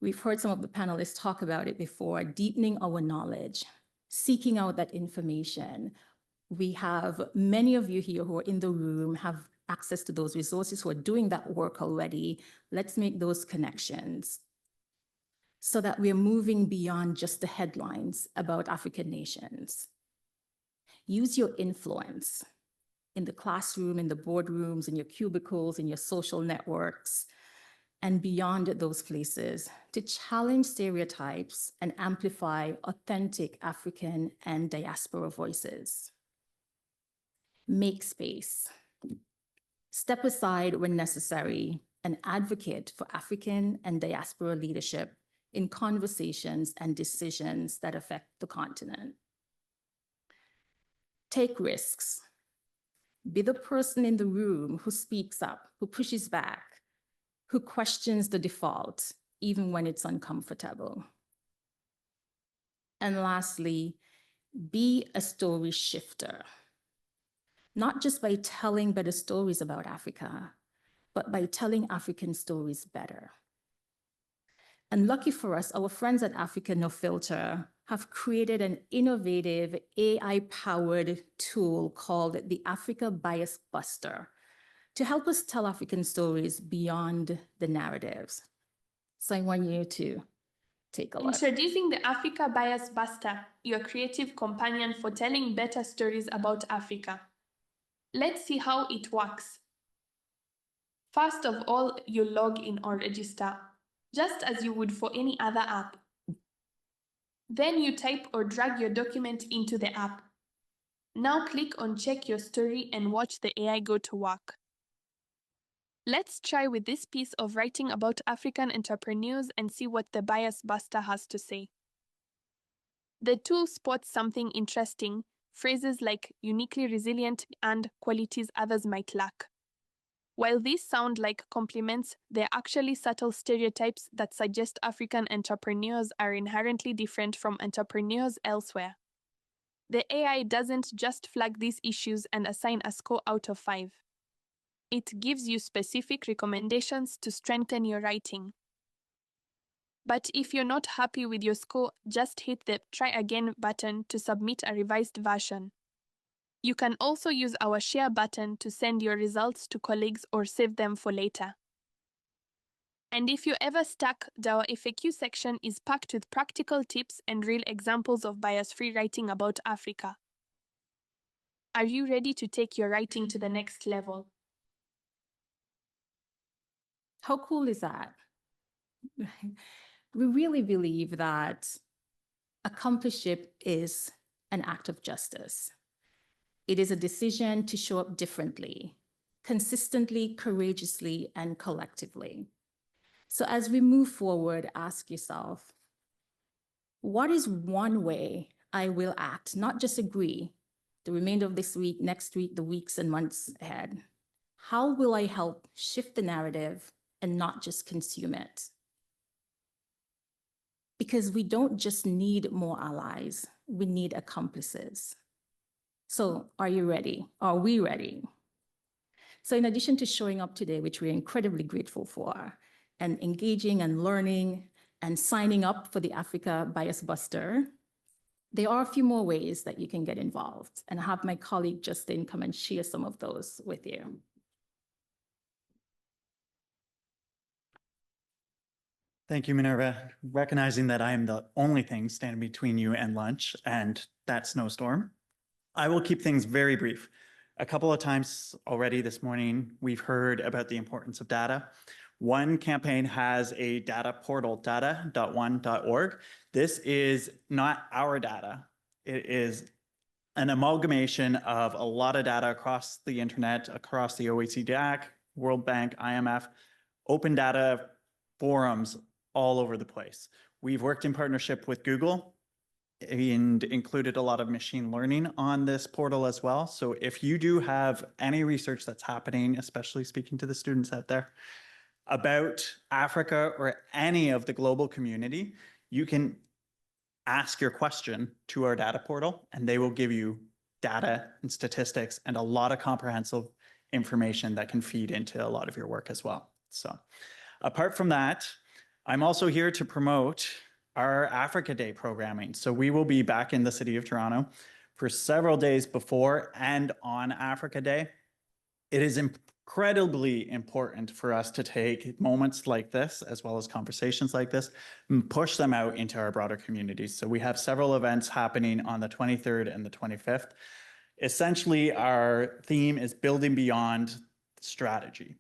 We've heard some of the panelists talk about it before, deepening our knowledge, seeking out that information. We have many of you here who are in the room, have access to those resources, who are doing that work already. Let's make those connections so that we're moving beyond just the headlines about African nations. Use your influence in the classroom, in the boardrooms, in your cubicles, in your social networks, and beyond those places to challenge stereotypes and amplify authentic African and diaspora voices. Make space. Step aside when necessary and advocate for African and diaspora leadership in conversations and decisions that affect the continent. Take risks. Be the person in the room who speaks up, who pushes back, who questions the default, even when it's uncomfortable. And lastly, be a story shifter. Not just by telling better stories about Africa, but by telling African stories better. And lucky for us, our friends at Africa No Filter have created an innovative AI-powered tool called the Africa Bias Buster to help us tell African stories beyond the narratives. So I want you to take a look. Introducing the Africa Bias Buster, your creative companion for telling better stories about Africa. Let's see how it works. First of all, you log in or register, just as you would for any other app. Then you type or drag your document into the app. Now click on Check Your Story and watch the AI go to work. Let's try with this piece of writing about African entrepreneurs and see what the Bias Buster has to say. The tool spots something interesting, phrases like uniquely resilient and qualities others might lack. While these sound like compliments, they're actually subtle stereotypes that suggest African entrepreneurs are inherently different from entrepreneurs elsewhere. The AI doesn't just flag these issues and assign a score out of 5. It gives you specific recommendations to strengthen your writing. But if you're not happy with your score, just hit the Try Again button to submit a revised version. You can also use our Share button to send your results to colleagues or save them for later. And if you're ever stuck, our FAQ section is packed with practical tips and real examples of bias-free writing about Africa. Are you ready to take your writing to the next level? How cool is that? We really believe that accompliceship is an act of justice. It is a decision to show up differently, consistently, courageously, and collectively. So as we move forward, ask yourself, what is one way I will act, not just agree, the remainder of this week, next week, the weeks and months ahead? How will I help shift the narrative and not just consume it? Because we don't just need more allies, we need accomplices. So are you ready? Are we ready? So in addition to showing up today, which we're incredibly grateful for, and engaging and learning and signing up for the Africa Bias Buster, there are a few more ways that you can get involved. And I have my colleague Justin come and share some of those with you. Thank you, Minerva. Recognizing that I am the only thing standing between you and lunch and that snowstorm, I will keep things very brief. A couple of times already this morning, we've heard about the importance of data. One campaign has a data portal, data.one.org. This is not our data. It is an amalgamation of a lot of data across the internet, across the OECD, World Bank, IMF, open data forums all over the place. We've worked in partnership with Google and included a lot of machine learning on this portal as well. So if you do have any research that's happening, especially speaking to the students out there, about Africa or any of the global community, you can ask your question to our data portal and they will give you data and statistics and a lot of comprehensive information that can feed into a lot of your work as well. So apart from that, I'm also here to promote our Africa Day programming. So we will be back in the city of Toronto for several days before and on Africa Day. It is incredibly important for us to take moments like this, as well as conversations like this, and push them out into our broader communities. So we have several events happening on the 23rd and the 25th. Essentially, our theme is building beyond strategy.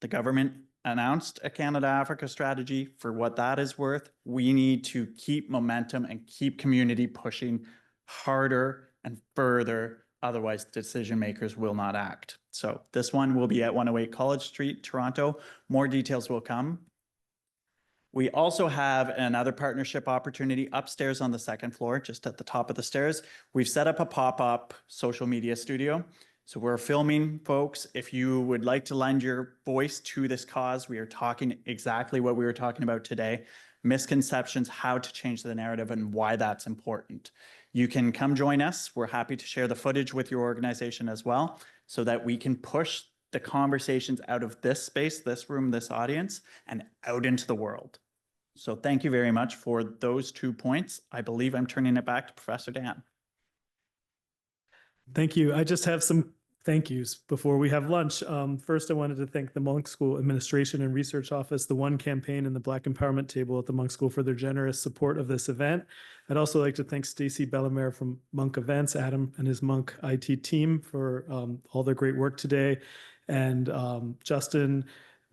The government announced a Canada-Africa strategy. For what that is worth, we need to keep momentum and keep community pushing harder and further. Otherwise, decision makers will not act. So this one will be at 108 College Street, Toronto. More details will come. We also have another partnership opportunity upstairs on the second floor, just at the top of the stairs. We've set up a pop-up social media studio. So we're filming folks. If you would like to lend your voice to this cause, we are talking exactly what we were talking about today, misconceptions, how to change the narrative and why that's important. You can come join us. We're happy to share the footage with your organization as well so that we can push the conversations out of this space, this room, this audience, and out into the world. So thank you very much for those 2 points. I believe I'm turning it back to Professor Dan. Thank you. I just have some thank yous before we have lunch. First, I wanted to thank the Munk School Administration and Research Office, the One Campaign, and the Black Empowerment Table at the Munk School for their generous support of this event. I'd also like to thank Stacy Bellemare from Munk Events, Adam and his Munk IT team for all their great work today, and Justin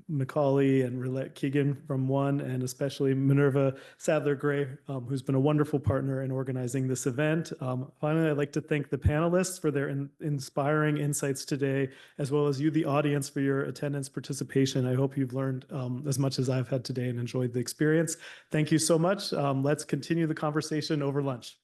Macaulay and Roulette Keegan from One, and especially Minerva Sadler-Gray, who's been a wonderful partner in organizing this event. Finally, I'd like to thank the panelists for their inspiring insights today, as well as you, the audience, for your attendance, participation. I hope you've learned as much as I've had today and enjoyed the experience. Thank you so much. Let's continue the conversation over lunch.